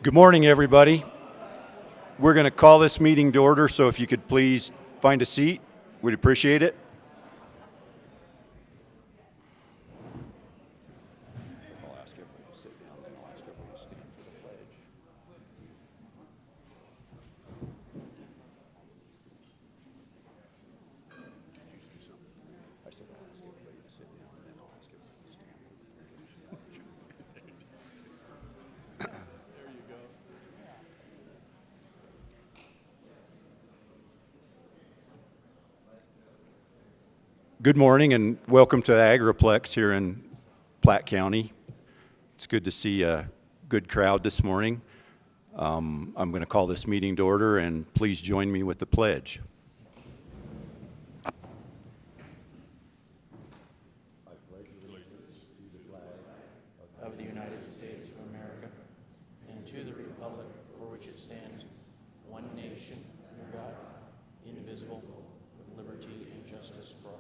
Good morning, everybody. We're going to call this meeting to order, so if you could please find a seat, we'd appreciate it. I'll ask everybody to sit down, then I'll ask everybody to stand for the pledge. I said I'll ask everybody to sit down, then I'll ask everybody to stand for the pledge. Good morning and welcome to the Agriplex here in Platte County. It's good to see a good crowd this morning. I'm going to call this meeting to order, and please join me with the pledge. I pledge allegiance to the flag of the United States of America and to the republic for which it stands, one nation, under God, indivisible, with liberty and justice for all.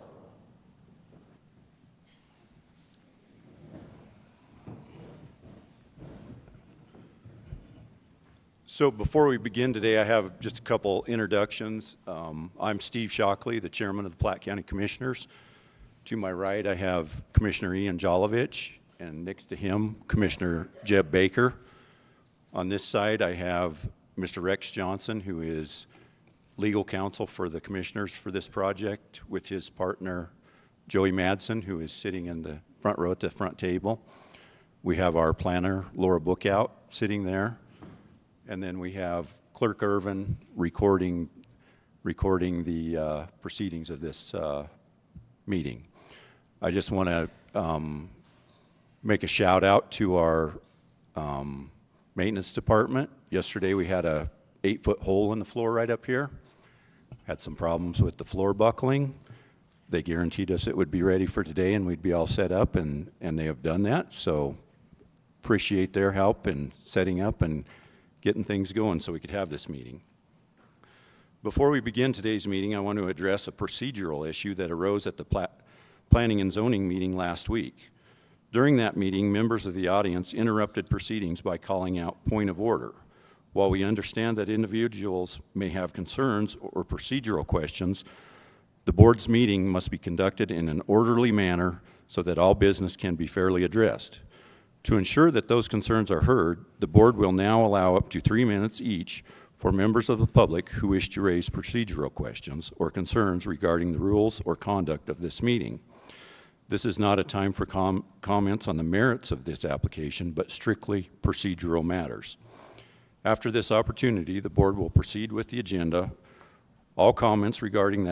So before we begin today, I have just a couple introductions. I'm Steve Shockley, the chairman of the Platte County Commissioners. To my right, I have Commissioner Ian Jolovich, and next to him, Commissioner Jeb Baker. On this side, I have Mr. Rex Johnson, who is legal counsel for the commissioners for this project, with his partner, Joey Madsen, who is sitting in the front row at the front table. We have our planner, Laura Bookout, sitting there. And then we have Clerk Irvin recording the proceedings of this meeting. I just want to make a shout out to our maintenance department. Yesterday we had a 8-foot hole in the floor right up here. Had some problems with the floor buckling. They guaranteed us it would be ready for today and we'd be all set up, and they have done that. So appreciate their help in setting up and getting things going so we could have this meeting. Before we begin today's meeting, I want to address a procedural issue that arose at the Planning and Zoning meeting last week. During that meeting, members of the audience interrupted proceedings by calling out point of order. While we understand that individuals may have concerns or procedural questions, the board's meeting must be conducted in an orderly manner so that all business can be fairly addressed. To ensure that those concerns are heard, the board will now allow up to 3 minutes each for members of the public who wish to raise procedural questions or concerns regarding the rules or conduct of this meeting. This is not a time for comments on the merits of this application, but strictly procedural matters. After this opportunity, the board will proceed with the agenda. All comments regarding the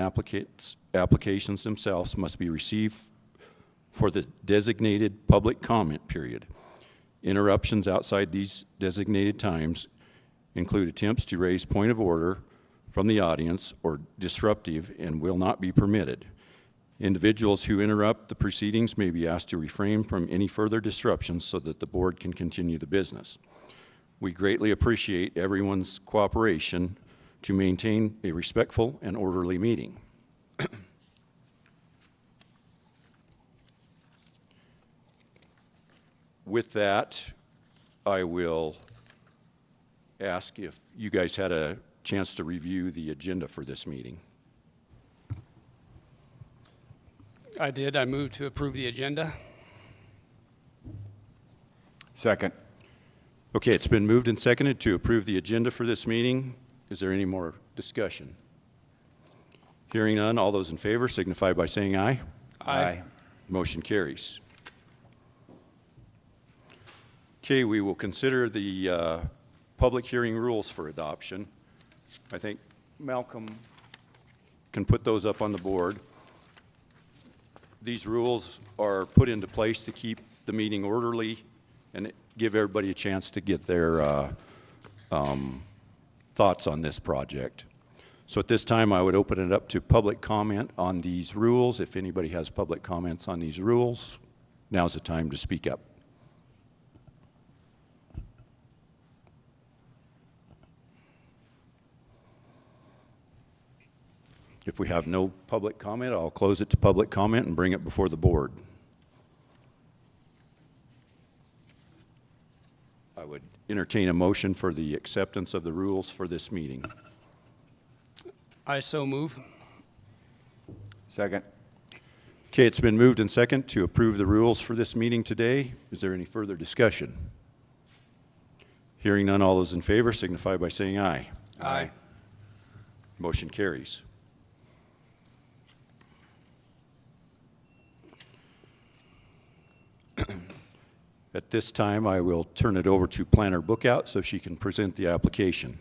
applications themselves must be received for the designated public comment period. Interruptions outside these designated times include attempts to raise point of order from the audience or disruptive and will not be permitted. Individuals who interrupt the proceedings may be asked to refrain from any further disruptions so that the board can continue the business. We greatly appreciate everyone's cooperation to maintain a respectful and orderly meeting. With that, I will ask if you guys had a chance to review the agenda for this meeting. I did. I moved to approve the agenda. Second. Okay, it's been moved and seconded to approve the agenda for this meeting. Is there any more discussion? Hearing none, all those in favor signify by saying aye. Aye. Motion carries. Okay, we will consider the public hearing rules for adoption. I think Malcolm can put those up on the board. These rules are put into place to keep the meeting orderly and give everybody a chance to get their thoughts on this project. So at this time, I would open it up to public comment on these rules. If anybody has public comments on these rules, now's the time to speak up. If we have no public comment, I'll close it to public comment and bring it before the board. I would entertain a motion for the acceptance of the rules for this meeting. I so move. Second. Okay, it's been moved and second to approve the rules for this meeting today. Is there any further discussion? Hearing none, all those in favor signify by saying aye. Aye. Motion carries. At this time, I will turn it over to Planner Bookout so she can present the application.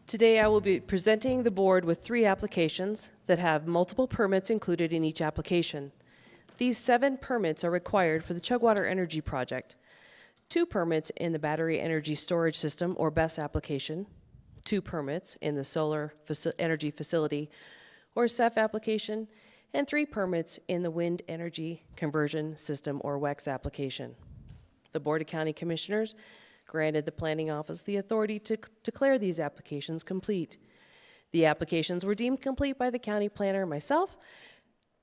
Today, I will be presenting the board with 3 applications that have multiple permits included in each application. These 7 permits are required for the Chugwater Energy Project, 2 permits in the Battery Energy Storage System, or BESS application, 2 permits in the Solar Energy Facility, or SEF application, and 3 permits in the Wind Energy Conversion System, or WEX application. The Board of County Commissioners granted the Planning Office the authority to declare these applications complete. The applications were deemed complete by the county planner, myself,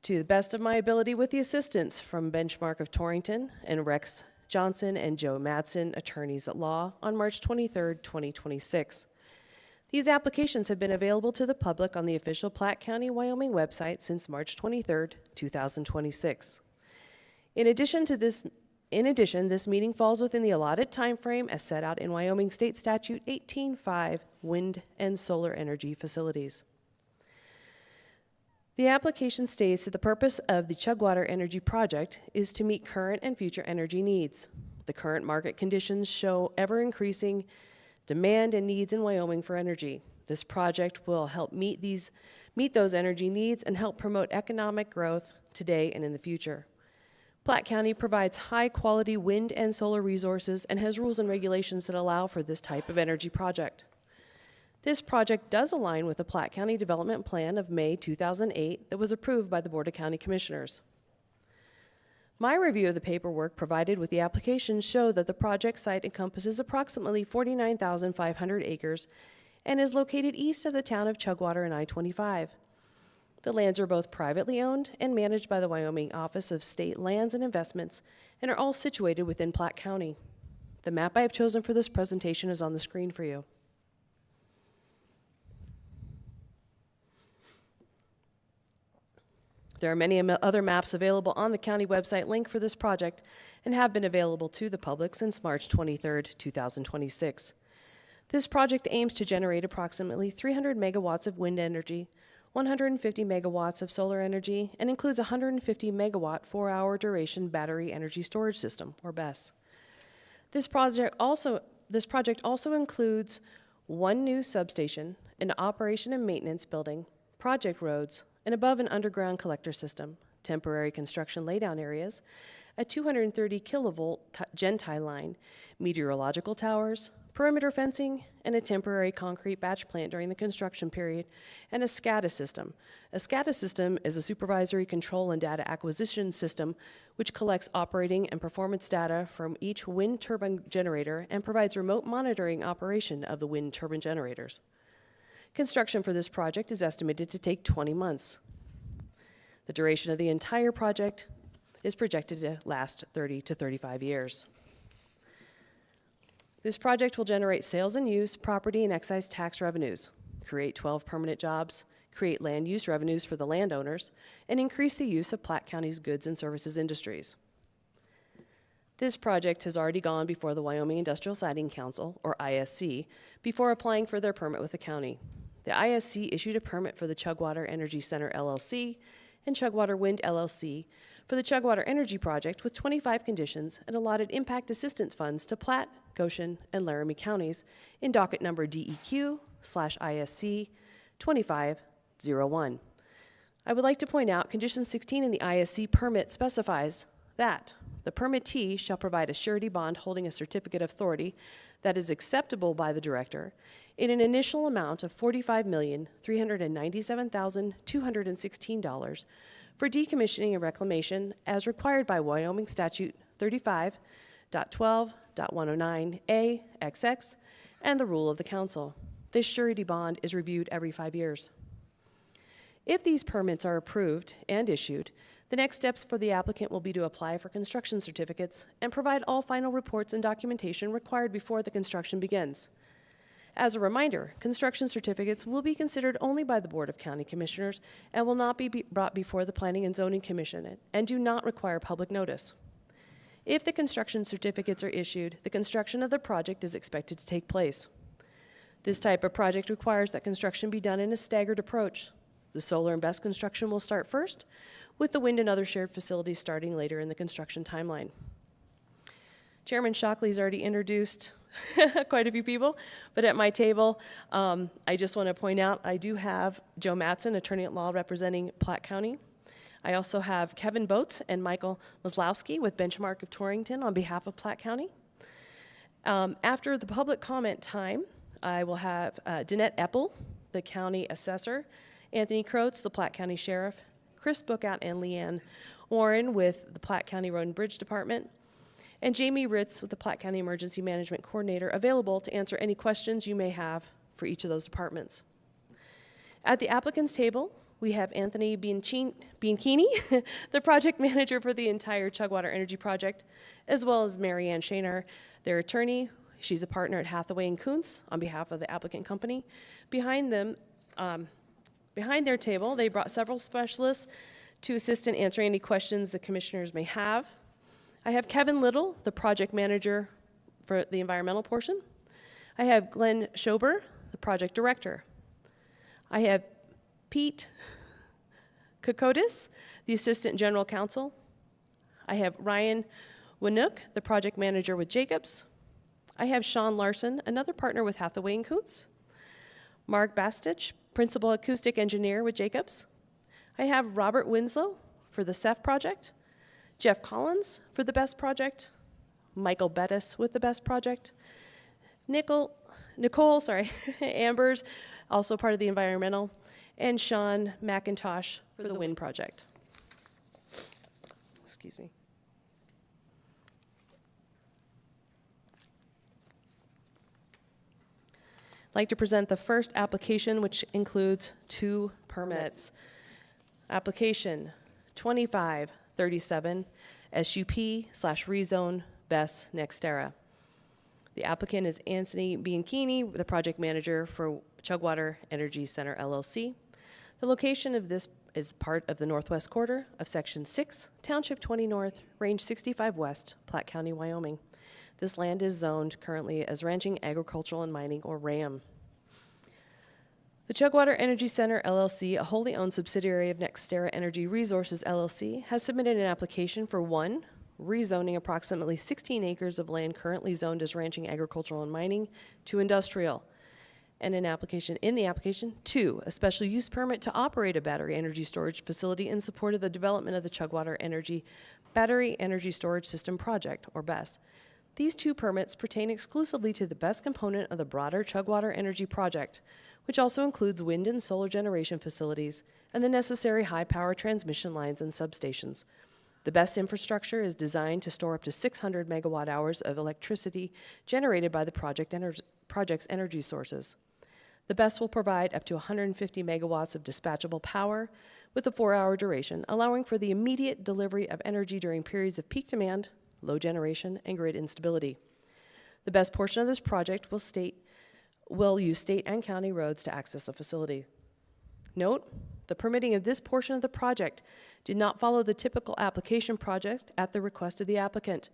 to the best of my ability with the assistance from Benchmark of Torrington and Rex Johnson and Joe Madsen, attorneys at law, on March 23, 2026. These applications have been available to the public on the official Platte County, Wyoming website since March 23, 2026. In addition, this meeting falls within the allotted time frame as set out in Wyoming State Statute 18.5, wind and solar energy facilities. The application states that the purpose of the Chugwater Energy Project is to meet current and future energy needs. The current market conditions show ever-increasing demand and needs in Wyoming for energy. This project will help meet those energy needs and help promote economic growth today and in the future. Platte County provides high-quality wind and solar resources and has rules and regulations that allow for this type of energy project. This project does align with the Platte County Development Plan of May 2008 that was approved by the Board of County Commissioners. My review of the paperwork provided with the application showed that the project site encompasses approximately 49,500 acres and is located east of the town of Chugwater and I-25. The lands are both privately owned and managed by the Wyoming Office of State Lands and Investments and are all situated within Platte County. The map I have chosen for this presentation is on the screen for you. There are many other maps available on the county website link for this project and have been available to the public since March 23, 2026. This project aims to generate approximately 300 megawatts of wind energy, 150 megawatts of solar energy, and includes a 150 megawatt 4-hour duration battery energy storage system, or BESS. This project also includes 1 new substation, an operation and maintenance building, project roads, an above and underground collector system, temporary construction laydown areas, a 230 kilovolt gen-tie line, meteorological towers, perimeter fencing, and a temporary concrete batch plant during the construction period, and a SCADA system. A SCADA system is a supervisory control and data acquisition system which collects operating and performance data from each wind turbine generator and provides remote monitoring operation of the wind turbine generators. Construction for this project is estimated to take 20 months. The duration of the entire project is projected to last 30 to 35 years. This project will generate sales and use, property, and excise tax revenues, create 12 permanent jobs, create land use revenues for the landowners, and increase the use of Platte County's goods and services industries. This project has already gone before the Wyoming Industrial Siting Council, or ISC, before applying for their permit with the county. The ISC issued a permit for the Chugwater Energy Center LLC and Chugwater Wind LLC for the Chugwater Energy Project with 25 conditions and allotted impact assistance funds to Platte, Goshen, and Laramie counties in docket number DEQ/ISC 2501. I would like to point out condition 16 in the ISC permit specifies that the permittee shall provide a surety bond holding a certificate of authority that is acceptable by the director in an initial amount of $45,397,216 for decommissioning and reclamation as required by Wyoming Statute 35.12.109A XX and the rule of the council. This surety bond is reviewed every 5 years. If these permits are approved and issued, the next steps for the applicant will be to apply for construction certificates and provide all final reports and documentation required before the construction begins. As a reminder, construction certificates will be considered only by the Board of County Commissioners and will not be brought before the Planning and Zoning Commission and do not require public notice. If the construction certificates are issued, the construction of the project is expected to take place. This type of project requires that construction be done in a staggered approach. The solar and BESS construction will start first, with the wind and other shared facilities starting later in the construction timeline. Chairman Shockley's already introduced quite a few people, but at my table, I just want to point out I do have Joe Mattson, attorney at law representing Platte County. I also have Kevin Boats and Michael Maslowski with Benchmark of Torrington on behalf of Platte County. After the public comment time, I will have Danette Eppel, the county assessor, Anthony Croats, the Platte County Sheriff, Chris Bookout and Leanne Warren with the Platte County Road and Bridge Department, and Jamie Ritz with the Platte County Emergency Management Coordinator available to answer any questions you may have for each of those departments. At the applicant's table, we have Anthony Bianchini, the project manager for the entire Chugwater Energy Project, as well as Mary Ann Shaner, their attorney. She's a partner at Hathaway and Kuntz on behalf of the applicant company. Behind them, behind their table, they brought several specialists to assist in answering any questions the commissioners may have. I have Kevin Little, the project manager for the environmental portion. I have Glenn Schober, the project director. I have Pete Kokotis, the assistant general counsel. I have Ryan Winook, the project manager with Jacobs. I have Sean Larson, another partner with Hathaway and Kuntz. Mark Bastich, principal acoustic engineer with Jacobs. I have Robert Winslow for the CEF project, Jeff Collins for the BESS project, Michael Bettis with the BESS project, Nicole Ambers, also part of the environmental, and Sean McIntosh for the wind project. Excuse me. I'd like to present the first application, which includes 2 permits. Application 2537 SUP/rezone BESS Nextera. The applicant is Anthony Bianchini, the project manager for Chugwater Energy Center LLC. The location of this is part of the northwest quarter of Section 6, Township 20 North, Range 65 West, Platte County, Wyoming. This land is zoned currently as Ranching, Agricultural, and Mining, or RAM. The Chugwater Energy Center LLC, a wholly owned subsidiary of NextEra Energy Resources LLC, has submitted an application for 1, rezoning approximately 16 acres of land currently zoned as Ranching, Agricultural, and Mining to industrial, and in the application 2, a special use permit to operate a battery energy storage facility in support of the development of the Chugwater Energy Battery Energy Storage System Project, or BESS. These 2 permits pertain exclusively to the BESS component of the broader Chugwater Energy Project, which also includes wind and solar generation facilities and the necessary high-power transmission lines and substations. The BESS infrastructure is designed to store up to 600 megawatt hours of electricity generated by the project's energy sources. The BESS will provide up to 150 megawatts of dispatchable power with a 4-hour duration, allowing for the immediate delivery of energy during periods of peak demand, low generation, and grid instability. The BESS portion of this project will use state and county roads to access the facility. Note, the permitting of this portion of the project did not follow the typical application project at the request of the applicant.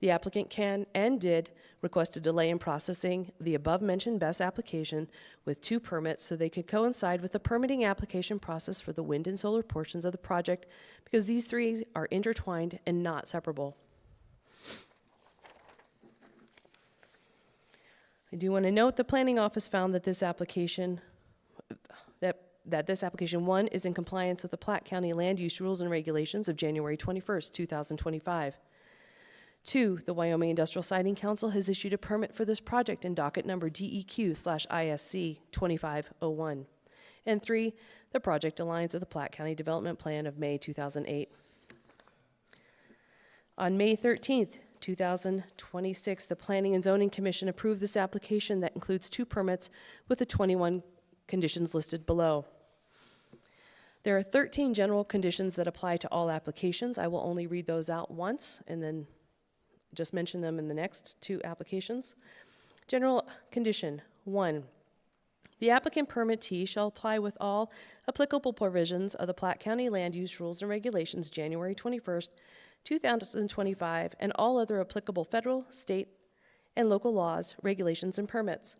The applicant can and did request a delay in processing the above-mentioned BESS application with 2 permits so they could coincide with the permitting application process for the wind and solar portions of the project because these 3 are intertwined and not separable. I do want to note the planning office found that this application, this application 1 is in compliance with the Platte County Land Use Rules and Regulations of January 21st, 2025. 2, the Wyoming Industrial Siting Council has issued a permit for this project in docket number DEQ/ISC 2501. And 3, the project aligns with the Platte County Development Plan of May 2008. On May 13th, 2026, the Planning and Zoning Commission approved this application that includes 2 permits with the 21 conditions listed below. There are 13 general conditions that apply to all applications. I will only read those out once and then just mention them in the next 2 applications. General condition 1. The applicant permittee shall apply with all applicable provisions of the Platte County Land Use Rules and Regulations, January 21st, 2025, and all other applicable federal, state, and local laws, regulations, and permits.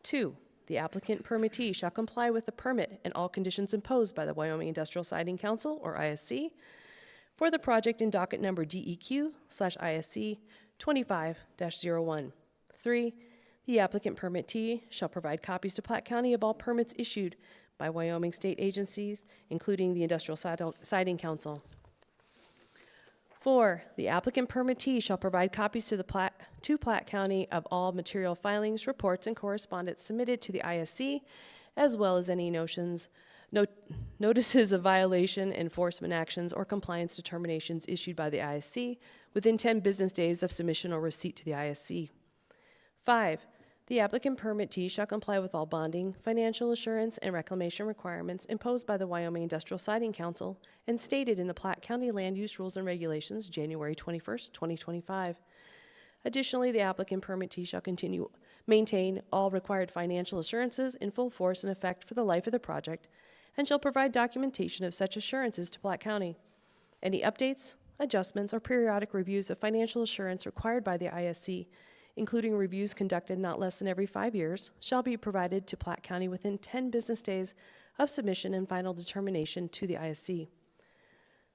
2. The applicant permittee shall comply with the permit and all conditions imposed by the Wyoming Industrial Siting Council, or ISC, for the project in docket number DEQ/ISC 25-01. 3. The applicant permittee shall provide copies to Platte County of all permits issued by Wyoming state agencies, including the Industrial Siting Council. 4. The applicant permittee shall provide copies to Platte County of all material filings, reports, and correspondence submitted to the ISC, as well as any notices of violation, enforcement actions, or compliance determinations issued by the ISC within 10 business days of submission or receipt to the ISC. 5. The applicant permittee shall comply with all bonding, financial assurance, and reclamation requirements imposed by the Wyoming Industrial Siting Council and stated in the Platte County Land Use Rules and Regulations, January 21st, 2025. Additionally, the applicant permittee shall maintain all required financial assurances in full force and effect for the life of the project and shall provide documentation of such assurances to Platte County. Any updates, adjustments, or periodic reviews of financial assurance required by the ISC, including reviews conducted not less than every 5 years, shall be provided to Platte County within 10 business days of submission and final determination to the ISC.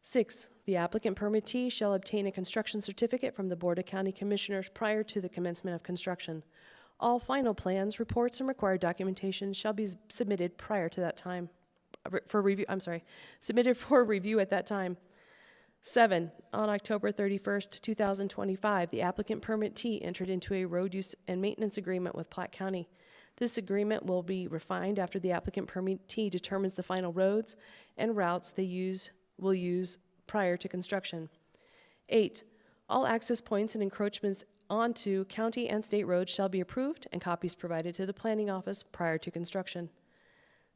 6. The applicant permittee shall obtain a construction certificate from the Board of County Commissioners prior to the commencement of construction. All final plans, reports, and required documentation shall be submitted prior to that time, submitted for review at that time. 7. On October 31st, 2025, the applicant permittee entered into a road use and maintenance agreement with Platte County. This agreement will be refined after the applicant permittee determines the final roads and routes they will use prior to construction. 8. All access points and encroachments onto county and state roads shall be approved and copies provided to the planning office prior to construction.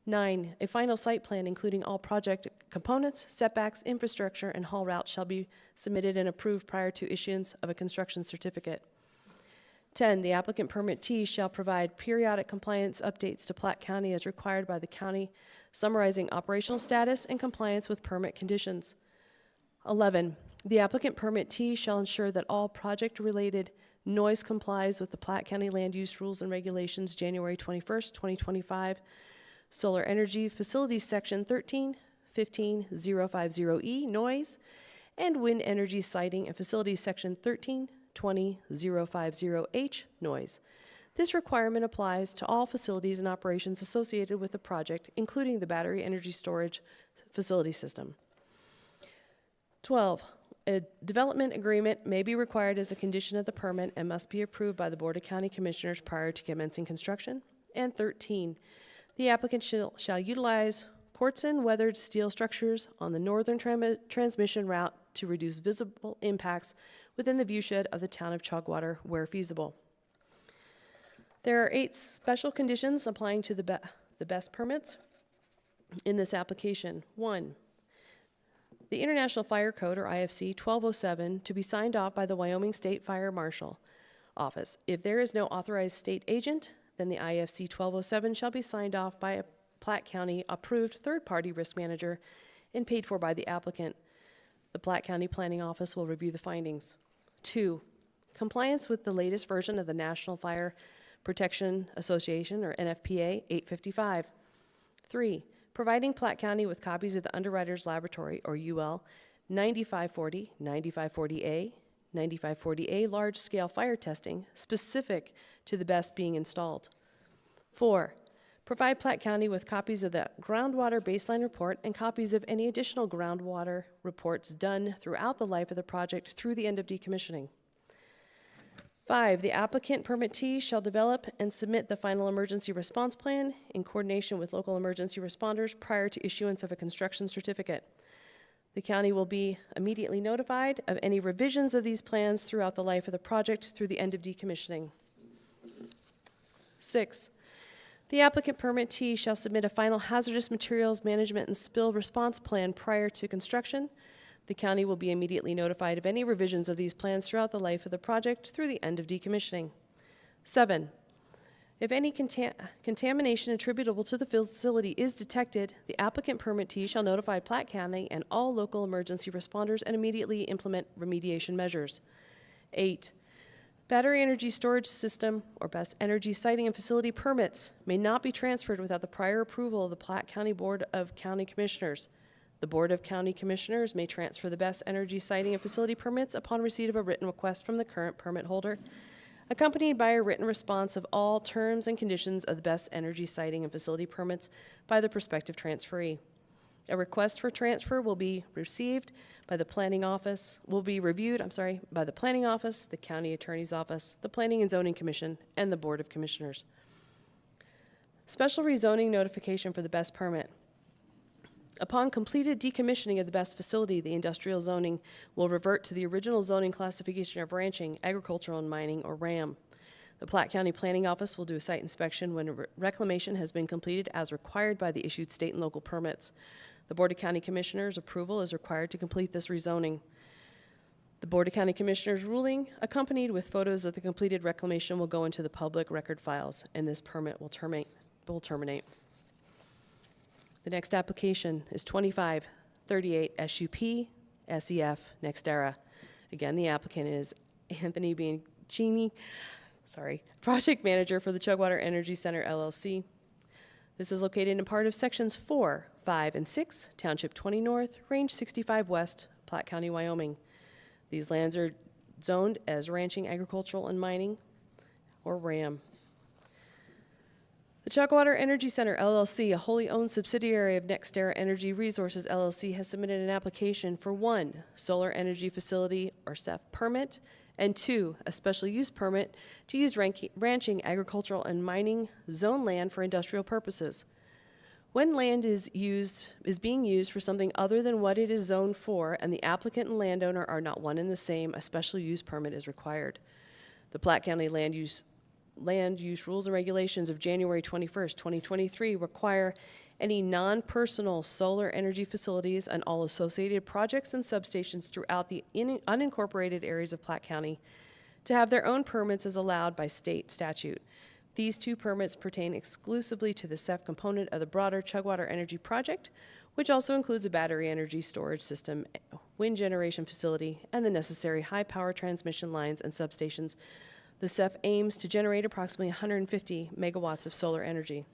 9. A final site plan including all project components, setbacks, infrastructure, and haul routes shall be submitted and approved prior to issuance of a construction certificate. 10. The applicant permittee shall provide periodic compliance updates to Platte County as required by the county, summarizing operational status and compliance with permit conditions. 11. The applicant permittee shall ensure that all project-related noise complies with the Platte County Land Use Rules and Regulations, January 21st, 2025, Solar Energy Facilities Section 13-15-050E, noise, and Wind Energy Siting and Facilities Section 13-20-050H, noise. This requirement applies to all facilities and operations associated with the project, including the battery energy storage facility system. 12. A development agreement may be required as a condition of the permit and must be approved by the Board of County Commissioners prior to commencing construction. And 13. The applicant shall utilize quartz-in weathered steel structures on the northern transmission route to reduce visible impacts within the viewshed of the town of Chugwater where feasible. There are 8 special conditions applying to the best permits in this application. 1. The International Fire Code, or IFC 1207, to be signed off by the Wyoming State Fire Marshal Office. If there is no authorized state agent, then the IFC 1207 shall be signed off by a Platte County approved third-party risk manager and paid for by the applicant. The Platte County Planning Office will review the findings. 2. Compliance with the latest version of the National Fire Protection Association, or NFPA 855. 3. Providing Platte County with copies of the Underwriters Laboratory, or UL, 9540, 9540A, 9540A large-scale fire testing specific to the BEST being installed. 4. Provide Platte County with copies of the groundwater baseline report and copies of any additional groundwater reports done throughout the life of the project through the end of decommissioning. 5, the applicant permittee shall develop and submit the final emergency response plan in coordination with local emergency responders prior to issuance of a construction certificate. The county will be immediately notified of any revisions of these plans throughout the life of the project through the end of decommissioning. 6, the applicant permittee shall submit a final hazardous materials management and spill response plan prior to construction. The county will be immediately notified of any revisions of these plans throughout the life of the project through the end of decommissioning. 7, if any contamination attributable to the facility is detected, the applicant permittee shall notify Platte County and all local emergency responders and immediately implement remediation measures. 8, battery energy storage system or BESS energy siting and facility permits may not be transferred without the prior approval of the Platte County Board of County Commissioners. The Board of County Commissioners may transfer the BESS energy siting and facility permits upon receipt of a written request from the current permit holder, accompanied by a written response of all terms and conditions of the BESS energy siting and facility permits by the prospective transferee. A request for transfer will be reviewed by the planning office, the county attorney's office, the Planning and Zoning Commission, and the Board of Commissioners. Special rezoning notification for the BESS permit. Upon completed decommissioning of the BESS facility, the industrial zoning will revert to the original zoning classification of ranching, agricultural, and mining, or RAM. The Platte County Planning Office will do a site inspection when reclamation has been completed as required by the issued state and local permits. The Board of County Commissioners' approval is required to complete this rezoning. The Board of County Commissioners' ruling, accompanied with photos of the completed reclamation, will go into the public record files, and this permit will terminate. The next application is 2538 SUP SEF NextEra. Again, the applicant is Anthony Bianchini, project manager for the Chugwater Energy Center LLC. This is located in part of sections 4, 5, and 6, Township 20 North, Range 65 West, Platte County, Wyoming. These lands are zoned as ranching, agricultural, and mining, or RAM. The Chugwater Energy Center LLC, a wholly owned subsidiary of NextEra Energy Resources LLC, has submitted an application for 1, solar energy facility or SEF permit, and 2, a special use permit to use ranching, agricultural, and mining zone land for industrial purposes. When land is being used for something other than what it is zoned for, and the applicant and landowner are not one and the same, a special use permit is required. The Platte County Land Use Rules and Regulations of January 21st, 2023 require any non-personal solar energy facilities and all associated projects and substations throughout the unincorporated areas of Platte County to have their own permits as allowed by state statute. These 2 permits pertain exclusively to the SEF component of the broader Chugwater Energy Project, which also includes a battery energy storage system, wind generation facility, and the necessary high-power transmission lines and substations. The SEF aims to generate approximately 150 megawatts of solar energy.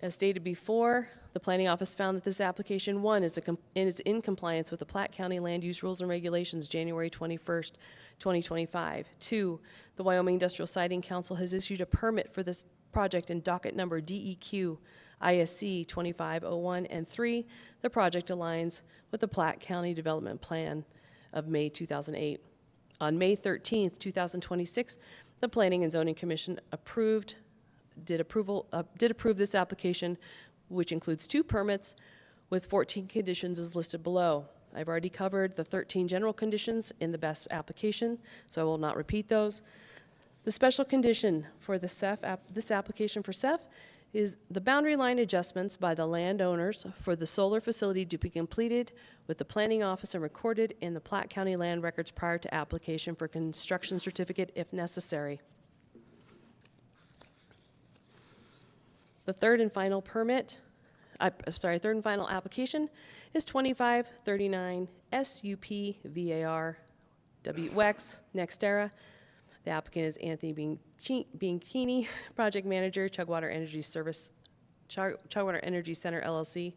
As stated before, the Planning Office found that this application, 1, is in compliance with the Platte County Land Use Rules and Regulations, January 21st, 2025. 2, the Wyoming Industrial Siting Council has issued a permit for this project in docket number DEQ ISC 2501, and 3, the project aligns with the Platte County Development Plan of May 2008. On May 13th, 2026, the Planning and Zoning Commission did approve this application, which includes 2 permits with 14 conditions as listed below. I've already covered the 13 general conditions in the BESS application, so I will not repeat those. The special condition for the this application for SEF is the boundary line adjustments by the landowners for the solar facility to be completed with the planning office and recorded in the Platte County land records prior to application for construction certificate if necessary. The third and final application is 2539 SUP VAR WEX NextEra. The applicant is Anthony Bianchini, project manager, Chugwater Energy Center LLC.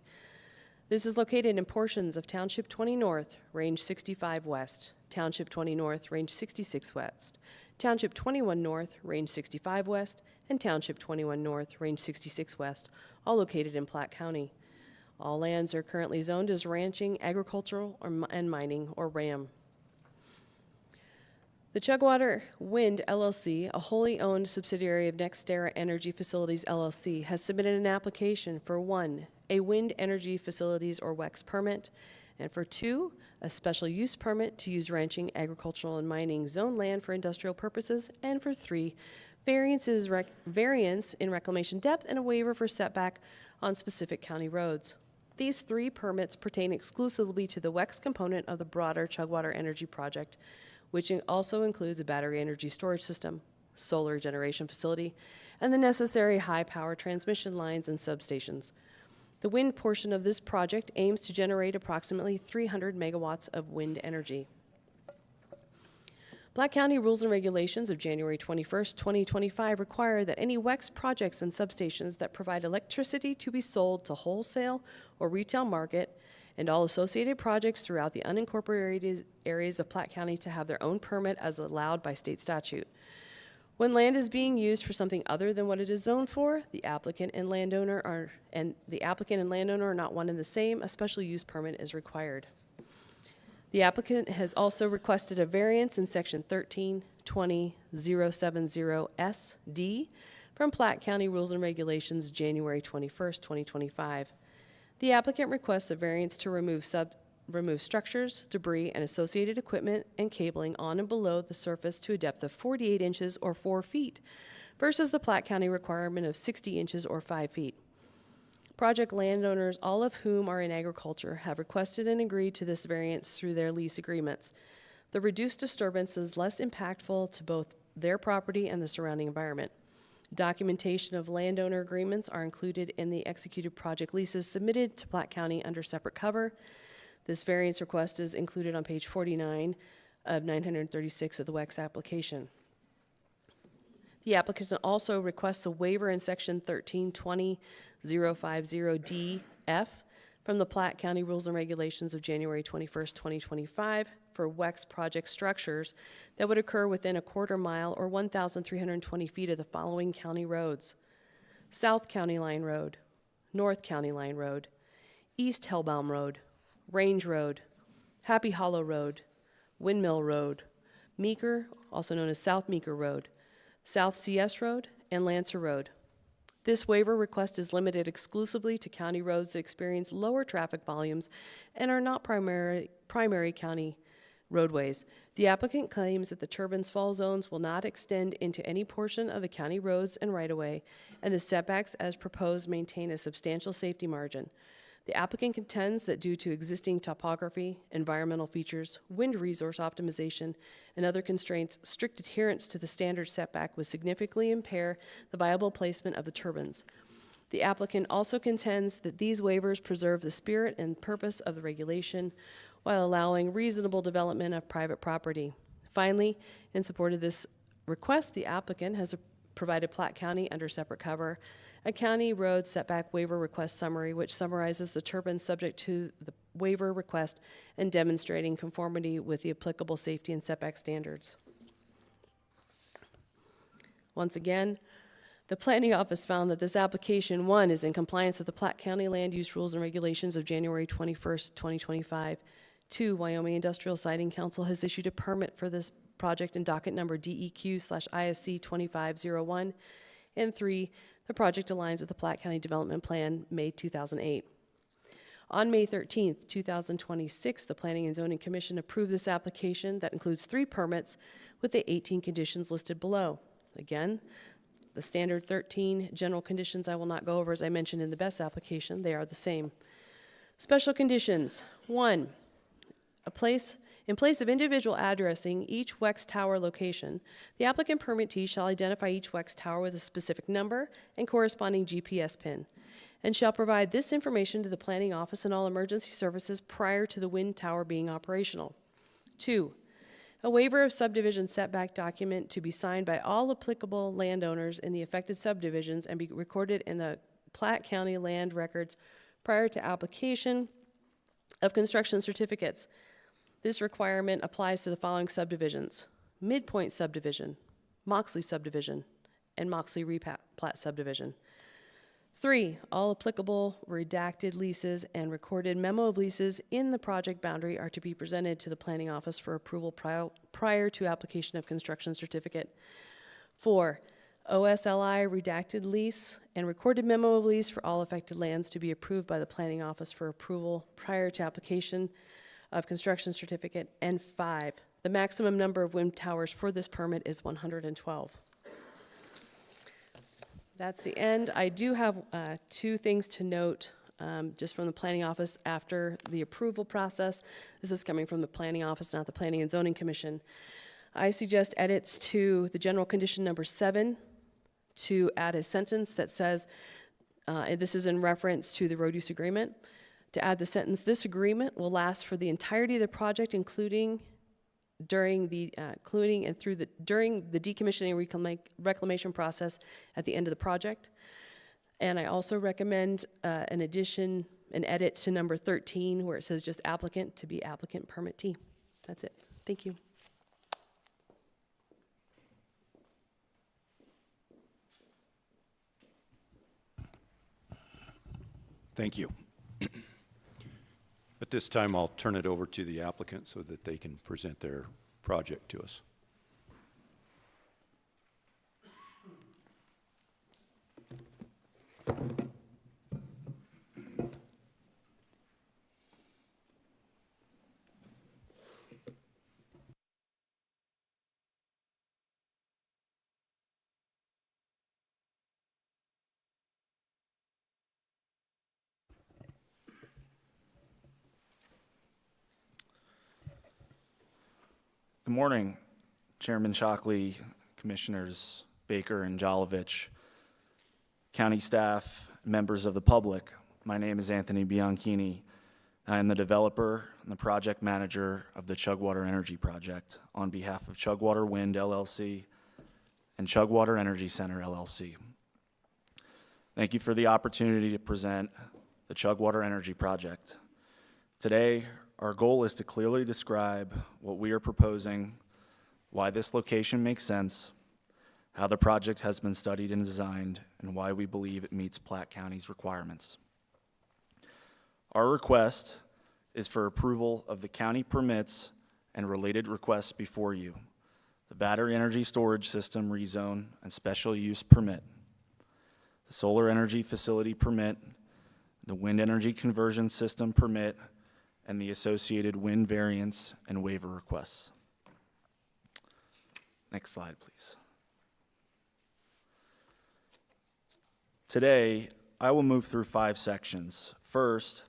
This is located in portions of Township 20 North, Range 65 West, Township 20 North, Range 66 West, Township 21 North, Range 65 West, and Township 21 North, Range 66 West, all located in Platte County. All lands are currently zoned as ranching, agricultural, and mining, or RAM. The Chugwater Wind LLC, a wholly owned subsidiary of NextEra Energy Facilities LLC, has submitted an application for 1, a wind energy facilities or WEX permit, and for 2, a special use permit to use ranching, agricultural, and mining zone land for industrial purposes, and for 3, variance in reclamation depth and a waiver for setback on specific county roads. These 3 permits pertain exclusively to the WEX component of the broader Chugwater Energy Project, which also includes a battery energy storage system, solar generation facility, and the necessary high-power transmission lines and substations. The wind portion of this project aims to generate approximately 300 megawatts of wind energy. Platte County Rules and Regulations of January 21st, 2025 require that any WEX projects and substations that provide electricity to be sold to wholesale or retail market and all associated projects throughout the unincorporated areas of Platte County to have their own permit as allowed by state statute. When land is being used for something other than what it is zoned for, the applicant and landowner are not one and the same. A special use permit is required. The applicant has also requested a variance in section 13-20-070-SD from Platte County Rules and Regulations, January 21st, 2025. The applicant requests a variance to remove structures, debris, and associated equipment and cabling on and below the surface to a depth of 48 inches or 4 feet versus the Platte County requirement of 60 inches or 5 feet. Project landowners, all of whom are in agriculture, have requested and agreed to this variance through their lease agreements. The reduced disturbance is less impactful to both their property and the surrounding environment. Documentation of landowner agreements are included in the executed project leases submitted to Platte County under separate cover. This variance request is included on page 49 of 936 of the WEX application. The applicant also requests a waiver in section 13-20-050-DF from the Platte County Rules and Regulations of January 21st, 2025 for WEX project structures that would occur within a quarter mile or 1,320 feet of the following county roads: South County Line Road, North County Line Road, East Hellbaum Road, Range Road, Happy Hollow Road, Windmill Road, Meeker, also known as South Meeker Road, South CS Road, and Lancer Road. This waiver request is limited exclusively to county roads that experience lower traffic volumes and are not primary county roadways. The applicant claims that the Turbines Fall zones will not extend into any portion of the county roads and right-of-way, and the setbacks as proposed maintain a substantial safety margin. The applicant contends that due to existing topography, environmental features, wind resource optimization, and other constraints, strict adherence to the standard setback would significantly impair the viable placement of the turbines. The applicant also contends that these waivers preserve the spirit and purpose of the regulation while allowing reasonable development of private property. Finally, in support of this request, the applicant has provided Platte County under separate cover a county road setback waiver request summary, which summarizes the turbines subject to the waiver request and demonstrating conformity with the applicable safety and setback standards. Once again, the Planning Office found that this application, 1, is in compliance with the Platte County Land Use Rules and Regulations of January 21st, 2025. 2, Wyoming Industrial Siting Council has issued a permit for this project in docket number DEQ/ISC 2501. And 3, the project aligns with the Platte County Development Plan, May 2008. On May 13th, 2026, the Planning and Zoning Commission approved this application that includes 3 permits with the 18 conditions listed below. Again, the standard 13 general conditions I will not go over, as I mentioned in the BEST application. They are the same. Special conditions. 1, in place of individual addressing each WEX tower location, the applicant permittee shall identify each WEX tower with a specific number and corresponding GPS pin, and shall provide this information to the Planning Office and all emergency services prior to the wind tower being operational. 2, a waiver of subdivision setback document to be signed by all applicable landowners in the affected subdivisions and be recorded in the Platte County land records prior to application of construction certificates. This requirement applies to the following subdivisions: Midpoint Subdivision, Moxley Subdivision, and Moxley Replat Subdivision. 3, all applicable redacted leases and recorded memo of leases in the project boundary are to be presented to the planning office for approval prior to application of construction certificate. 4, OSLI redacted lease and recorded memo of lease for all affected lands to be approved by the planning office for approval prior to application of construction certificate. And 5, the maximum number of wind towers for this permit is 112. That's the end. I do have 2 things to note just from the planning office after the approval process. This is coming from the planning office, not the Planning and Zoning Commission. I suggest edits to the general condition number 7 to add a sentence that says, and this is in reference to the road use agreement, to add the sentence, "This agreement will last for the entirety of the project, including during the decommissioning and reclamation process at the end of the project." And I also recommend an edit to number 13, where it says just applicant to be applicant permittee. That's it. Thank you. Thank you. At this time, I'll turn it over to the applicant so that they can present their project to us. Good morning, Chairman Shockley, Commissioners Baker and Jolovich, county staff, members of the public. My name is Anthony Bianchini. I am the developer and the project manager of the Chugwater Energy Project on behalf of Chugwater Wind LLC and Chugwater Energy Center LLC. Thank you for the opportunity to present the Chugwater Energy Project. Today, our goal is to clearly describe what we are proposing, why this location makes sense, how the project has been studied and designed, and why we believe it meets Platte County's requirements. Our request is for approval of the county permits and related requests before you: the battery energy storage system rezone and special use permit, the solar energy facility permit, the wind energy conversion system permit, and the associated wind variance and waiver requests. Next slide, please. Today, I will move through 5 sections. First,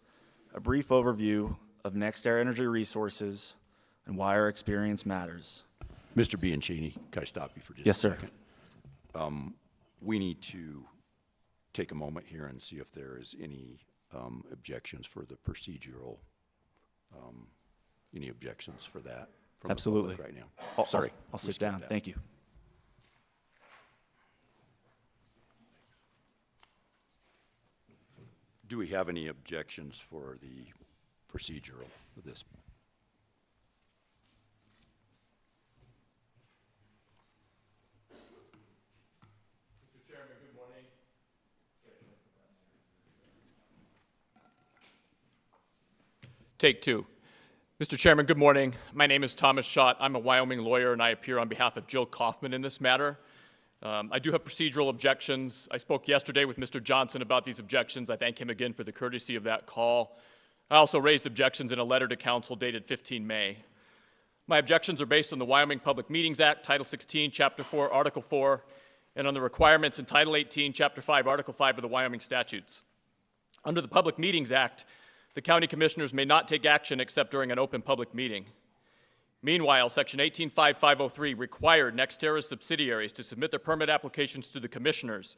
a brief overview of NextEra Energy Resources and why our experience matters. Mr. Bianchini, can I stop you for just Yes, a sir. second? We need to take a moment here and see if there is any objections for the procedural. Any objections for that from Absolutely. the public right now? I'll Sorry, I'll we sit skipped down. that. Thank you. Do we have any objections for the procedural of this? Mr. Chairman, good morning. Take 2. Mr. Chairman, good morning. My name is Thomas Schott. I'm a Wyoming lawyer, and I appear on behalf of Jill Kaufman in this matter. I do have procedural objections. I spoke yesterday with Mr. Johnson about these objections. I thank him again for the courtesy of that call. I also raised objections in a letter to council dated 15 May. My objections are based on the Wyoming Public Meetings Act, Title 16, Chapter 4, Article 4, and on the requirements in Title 18, Chapter 5, Article 5 of the Wyoming statutes. Under the Public Meetings Act, the county commissioners may not take action except during an open public meeting. Meanwhile, Section 18.5503 required NextEra's subsidiaries to submit their permit applications to the commissioners.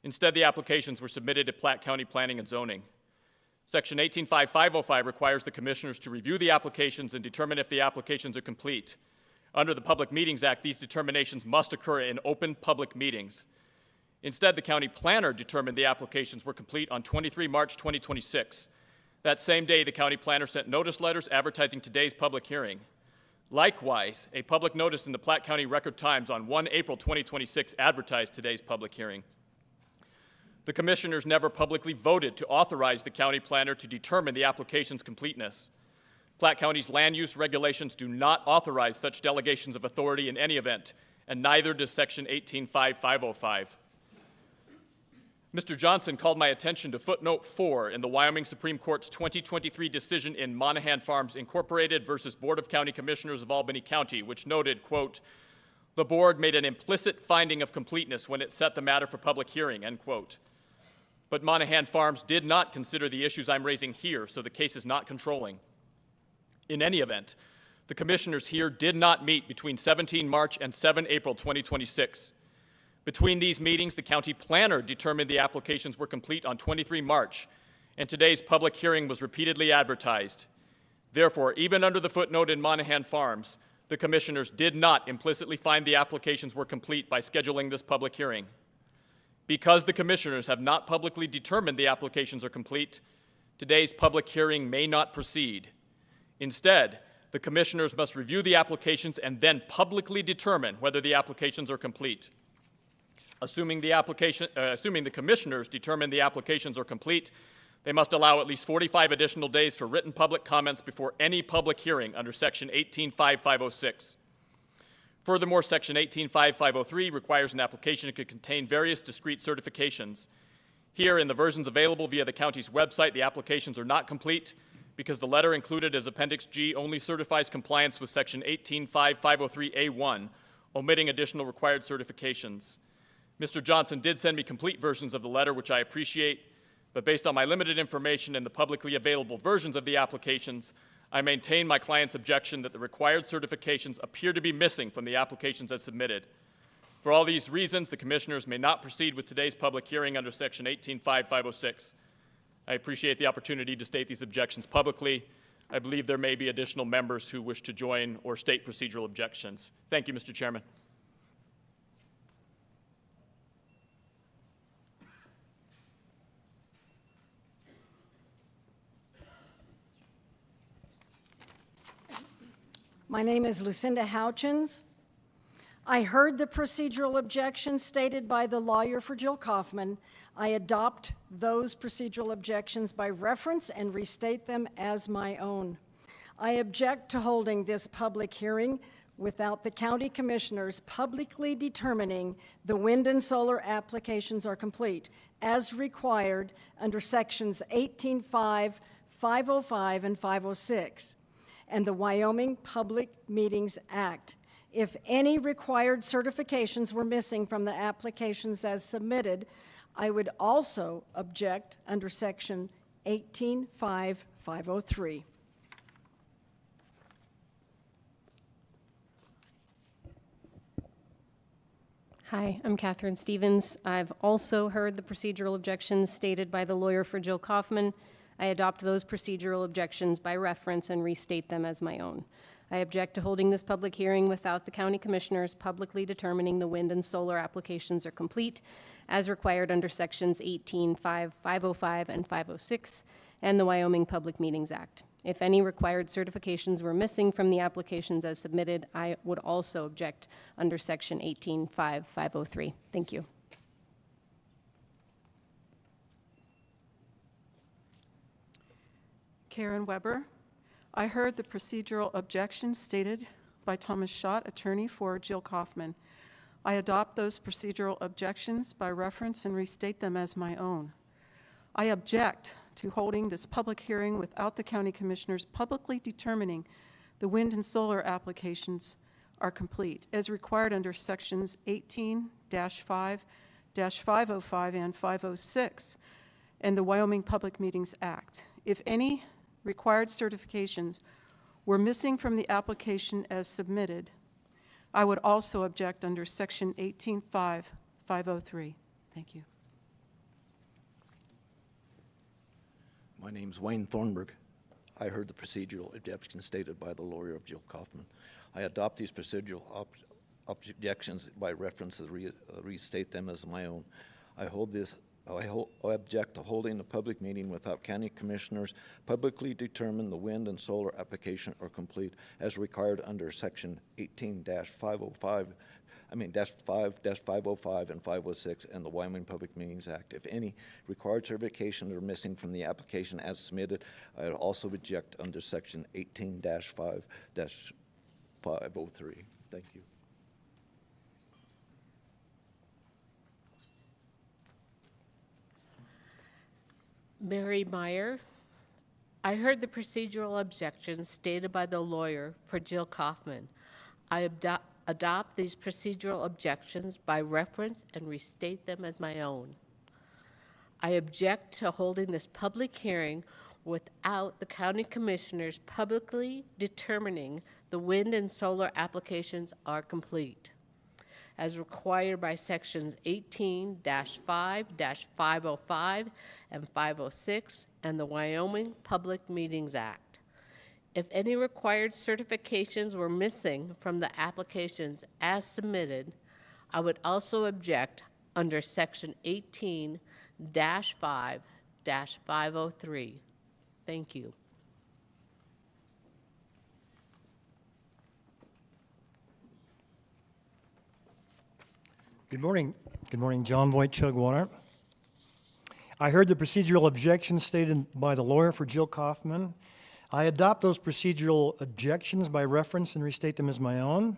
Instead, the applications were submitted to Platte County Planning and Zoning. Section 18.5505 requires the commissioners to review the applications and determine if the applications are complete. Under the Public Meetings Act, these determinations must occur in open public meetings. Instead, the county planner determined the applications were complete on 23 March 2026. That same day, the county planner sent notice letters advertising today's public hearing. Likewise, a public notice in the Platte County Record Times on 1 April 2026 advertised today's public hearing. The commissioners never publicly voted to authorize the county planner to determine the application's completeness. Platte County's land use regulations do not authorize such delegations of authority in any event, and neither does Section 18.5.505. Mr. Johnson called my attention to footnote 4 in the Wyoming Supreme Court's 2023 decision in Monaghan Farms Incorporated versus Board of County Commissioners of Albany County, which noted, quote, "The board made an implicit finding of completeness when it set the matter for public hearing," end quote. But Monaghan Farms did not consider the issues I'm raising here, so the case is not controlling. In any event, the commissioners here did not meet between 17 March and 7 April 2026. Between these meetings, the county planner determined the applications were complete on 23 March, and today's public hearing was repeatedly advertised. Therefore, even under the footnote in Monaghan Farms, the commissioners did not implicitly find the applications were complete by scheduling this public hearing. Because the commissioners have not publicly determined the applications are complete, today's public hearing may not proceed. Instead, the commissioners must review the applications and then publicly determine whether the applications are complete. Assuming the commissioners determine the applications are complete, they must allow at least 45 additional days for written public comments before any public hearing under Section 18.5.506. Furthermore, Section 18.5.503 requires an application to contain various discrete certifications. Here, in the versions available via the county's website, the applications are not complete because the letter included as Appendix G only certifies compliance with Section 18.5.503A1, omitting additional required certifications. Mr. Johnson did send me complete versions of the letter, which I appreciate, but based on my limited information and the publicly available versions of the applications, I maintain my client's objection that the required certifications appear to be missing from the applications as submitted. For all these reasons, the commissioners may not proceed with today's public hearing under Section 18.5.506. I appreciate the opportunity to state these objections publicly. I believe there may be additional members who wish to join or state procedural objections. Thank you, Mr. Chairman. My name is Lucinda Houchins. I heard the procedural objections stated by the lawyer for Jill Kaufman. I adopt those procedural objections by reference and restate them as my own. I object to holding this public hearing without the county commissioners publicly determining the wind and solar applications are complete, as required under Sections 18.5, 505, and 506. And the Wyoming Public Meetings Act. If any required certifications were missing from the applications as submitted, I would also object under Section 18.5.503. Hi, I'm Catherine Stevens. I've also heard the procedural objections stated by the lawyer for Jill Kaufman. I adopt those procedural objections by reference and restate them as my own. I object to holding this public hearing without the county commissioners publicly determining the wind and solar applications are complete, as required under Sections 18.5, 505, and 506, and the Wyoming Public Meetings Act. If any required certifications were missing from the applications as submitted, I would also object under Section 18.5, 503. Thank you. Karen Weber. I heard the procedural objections stated by Thomas Schott, attorney for Jill Kaufman. I adopt those procedural objections by reference and restate them as my own. I object to holding this public hearing without the county commissioners publicly determining the wind and solar applications are complete, as required under Sections 18-5, 505, and 506, and the Wyoming Public Meetings Act. If any required certifications were missing from the application as submitted, I would also object under Section 18.5, 503. Thank you. My name's Wayne Thornburg. I heard the procedural objections stated by the lawyer of Jill Kaufman. I adopt these procedural objections by reference and restate them as my own. I hold this I object to holding a public meeting without county commissioners publicly determine the wind and solar application are complete as required under section 18-505, -505 and 506 and the Wyoming Public Meetings Act. If any required certifications are missing from the application as submitted, I would also object under section 18-5-503. Thank you. Mary Meyer. I heard the procedural objections stated by the lawyer for Jill Kaufman. I adopt these procedural objections by reference and restate them as my own. I object to holding this public hearing without the county commissioners publicly determining the wind and solar applications are complete, as required by sections 18-5-505 and 506 and the Wyoming Public Meetings Act. If any required certifications were missing from the applications as submitted, I would also object under section 18-5-503. Thank you. Good morning. Good morning, John Voight, Chugwater. I heard the procedural objections stated by the lawyer for Jill Kaufman. I adopt those procedural objections by reference and restate them as my own.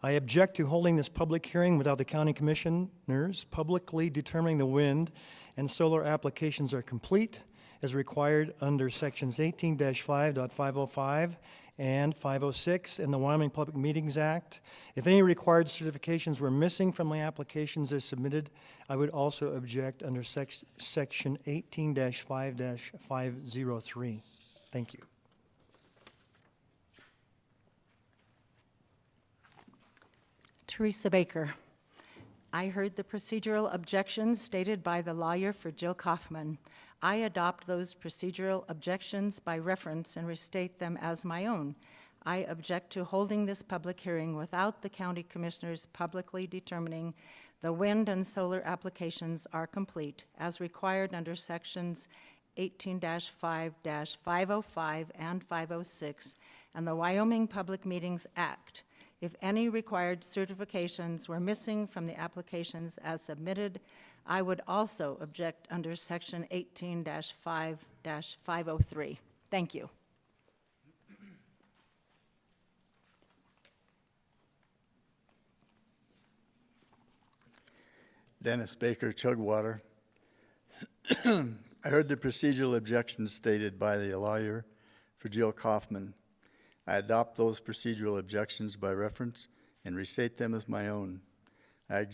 I object to holding this public hearing without the county commissioners publicly determining the wind and solar applications are complete as required under sections 18-5.505 and 506 in the Wyoming Public Meetings Act. If any required certifications were missing from my applications as submitted, I would also object under section 18-5-503. Thank you. Teresa Baker. I heard the procedural objections stated by the lawyer for Jill Kaufman. I adopt those procedural objections by reference and restate them as my own. I object to holding this public hearing without the county commissioners publicly determining the wind and solar applications are complete as required under sections 18-5-505 and 506 and the Wyoming Public Meetings Act. If any required certifications were missing from the applications as submitted, I would also object under section 18-5-503. Thank you. Dennis Baker, Chugwater. I heard the procedural objections stated by the lawyer for Jill Kaufman. I adopt those procedural objections by reference and restate them as my own. I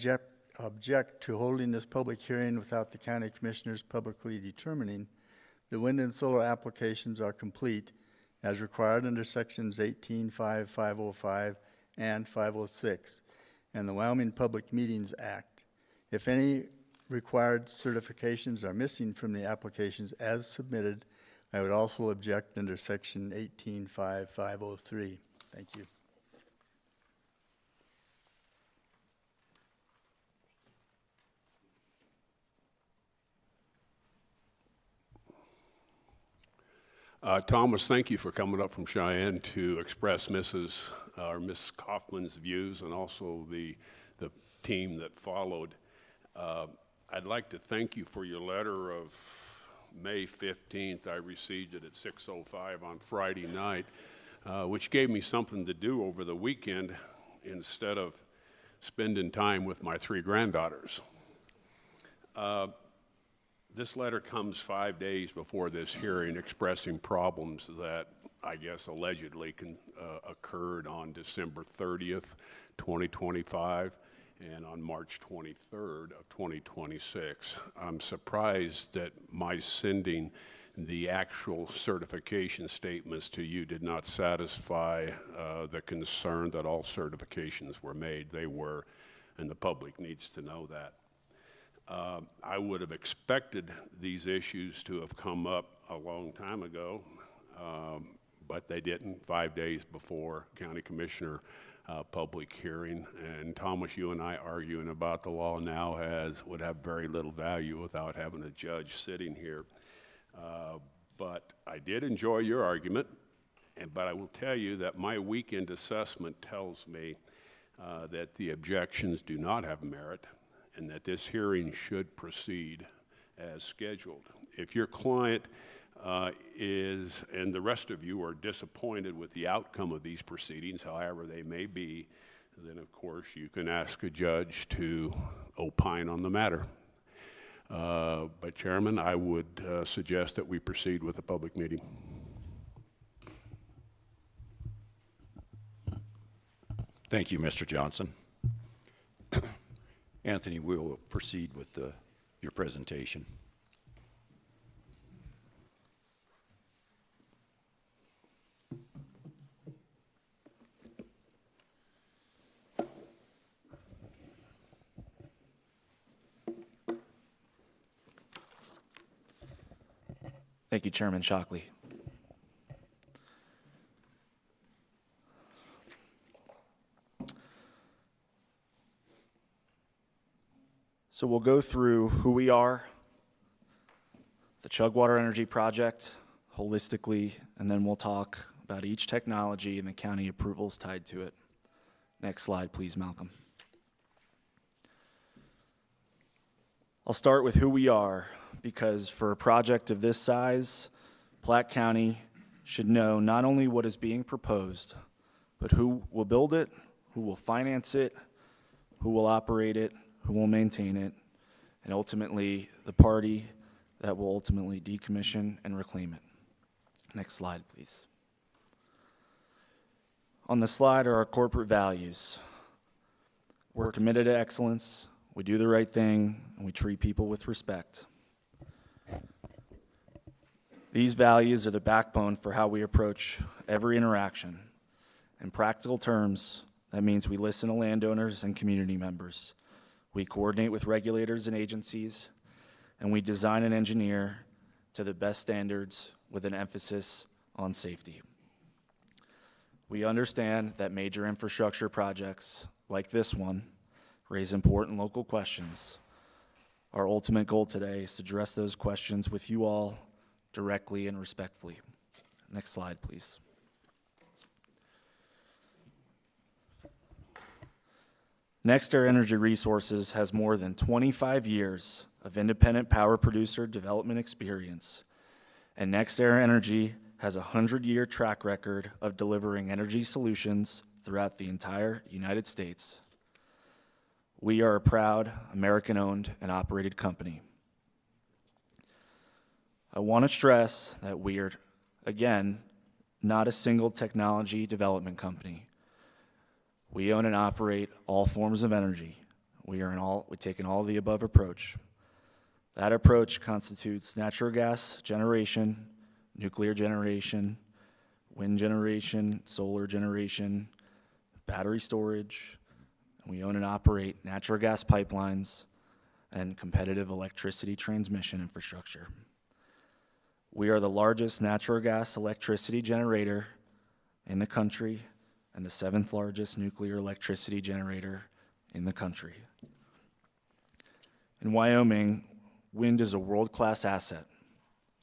object to holding this public hearing without the county commissioners publicly determining the wind and solar applications are complete as required under sections 18-5-505 and 506 and the Wyoming Public Meetings Act. If any required certifications are missing from the applications as submitted, I would also object under section 18-5-503. Thank you. Thomas, thank you for coming up from Cheyenne to express Miss Kaufman's views and also the team that followed. I'd like to thank you for your letter of May 15th. I received it at 6:05 on Friday night, which gave me something to do over the weekend instead of spending time with my 3 granddaughters. This letter comes 5 days before this hearing expressing problems that I guess allegedly occurred on December 30th, 2025 and on March 23rd of 2026. I'm surprised that my sending the actual certification statements to you did not satisfy the concern that all certifications were made. They were, and the public needs to know that. I would have expected these issues to have come up a long time ago, but they didn't. 5 days before County Commissioner public hearing. And Thomas, you and I arguing about the law now would have very little value without having a judge sitting here. But I did enjoy your argument, but I will tell you that my weekend assessment tells me that the objections do not have merit and that this hearing should proceed as scheduled. If your client and the rest of you are disappointed with the outcome of these proceedings, however they may be, then of course you can ask a judge to opine on the matter. But Chairman, I would suggest that we proceed with the public meeting. Thank you, Mr. Johnson. Anthony, we will proceed with your presentation. Thank you, Chairman Shockley. So we'll go through who we are, the Chugwater Energy Project, holistically, and then we'll talk about each technology and the county approvals tied to it. Next slide, please, Malcolm. I'll start with who we are, because for a project of this size, Platte County should know not only what is being proposed, but who will build it, who will finance it, who will operate it, who will maintain it, and ultimately the party that will ultimately decommission and reclaim it. Next slide, please. On the slide are our corporate values. We're committed to excellence, we do the right thing, and we treat people with respect. These values are the backbone for how we approach every interaction. In practical terms, that means we listen to landowners and community members. We coordinate with regulators and agencies, and we design and engineer to the best standards with an emphasis on safety. We understand that major infrastructure projects like this one raise important local questions. Our ultimate goal today is to address those questions with you all directly and respectfully. Next slide, please. NextAir Energy Resources has more than 25 years of independent power producer development experience, and NextAir Energy has a 100-year track record of delivering energy solutions throughout the entire United States. We are a proud American-owned and operated company. I want to stress that we are, again, not a single technology development company. We own and operate all forms of energy. We take an all the above approach. That approach constitutes natural gas generation, nuclear generation, wind generation, solar generation, battery storage, and we own and operate natural gas pipelines and competitive electricity transmission infrastructure. We are the largest natural gas electricity generator in the country and the 7th largest nuclear electricity generator in the country. In Wyoming, wind is a world-class asset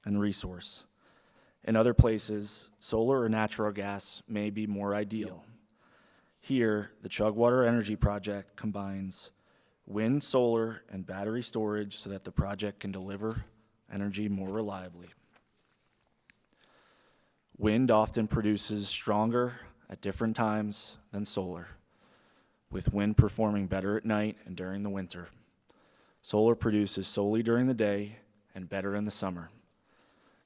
and resource. In other places, solar or natural gas may be more ideal. Here, the Chugwater Energy Project combines wind, solar, and battery storage so that the project can deliver energy more reliably. Wind often produces stronger at different times than solar, with wind performing better at night and during the winter. Solar produces solely during the day and better in the summer.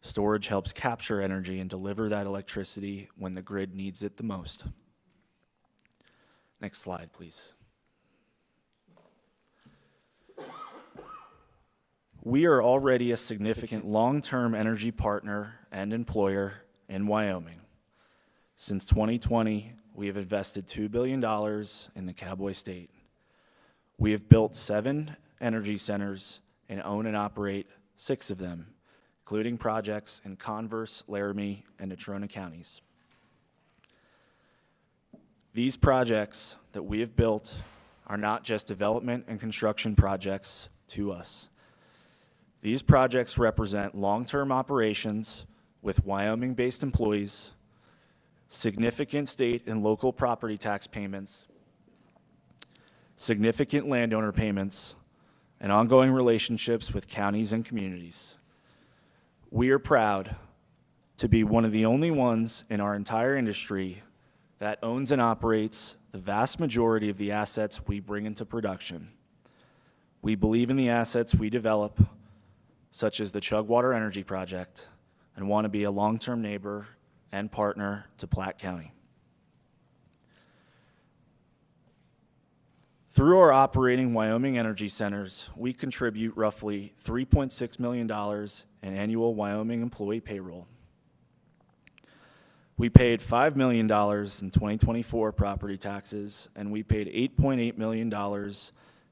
Storage helps capture energy and deliver that electricity when the grid needs it the most. Next slide, please. We are already a significant long-term energy partner and employer in Wyoming. Since 2020, we have invested $2 billion in the Cowboy State. We have built 7 energy centers and own and operate 6 of them, including projects in Converse, Laramie, and Natrona counties. These projects that we have built are not just development and construction projects to us. These projects represent long-term operations with Wyoming-based employees, significant state and local property tax payments, significant landowner payments, and ongoing relationships with counties and communities. We are proud to be one of the only ones in our entire industry that owns and operates the vast majority of the assets we bring into production. We believe in the assets we develop, such as the Chugwater Energy Project, and want to be a long-term neighbor and partner to Platte County. Through our operating Wyoming energy centers, we contribute roughly $3.6 million in annual Wyoming employee payroll. We paid $5 million in 2024 property taxes, and we paid $8.8 million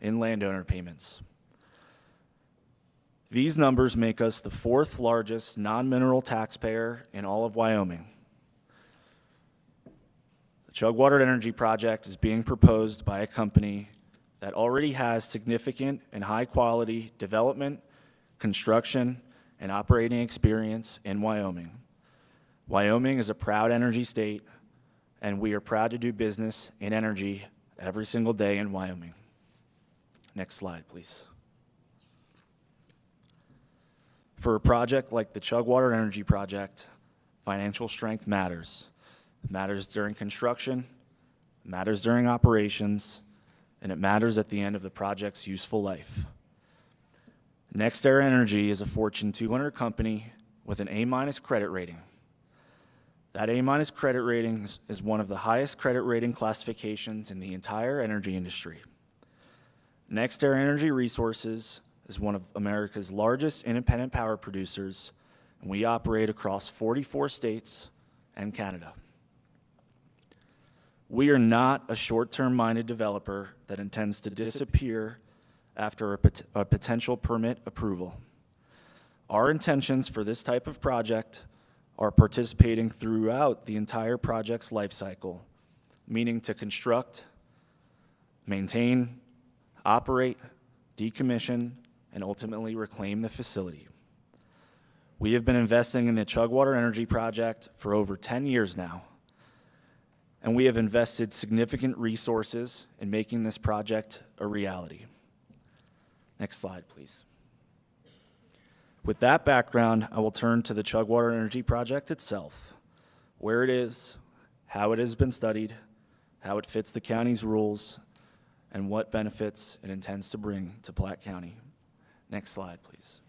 in landowner payments. These numbers make us the fourth largest non-mineral taxpayer in all of Wyoming. The Chugwater Energy Project is being proposed by a company that already has significant and high-quality development, construction, and operating experience in Wyoming. Wyoming is a proud energy state, and we are proud to do business in energy every single day in Wyoming. Next slide, please. For a project like the Chugwater Energy Project, financial strength matters. It matters during construction, it matters during operations, and it matters at the end of the project's useful life. NextEra Energy is a Fortune 200 company with an A- credit rating. That A- credit rating is one of the highest credit rating classifications in the entire energy industry. NextEra Energy Resources is one of America's largest independent power producers, and we operate across 44 states and Canada. We are not a short-term minded developer that intends to disappear after a potential permit approval. Our intentions for this type of project are participating throughout the entire project's life cycle, meaning to construct, maintain, operate, decommission, and ultimately reclaim the facility. We have been investing in the Chugwater Energy Project for over 10 years now, and we have invested significant resources in making this project a reality. Next slide, please. With that background, I will turn to the Chugwater Energy Project itself, where it is, how it has been studied, how it fits the county's rules, and what benefits it intends to bring to Platte County. Next slide, please.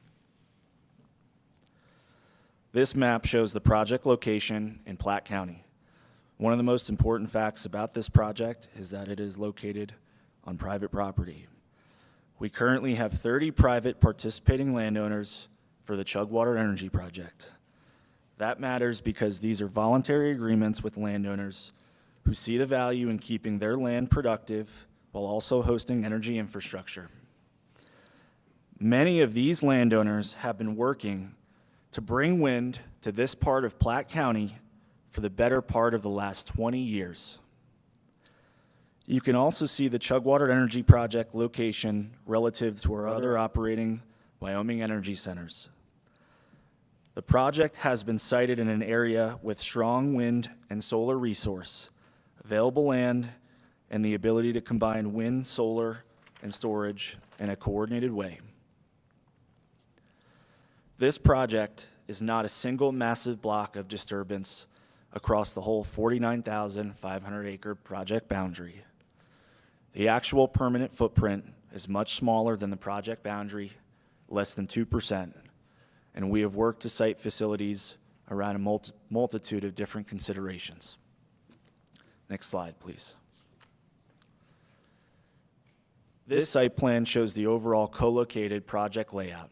This map shows the project location in Platte County. One of the most important facts about this project is that it is located on private property. We currently have 30 private participating landowners for the Chugwater Energy Project. That matters because these are voluntary agreements with landowners who see the value in keeping their land productive while also hosting energy infrastructure. Many of these landowners have been working to bring wind to this part of Platte County for the better part of the last 20 years. You can also see the Chugwater Energy Project location relative to our other operating Wyoming energy centers. The project has been sited in an area with strong wind and solar resource, available land, and the ability to combine wind, solar, and storage in a coordinated way. This project is not a single massive block of disturbance across the whole 49,500 acre project boundary. The actual permanent footprint is much smaller than the project boundary, less than 2%, and we have worked to site facilities around a multitude of different considerations. Next slide, please. This site plan shows the overall co-located project layout.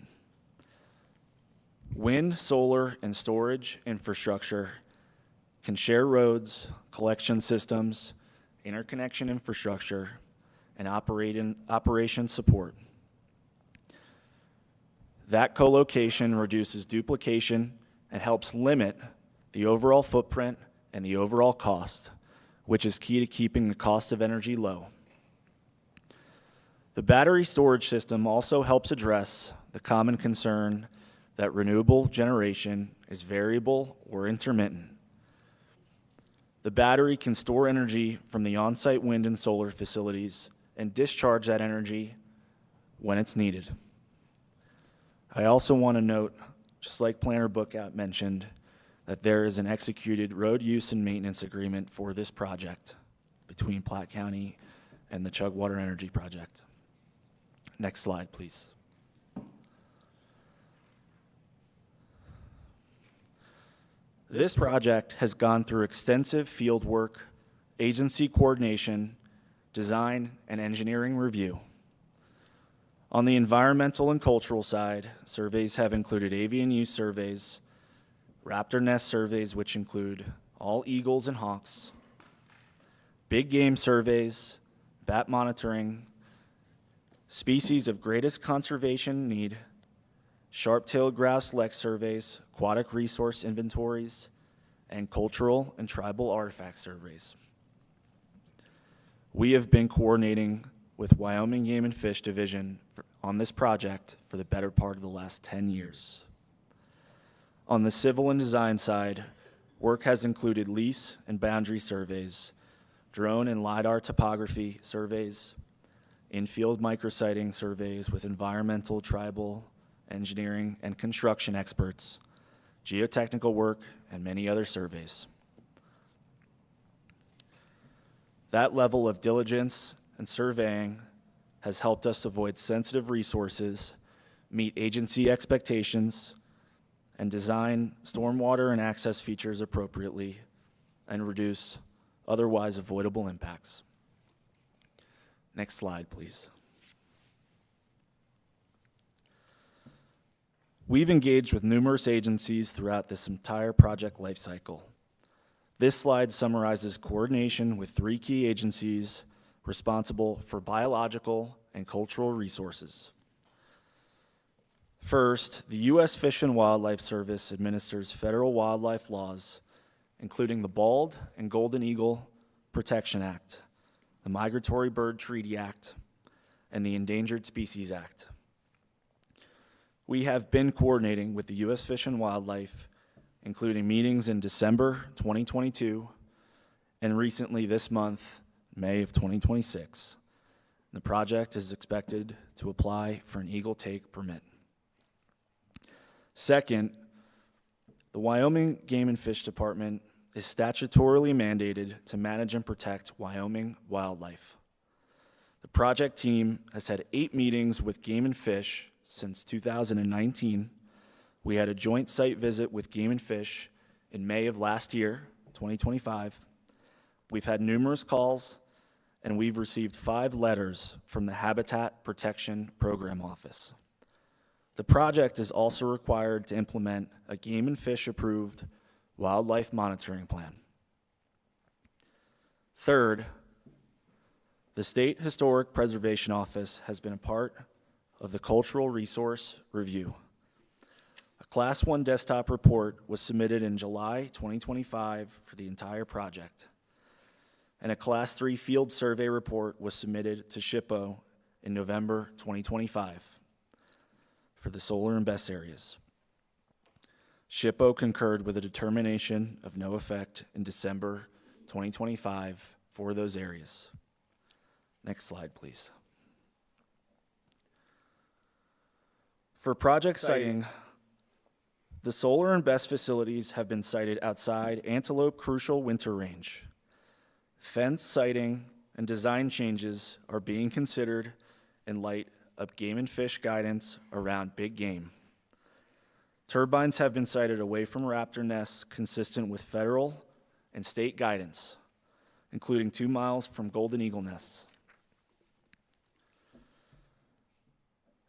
Wind, solar, and storage infrastructure can share roads, collection systems, interconnection infrastructure, and operation support. That co-location reduces duplication and helps limit the overall footprint and the overall cost, which is key to keeping the cost of energy low. The battery storage system also helps address the common concern that renewable generation is variable or intermittent. The battery can store energy from the on-site wind and solar facilities and discharge that energy when it's needed. I also want to note, just like Planner Bookout mentioned, that there is an executed road use and maintenance agreement for this project between Platte County and the Chugwater Energy Project. Next slide, please. This project has gone through extensive field work, agency coordination, design, and engineering review. On the environmental and cultural side, surveys have included avian use surveys, raptor nest surveys, which include all eagles and hawks, big game surveys, bat monitoring, species of greatest conservation need, sharp-tailed grouse lek surveys, aquatic resource inventories, and cultural and tribal artifact surveys. We have been coordinating with Wyoming Game and Fish Division on this project for the better part of the last 10 years. On the civil and design side, work has included lease and boundary surveys, drone and LiDAR topography surveys, in-field micrositing surveys with environmental, tribal, engineering, and construction experts, geotechnical work, and many other surveys. That level of diligence and surveying has helped us avoid sensitive resources, meet agency expectations, and design stormwater and access features appropriately, and reduce otherwise avoidable impacts. Next slide, please. We've engaged with numerous agencies throughout this entire project lifecycle. This slide summarizes coordination with 3 key agencies responsible for biological and cultural resources. First, the U.S. Fish and Wildlife Service administers federal wildlife laws, including the Bald and Golden Eagle Protection Act, the Migratory Bird Treaty Act, and the Endangered Species Act. We have been coordinating with the U.S. Fish and Wildlife, including meetings in December 2022 and recently this month, May of 2026. The project is expected to apply for an eagle take permit. Second, the Wyoming Game and Fish Department is statutorily mandated to manage and protect Wyoming wildlife. The project team has had 8 meetings with Game and Fish since 2019. We had a joint site visit with Game and Fish in May of last year, 2025. We've had numerous calls, and we've received 5 letters from the Habitat Protection Program Office. The project is also required to implement a Game and Fish approved wildlife monitoring plan. Third, the State Historic Preservation Office has been a part of the Cultural Resource Review. A Class 1 desktop report was submitted in July 2025 for the entire project, and a Class 3 field survey report was submitted to SHPO in November 2025 for the solar and BESS areas. SHPO concurred with a determination of no effect in December 2025 for those areas. Next slide, please. For project siting, the solar and BESS facilities have been sited outside Antelope Crucial Winter Range. Fence siting and design changes are being considered in light of Game and Fish guidance around big game. Turbines have been sited away from raptor nests consistent with federal and state guidance, including 2 miles from golden eagle nests.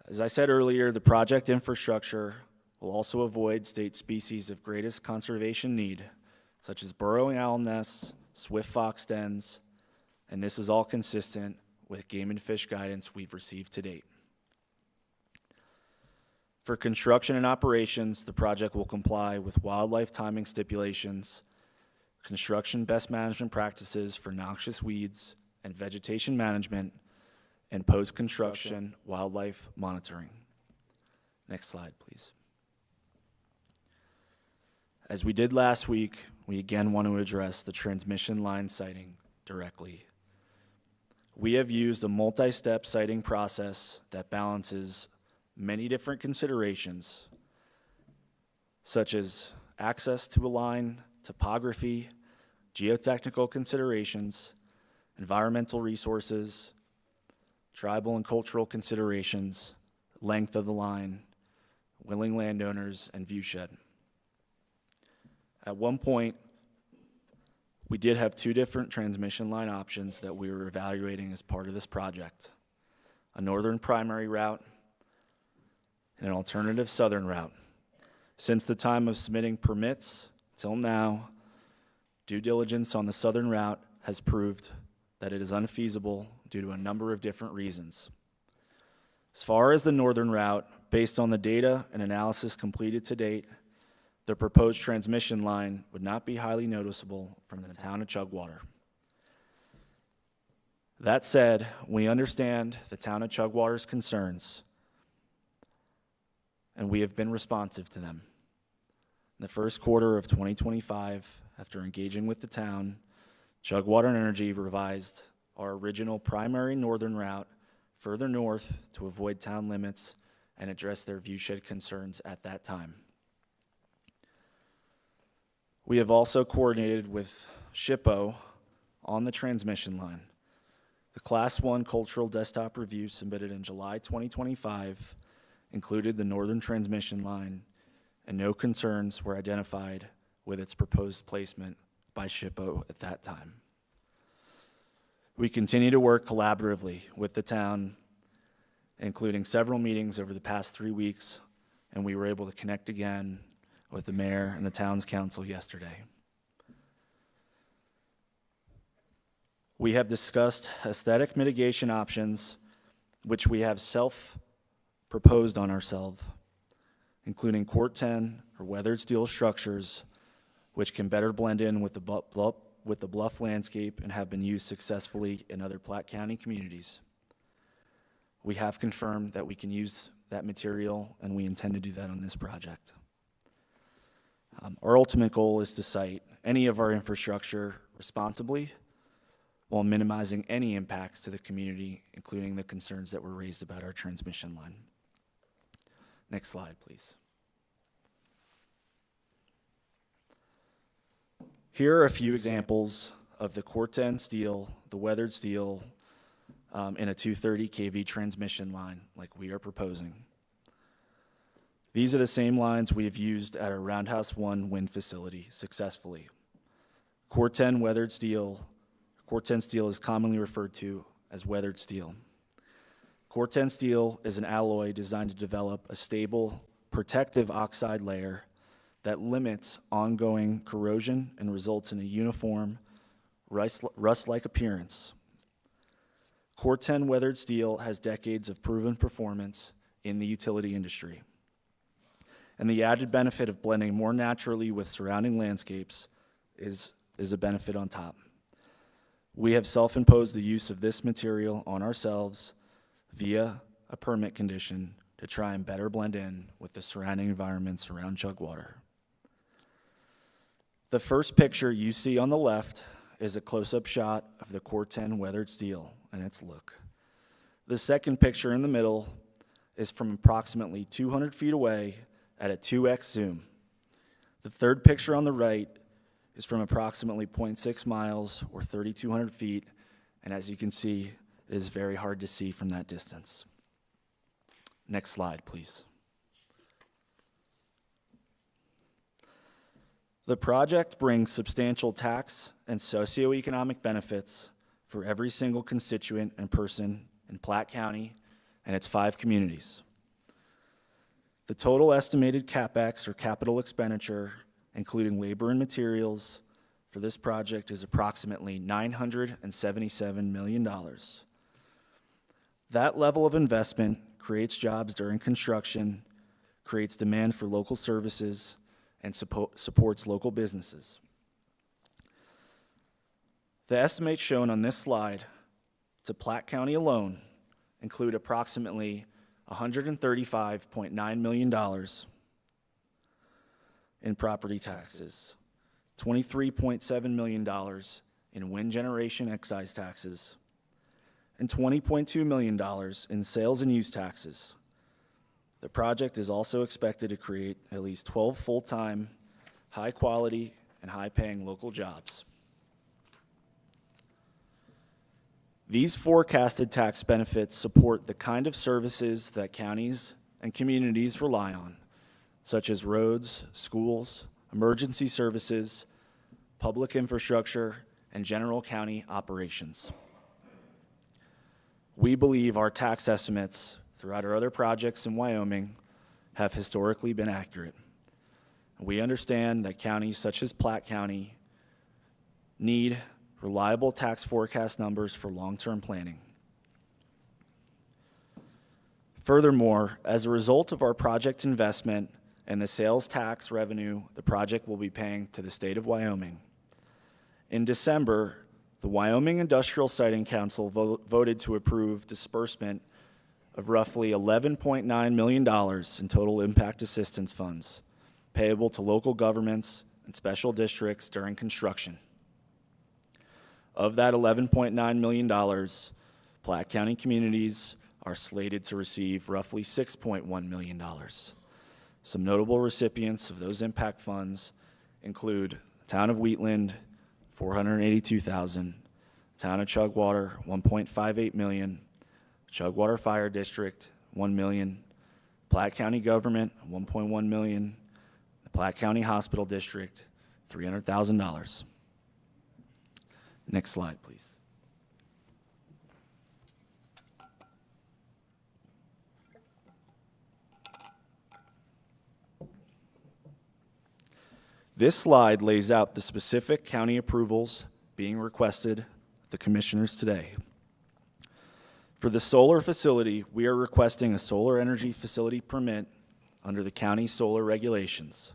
As I said earlier, the project infrastructure will also avoid state species of greatest conservation need, such as burrowing owl nests, swift fox dens, and this is all consistent with Game and Fish guidance we've received to date. For construction and operations, the project will comply with wildlife timing stipulations, construction best management practices for noxious weeds and vegetation management, and post-construction wildlife monitoring. Next slide, please. As we did last week, we again want to address the transmission line siting directly. We have used a multi-step siting process that balances many different considerations, such as access to a line, topography, geotechnical considerations, environmental resources, tribal and cultural considerations, length of the line, willing landowners, and viewshed. At one point, we did have two different transmission line options that we were evaluating as part of this project: a northern primary route and an alternative southern route. Since the time of submitting permits till now, due diligence on the southern route has proved that it is unfeasible due to a number of different reasons. As far as the northern route, based on the data and analysis completed to date, the proposed transmission line would not be highly noticeable from the town of Chugwater. That said, we understand the town of Chugwater's concerns, and we have been responsive to them. In the first quarter of 2025, after engaging with the town, Chugwater Energy revised our original primary northern route further north to avoid town limits and address their viewshed concerns at that time. We have also coordinated with SHPO on the transmission line. The Class 1 Cultural Desktop Review submitted in July 2025 included the northern transmission line, and no concerns were identified with its proposed placement by SHPO at that time. We continue to work collaboratively with the town, including several meetings over the past 3 weeks, and we were able to connect again with the mayor and the town's council yesterday. We have discussed aesthetic mitigation options, which we have self-proposed on ourselves, including Court 10 or weathered steel structures, which can better blend in with the bluff landscape and have been used successfully in other Platte County communities. We have confirmed that we can use that material, and we intend to do that on this project. Our ultimate goal is to site any of our infrastructure responsibly while minimizing any impacts to the community, including the concerns that were raised about our transmission line. Next slide, please. Here are a few examples of the Court 10 steel, the weathered steel, in a 230 kV transmission line like we are proposing. These are the same lines we have used at our Roundhouse 1 wind facility successfully. Court 10 weathered steel, Court 10 steel is commonly referred to as weathered steel. Court 10 steel is an alloy designed to develop a stable, protective oxide layer that limits ongoing corrosion and results in a uniform, rust-like appearance. Court 10 weathered steel has decades of proven performance in the utility industry. And the added benefit of blending more naturally with surrounding landscapes is a benefit on top. We have self-imposed the use of this material on ourselves via a permit condition to try and better blend in with the surrounding environments around Chugwater. The first picture you see on the left is a close-up shot of the Court 10 weathered steel and its look. The second picture in the middle is from approximately 200 feet away at a 2x zoom. The third picture on the right is from approximately 0.6 miles or 3,200 feet, and as you can see, it is very hard to see from that distance. Next slide, please. The project brings substantial tax and socioeconomic benefits for every single constituent and person in Platte County and its 5 communities. The total estimated CapEx, or capital expenditure, including labor and materials, for this project is approximately $977 million. That level of investment creates jobs during construction, creates demand for local services, and supports local businesses. The estimates shown on this slide to Platte County alone include approximately $135.9 million in property taxes, $23.7 million in wind generation excise taxes, and $20.2 million in sales and use taxes. The project is also expected to create at least 12 full-time, high-quality, and high-paying local jobs. These forecasted tax benefits support the kind of services that counties and communities rely on, such as roads, schools, emergency services, public infrastructure, and general county operations. We believe our tax estimates throughout our other projects in Wyoming have historically been accurate. We understand that counties such as Platte County need reliable tax forecast numbers for long-term planning. Furthermore, as a result of our project investment and the sales tax revenue the project will be paying to the state of Wyoming, in December, the Wyoming Industrial Siting Council voted to approve disbursement of roughly $11.9 million in total impact assistance funds payable to local governments and special districts during construction. Of that $11.9 million, Platte County communities are slated to receive roughly $6.1 million. Some notable recipients of those impact funds include the town of Wheatland, $482,000, town of Chugwater, $1.58 million, Chugwater Fire District, $1 million, Platte County Government, $1.1 million, the Platte County Hospital District, $300,000. Next slide, please. This slide lays out the specific county approvals being requested of the commissioners today. For the solar facility, we are requesting a solar energy facility permit under the county solar regulations.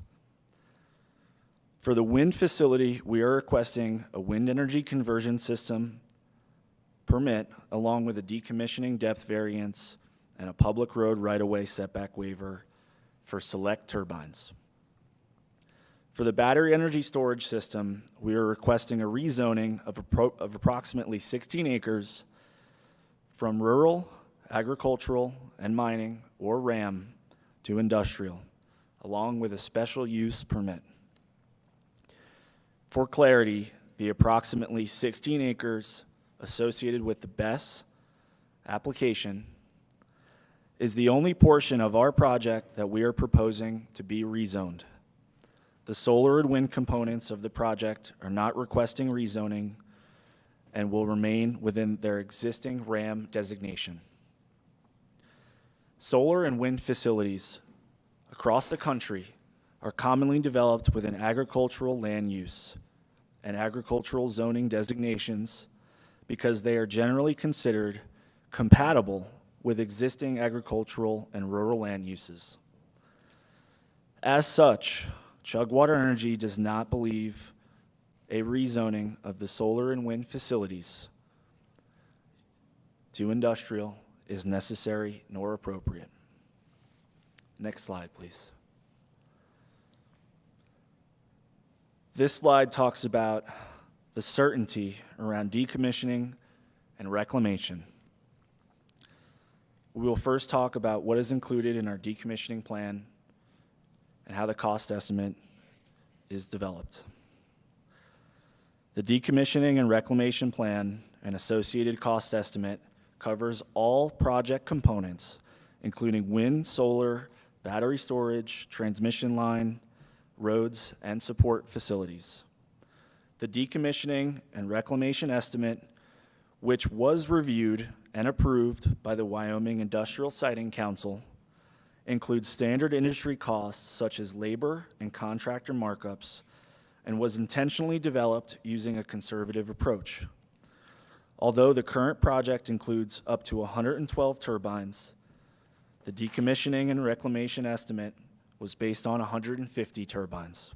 For the wind facility, we are requesting a wind energy conversion system permit along with a decommissioning depth variance and a public road right-of-way setback waiver for select turbines. For the battery energy storage system, we are requesting a rezoning of approximately 16 acres from rural, agricultural, and mining, or RAM, to industrial, along with a special use permit. For clarity, the approximately 16 acres associated with the BESS application is the only portion of our project that we are proposing to be rezoned. The solar and wind components of the project are not requesting rezoning and will remain within their existing RAM designation. Solar and wind facilities across the country are commonly developed within agricultural land use and agricultural zoning designations because they are generally considered compatible with existing agricultural and rural land uses. As such, Chugwater Energy does not believe a rezoning of the solar and wind facilities to industrial is necessary nor appropriate. Next slide, please. This slide talks about the certainty around decommissioning and reclamation. We will first talk about what is included in our decommissioning plan and how the cost estimate is developed. The decommissioning and reclamation plan and associated cost estimate covers all project components, including wind, solar, battery storage, transmission line, roads, and support facilities. The decommissioning and reclamation estimate, which was reviewed and approved by the Wyoming Industrial Siting Council, includes standard industry costs such as labor and contractor markups, and was intentionally developed using a conservative approach. Although the current project includes up to 112 turbines, the decommissioning and reclamation estimate was based on 150 turbines.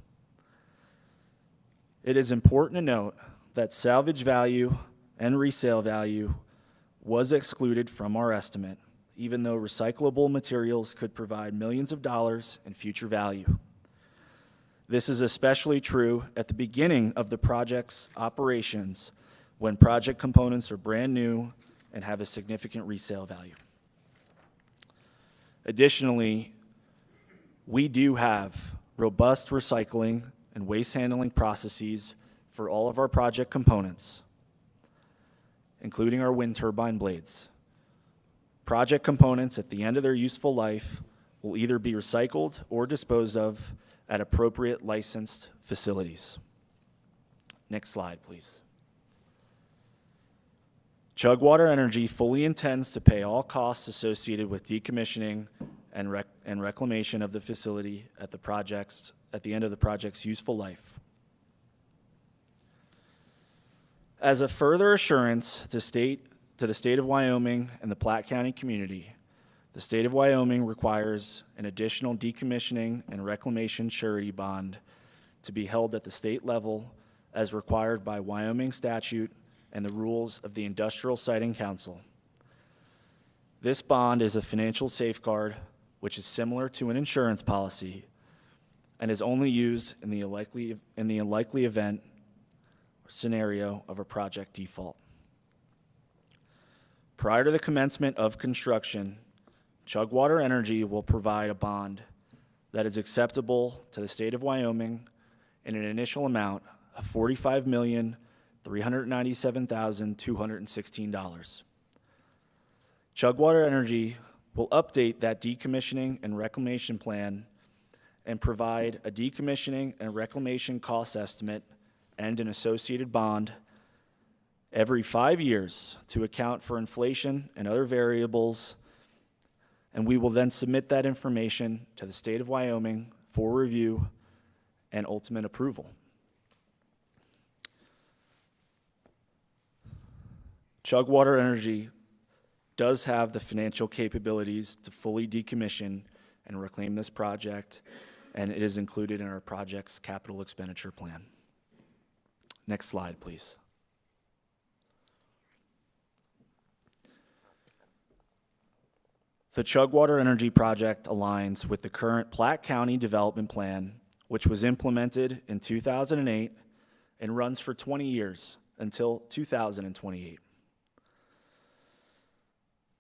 It is important to note that salvage value and resale value was excluded from our estimate, even though recyclable materials could provide millions of dollars in future value. This is especially true at the beginning of the project's operations, when project components are brand new and have a significant resale value. Additionally, we do have robust recycling and waste handling processes for all of our project components, including our wind turbine blades. Project components at the end of their useful life will either be recycled or disposed of at appropriate licensed facilities. Next slide, please. Chugwater Energy fully intends to pay all costs associated with decommissioning and reclamation of the facility at the end of the project's useful life. As a further assurance to the state of Wyoming and the Platte County community, the state of Wyoming requires an additional decommissioning and reclamation surety bond to be held at the state level as required by Wyoming statute and the rules of the Industrial Siting Council. This bond is a financial safeguard which is similar to an insurance policy and is only used in the unlikely event or scenario of a project default. Prior to the commencement of construction, Chugwater Energy will provide a bond that is acceptable to the state of Wyoming in an initial amount of $45,397,216. Chugwater Energy will update that decommissioning and reclamation plan and provide a decommissioning and reclamation cost estimate and an associated bond every 5 years to account for inflation and other variables, and we will then submit that information to the state of Wyoming for review and ultimate approval. Chugwater Energy does have the financial capabilities to fully decommission and reclaim this project, and it is included in our project's capital expenditure plan. Next slide, please. The Chugwater Energy Project aligns with the current Platte County Development Plan, which was implemented in 2008 and runs for 20 years until 2028.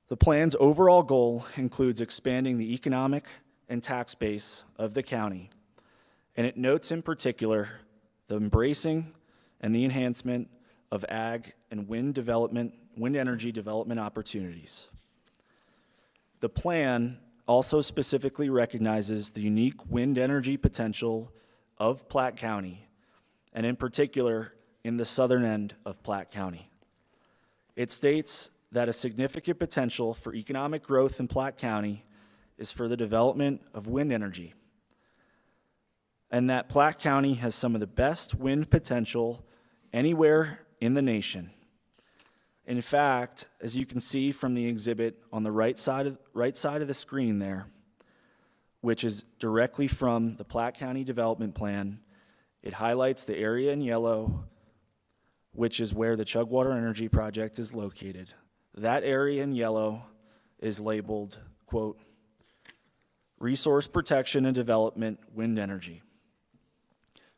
The plan's overall goal includes expanding the economic and tax base of the county, and it notes in particular the embracing and the enhancement of ag and wind energy development opportunities. The plan also specifically recognizes the unique wind energy potential of Platte County, and in particular in the southern end of Platte County. It states that a significant potential for economic growth in Platte County is for the development of wind energy, and that Platte County has some of the best wind potential anywhere in the nation. In fact, as you can see from the exhibit on the right side of the screen there, which is directly from the Platte County Development Plan, it highlights the area in yellow, which is where the Chugwater Energy Project is located. That area in yellow is labeled, quote, Resource Protection and Development Wind Energy.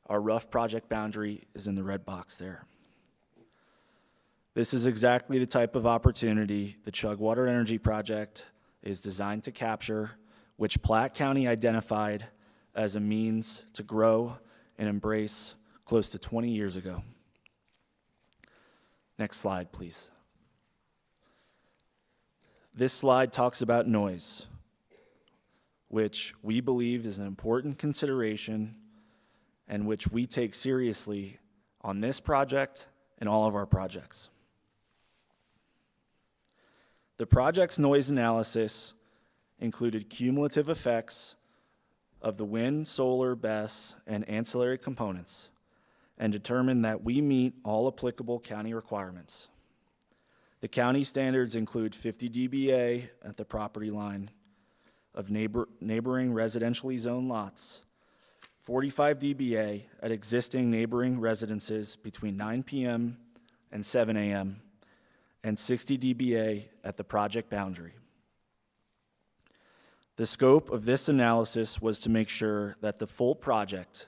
Our rough project boundary is in the red box there. This is exactly the type of opportunity the Chugwater Energy Project is designed to capture, which Platte County identified as a means to grow and embrace close to 20 years ago. Next slide, please. This slide talks about noise, which we believe is an important consideration and which we take seriously on this project and all of our projects. The project's noise analysis included cumulative effects of the wind, solar, BESS, and ancillary components, and determined that we meet all applicable county requirements. The county standards include 50 dBA at the property line of neighboring residentially zoned lots, 45 dBA at existing neighboring residences between 9 p.m. and 7 a.m., and 60 dBA at the project boundary. The scope of this analysis was to make sure that the full project,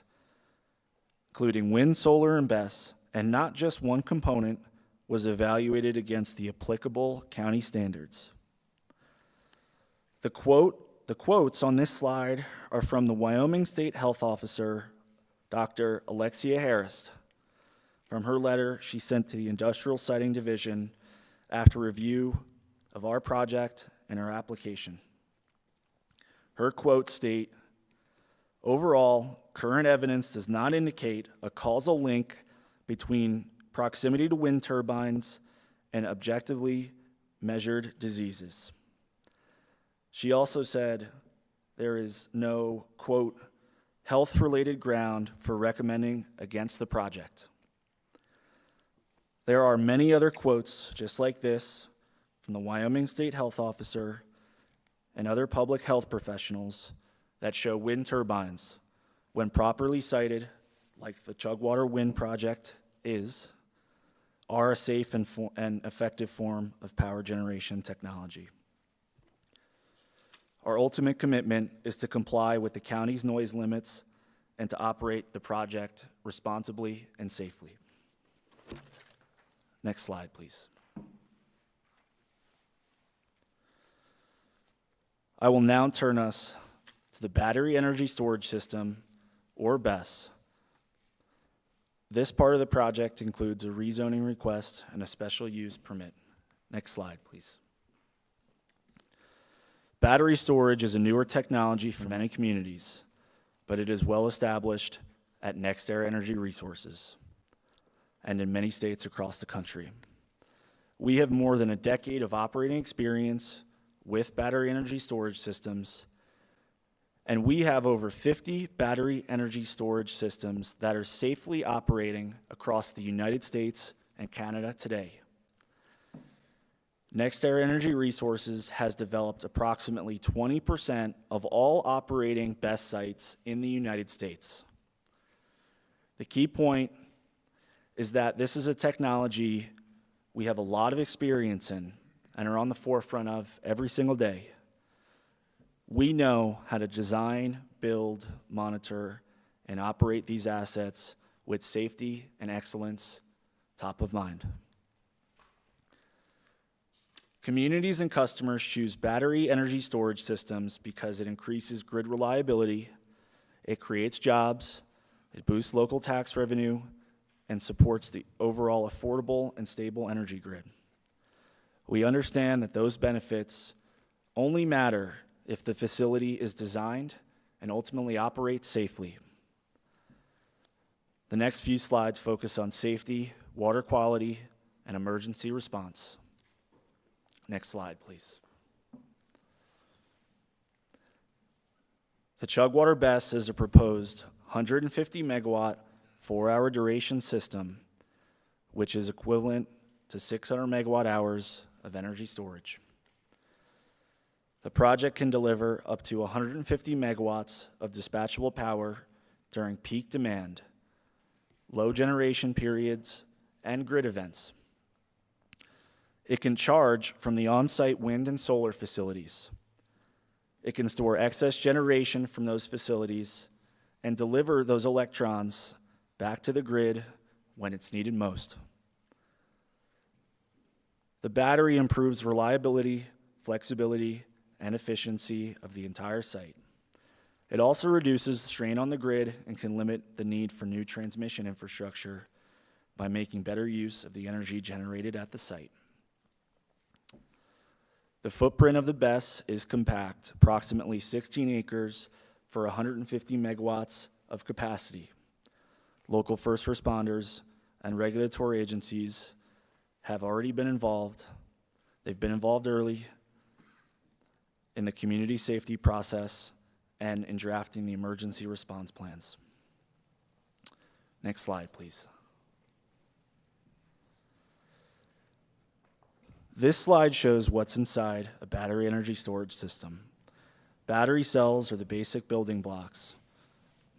including wind, solar, and BESS, and not just one component, was evaluated against the applicable county standards. The quotes on this slide are from the Wyoming State Health Officer, Dr. Alexia Harris, from her letter she sent to the Industrial Siting Division after review of our project and our application. Her quotes state, "Overall, current evidence does not indicate a causal link between proximity to wind turbines and objectively measured diseases." She also said there is no, quote, health-related ground for recommending against the project. There are many other quotes just like this from the Wyoming State Health Officer and other public health professionals that show wind turbines, when properly sited, like the Chugwater Wind Project are a safe and effective form of power generation technology. Our ultimate commitment is to comply with the county's noise limits and to operate the project responsibly and safely. Next slide, please. I will now turn us to the Battery Energy Storage System, or BESS. This part of the project includes a rezoning request and a special use permit. Next slide, please. Battery storage is a newer technology for many communities, but it is well established at NextEra Energy Resources and in many states across the country. We have more than a decade of operating experience with battery energy storage systems, and we have over 50 battery energy storage systems that are safely operating across the United States and Canada today. NextEra Energy Resources has developed approximately 20% of all operating BESS sites in the United States. The key point is that this is a technology we have a lot of experience in and are on the forefront of every single day. We know how to design, build, monitor, and operate these assets with safety and excellence top of mind. Communities and customers choose battery energy storage systems because it increases grid reliability, it creates jobs, it boosts local tax revenue, and supports the overall affordable and stable energy grid. We understand that those benefits only matter if the facility is designed and ultimately operates safely. The next few slides focus on safety, water quality, and emergency response. Next slide, please. The Chugwater BESS is a proposed 150 megawatt, 4-hour duration system, which is equivalent to 600 megawatt hours of energy storage. The project can deliver up to 150 megawatts of dispatchable power during peak demand, low generation periods, and grid events. It can charge from the on-site wind and solar facilities. It can store excess generation from those facilities and deliver those electrons back to the grid when it's needed most. The battery improves reliability, flexibility, and efficiency of the entire site. It also reduces strain on the grid and can limit the need for new transmission infrastructure by making better use of the energy generated at the site. The footprint of the BESS is compact, approximately 16 acres for 150 megawatts of capacity. Local first responders and regulatory agencies have already been involved. They've been involved early in the community safety process and in drafting the emergency response plans. Next slide, please. This slide shows what's inside a battery energy storage system. Battery cells are the basic building blocks.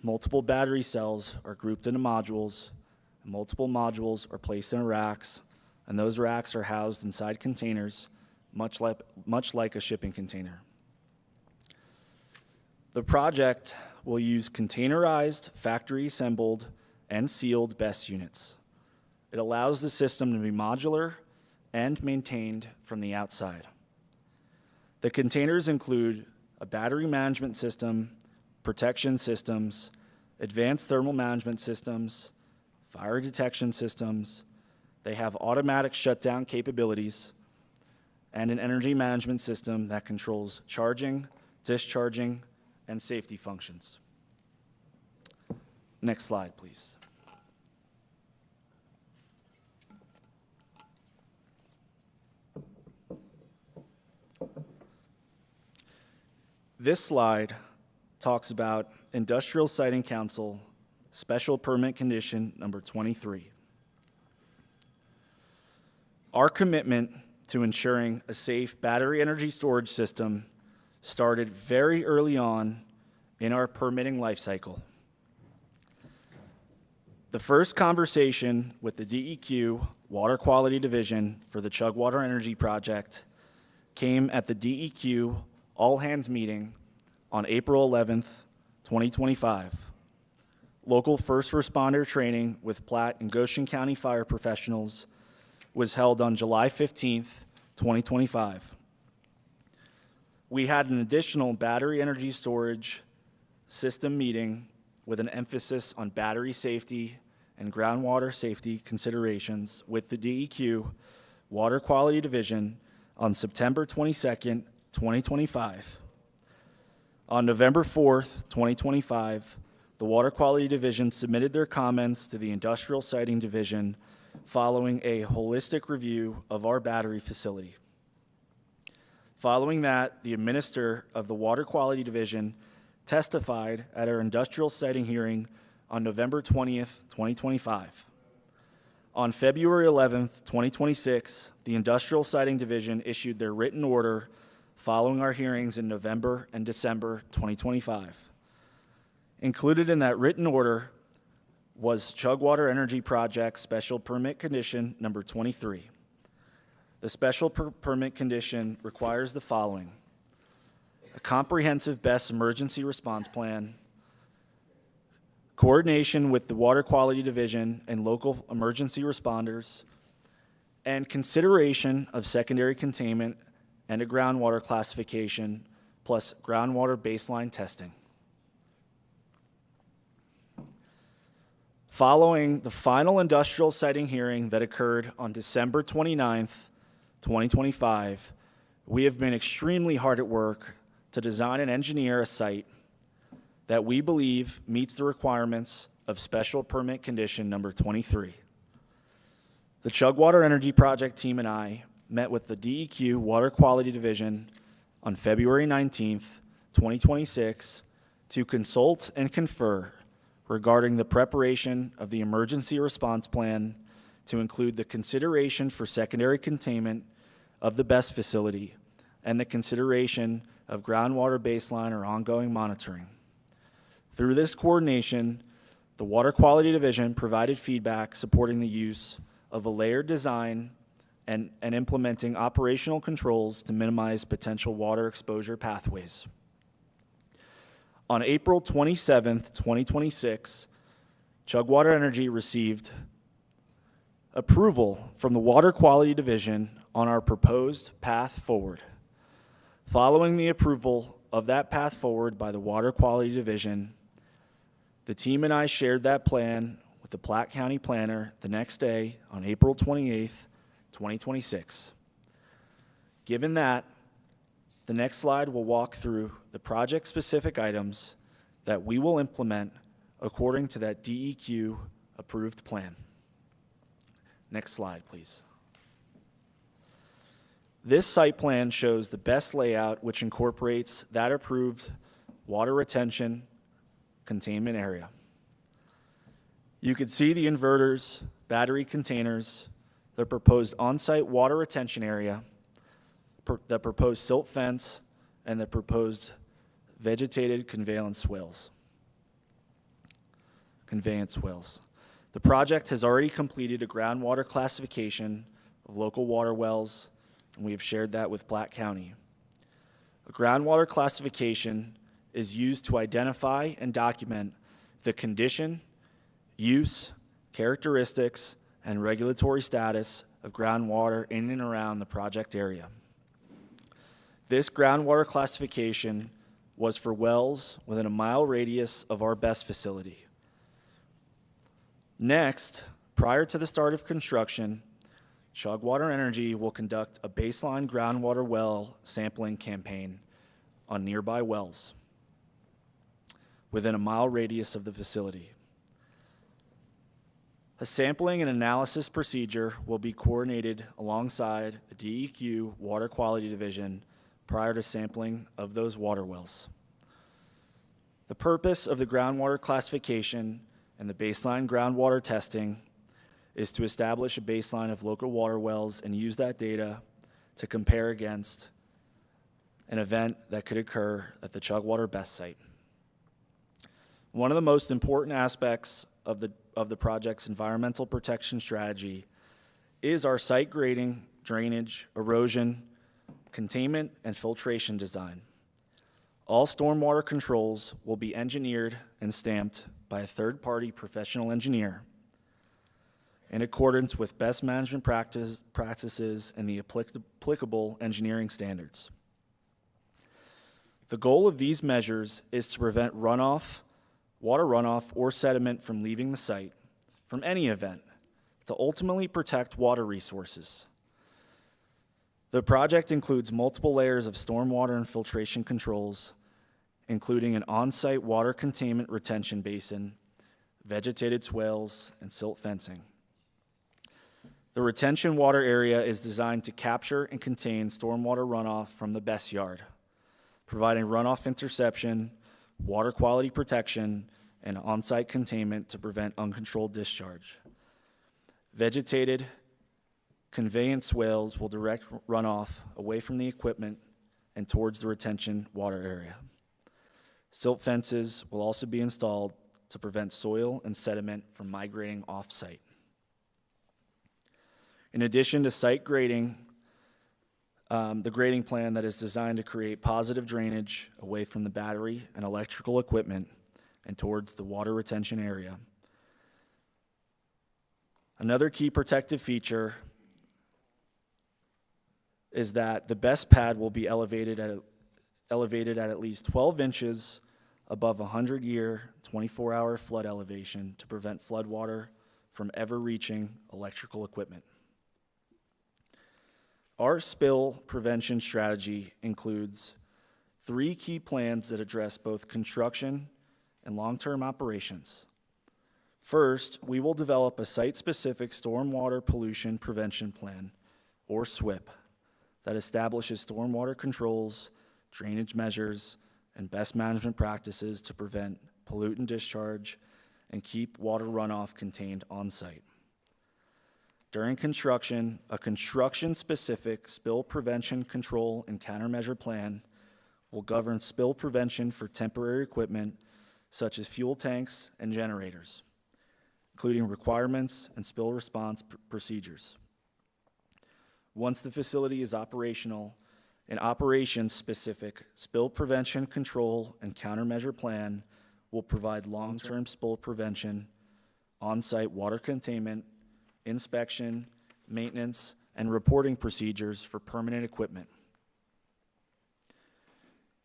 multiple battery cells are grouped into modules, and multiple modules are placed in racks, and those racks are housed inside containers, much like a shipping container. The project will use containerized, factory-assembled, and sealed BESS units. It allows the system to be modular and maintained from the outside. The containers include a battery management system, protection systems, advanced thermal management systems, fire detection systems. They have automatic shutdown capabilities and an energy management system that controls charging, discharging, and safety functions. Next slide, please. This slide talks about Industrial Siting Council Special Permit Condition number 23. Our commitment to ensuring a safe battery energy storage system started very early on in our permitting life cycle. The first conversation with the DEQ Water Quality Division for the Chugwater Energy Project came at the DEQ all-hands meeting on April 11th, 2025. Local first responder training with Platte and Goshen County fire professionals was held on July 15th, 2025. We had an additional battery energy storage system meeting with an emphasis on battery safety and groundwater safety considerations with the DEQ Water Quality Division on September 22nd, 2025. On November 4th, 2025, the Water Quality Division submitted their comments to the Industrial Siting Division following a holistic review of our battery facility. Following that, the Administrator of the Water Quality Division testified at our industrial siting hearing on November 20th, 2025. On February 11th, 2026, the Industrial Siting Division issued their written order following our hearings in November and December 2025. Included in that written order was Chugwater Energy Project Special Permit Condition number 23. The special permit condition requires the following: a comprehensive BESS emergency response plan, coordination with the Water Quality Division and local emergency responders, and consideration of secondary containment and a groundwater classification, plus groundwater baseline testing. Following the final industrial siting hearing that occurred on December 29th, 2025, we have been extremely hard at work to design and engineer a site that we believe meets the requirements of Special Permit Condition number 23. The Chugwater Energy Project team and I met with the DEQ Water Quality Division on February 19th, 2026, to consult and confer regarding the preparation of the emergency response plan to include the consideration for secondary containment of the BESS facility and the consideration of groundwater baseline or ongoing monitoring. Through this coordination, the Water Quality Division provided feedback supporting the use of a layered design and implementing operational controls to minimize potential water exposure pathways. On April 27th, 2026, Chugwater Energy received approval from the Water Quality Division on our proposed path forward. Following the approval of that path forward by the Water Quality Division, the team and I shared that plan with the Platte County planner the next day on April 28th, 2026. Given that, the next slide will walk through the project-specific items that we will implement according to that DEQ-approved plan. Next slide, please. This site plan shows the best layout, which incorporates that approved water retention containment area. You can see the inverters, battery containers, the proposed on-site water retention area, the proposed silt fence, and the proposed vegetated conveyance swales. conveyance wells. The project has already completed a groundwater classification of local water wells, and we have shared that with Platte County. A groundwater classification is used to identify and document the condition, use, characteristics, and regulatory status of groundwater in and around the project area. This groundwater classification was for wells within a mile radius of our BESS facility. Next, prior to the start of construction, Chugwater Energy will conduct a baseline groundwater well sampling campaign on nearby wells within a mile radius of the facility. A sampling and analysis procedure will be coordinated alongside the DEQ Water Quality Division prior to sampling of those water wells. The purpose of the groundwater classification and the baseline groundwater testing is to establish a baseline of local water wells and use that data to compare against an event that could occur at the Chugwater BESS site. One of the most important aspects of the project's environmental protection strategy is our site grading, drainage, erosion, containment, and filtration design. All stormwater controls will be engineered and stamped by a third-party professional engineer in accordance with best management practices and the applicable engineering standards. The goal of these measures is to prevent runoff, water runoff, or sediment from leaving the site from any event, to ultimately protect water resources. The project includes multiple layers of stormwater and filtration controls, including an on-site water containment retention basin, vegetated swales, and silt fencing. The retention water area is designed to capture and contain stormwater runoff from the BESS yard, providing runoff interception, water quality protection, and on-site containment to prevent uncontrolled discharge. Vegetated conveyance swales will direct runoff away from the equipment and towards the retention water area. Silt fences will also be installed to prevent soil and sediment from migrating off-site. In addition to site grading, the grading plan that is designed to create positive drainage away from the battery and electrical equipment and towards the water retention area. Another key protective feature is that the BESS pad will be elevated at least 12 inches above 100-year, 24-hour flood elevation to prevent floodwater from ever reaching electrical equipment. Our spill prevention strategy includes 3 key plans that address both construction and long-term operations. First, we will develop a site-specific stormwater pollution prevention plan, or SWIP, that establishes stormwater controls, drainage measures, and best management practices to prevent pollutant discharge and keep water runoff contained on-site. During construction, a construction-specific spill prevention control and countermeasure plan will govern spill prevention for temporary equipment such as fuel tanks and generators, including requirements and spill response procedures. Once the facility is operational, an operations-specific spill prevention control and countermeasure plan will provide long-term spill prevention, on-site water containment, inspection, maintenance, and reporting procedures for permanent equipment.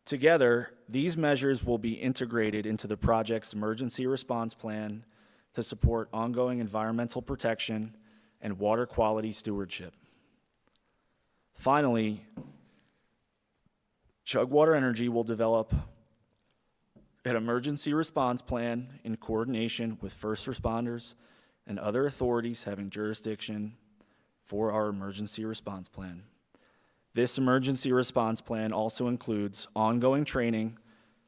Together, these measures will be integrated into the project's emergency response plan to support ongoing environmental protection and water quality stewardship. Finally, Chugwater Energy will develop an emergency response plan in coordination with first responders and other authorities having jurisdiction for our emergency response plan. This emergency response plan also includes ongoing training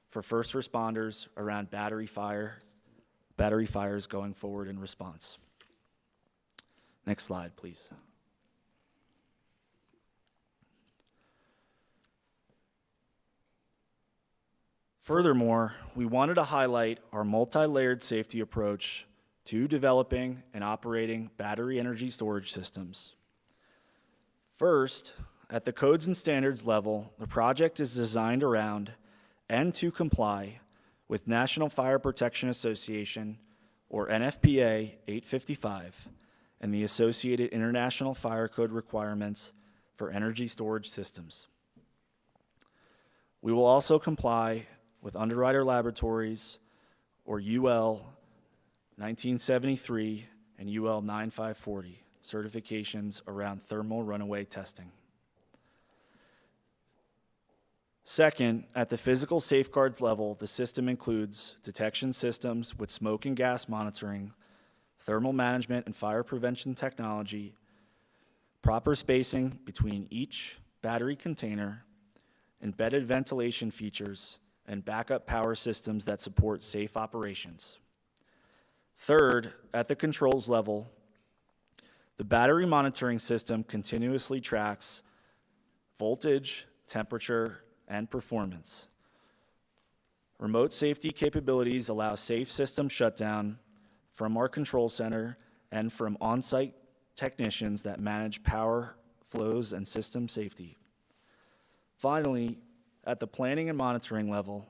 for first responders around battery fires going forward in response. Next slide, please. Furthermore, we wanted to highlight our multi-layered safety approach to developing and operating battery energy storage systems. First, at the codes and standards level, the project is designed around and to comply with National Fire Protection Association, or NFPA 855, and the associated International Fire Code requirements for energy storage systems. We will also comply with Underwriter Laboratories, or UL 1973 and UL 9540 certifications around thermal runaway testing. Second, at the physical safeguards level, the system includes detection systems with smoke and gas monitoring, thermal management and fire prevention technology, proper spacing between each battery container, embedded ventilation features, and backup power systems that support safe operations. Third, at the controls level, the battery monitoring system continuously tracks voltage, temperature, and performance. Remote safety capabilities allow safe system shutdown from our control center and from on-site technicians that manage power flows and system safety. Finally, at the planning and monitoring level,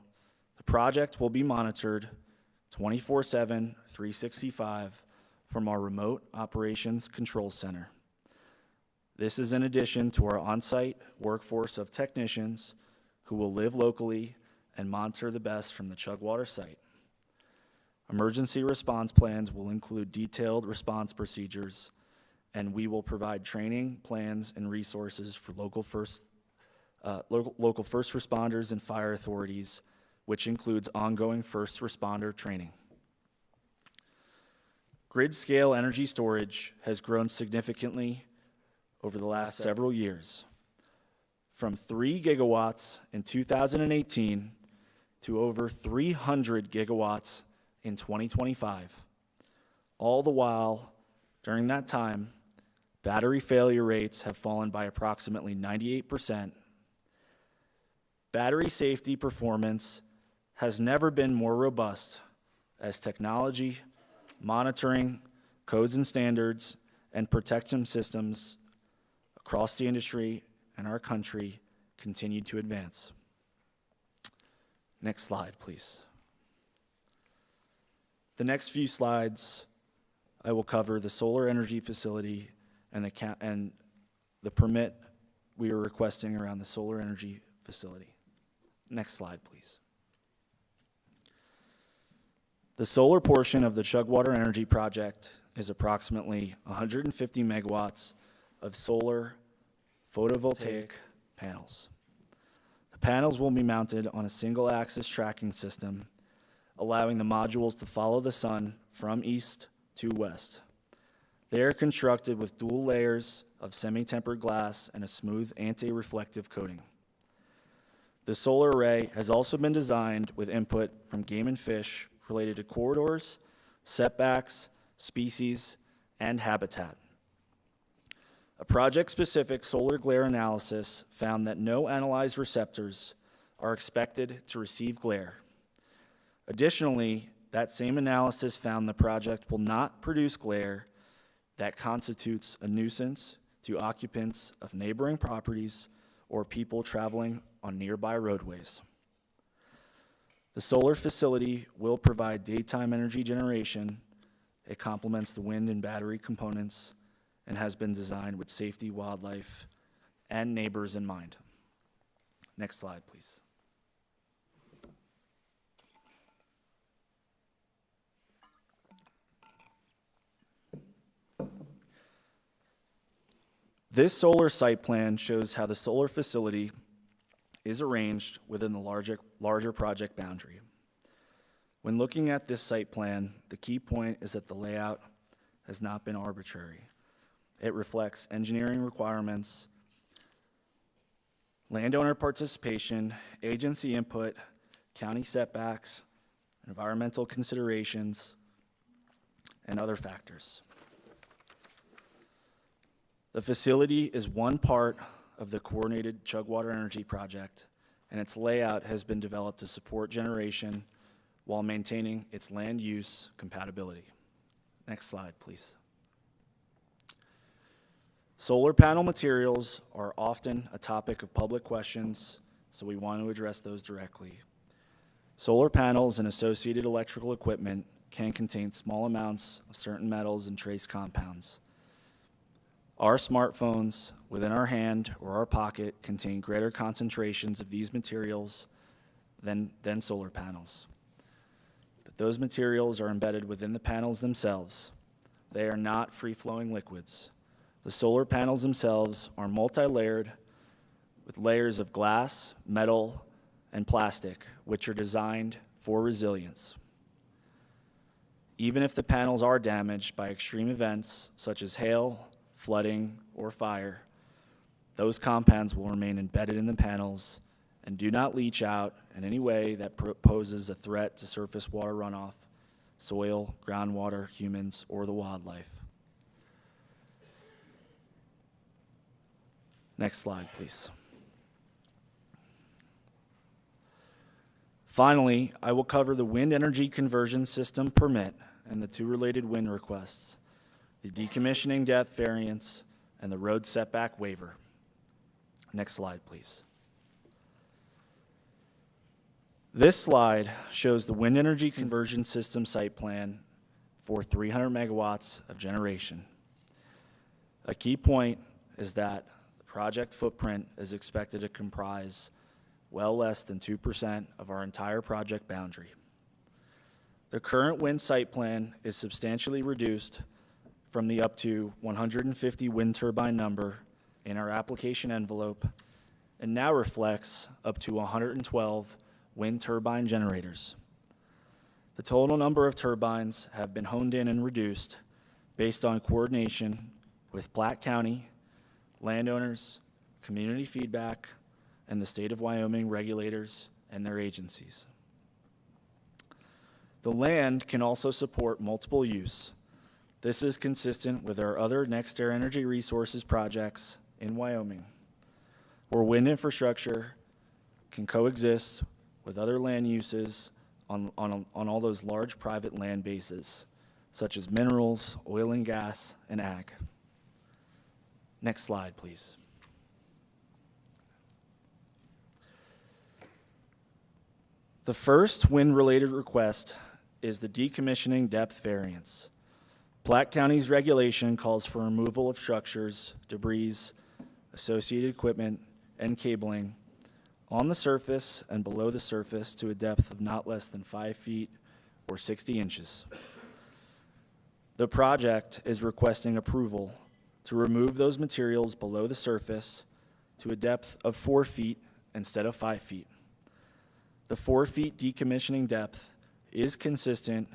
the project will be monitored 24/7, 365 from our remote operations control center. This is in addition to our on-site workforce of technicians who will live locally and monitor the best from the Chugwater site. Emergency response plans will include detailed response procedures, and we will provide training, plans, and resources for local first responders and fire authorities, which includes ongoing first responder training. Grid-scale energy storage has grown significantly over the last several years, from 3 gigawatts in 2018 to over 300 gigawatts in 2025. All the while, during that time, battery failure rates have fallen by approximately 98%. Battery safety performance has never been more robust as technology, monitoring, codes and standards, and protection systems across the industry and our country continue to advance. Next slide, please. The next few slides, I will cover the solar energy facility and the permit we are requesting around the solar energy facility. Next slide, please. The solar portion of the Chugwater Energy Project is approximately 150 megawatts of solar photovoltaic panels. The panels will be mounted on a single-axis tracking system, allowing the modules to follow the sun from east to west. They are constructed with dual layers of semi-tempered glass and a smooth anti-reflective coating. The solar array has also been designed with input from game and fish related to corridors, setbacks, species, and habitat. A project-specific solar glare analysis found that no analyzed receptors are expected to receive glare. Additionally, that same analysis found the project will not produce glare that constitutes a nuisance to occupants of neighboring properties or people traveling on nearby roadways. The solar facility will provide daytime energy generation. It complements the wind and battery components and has been designed with safety, wildlife, and neighbors in mind. Next slide, please. This solar site plan shows how the solar facility is arranged within the larger project boundary. When looking at this site plan, the key point is that the layout has not been arbitrary. It reflects engineering requirements, landowner participation, agency input, county setbacks, environmental considerations, and other factors. The facility is one part of the coordinated Chugwater Energy Project and its layout has been developed to support generation while maintaining its land use compatibility. Next slide, please. Solar panel materials are often a topic of public questions, so we want to address those directly. Solar panels and associated electrical equipment can contain small amounts of certain metals and trace compounds. Our smartphones within our hand or our pocket contain greater concentrations of these materials than solar panels. But those materials are embedded within the panels themselves. They are not free-flowing liquids. The solar panels themselves are multi-layered with layers of glass, metal, and plastic, which are designed for resilience. Even if the panels are damaged by extreme events such as hail, flooding, or fire, those compounds will remain embedded in the panels and do not leach out in any way that poses a threat to surface water runoff, soil, groundwater, humans, or the wildlife. Next slide, please. Finally, I will cover the wind energy conversion system permit and the two related wind requests, the decommissioning depth variance, and the road setback waiver. Next slide, please. This slide shows the wind energy conversion system site plan for 300 megawatts of generation. A key point is that the project footprint is expected to comprise well less than 2% of our entire project boundary. The current wind site plan is substantially reduced from the up to 150 wind turbine number in our application envelope and now reflects up to 112 wind turbine generators. The total number of turbines have been honed in and reduced based on coordination with Platte County, landowners, community feedback, and the state of Wyoming regulators and their agencies. The land can also support multiple use. This is consistent with our other NextEra Energy Resources projects in Wyoming, where wind infrastructure can coexist with other land uses on all those large private land bases, such as minerals, oil and gas, and ag. Next slide, please. The first wind-related request is the decommissioning depth variance. Platte County's regulation calls for removal of structures, debris, associated equipment, and cabling on the surface and below the surface to a depth of not less than 5 feet or 60 inches. The project is requesting approval to remove those materials below the surface to a depth of 4 feet instead of 5 feet. The 4 feet decommissioning depth is consistent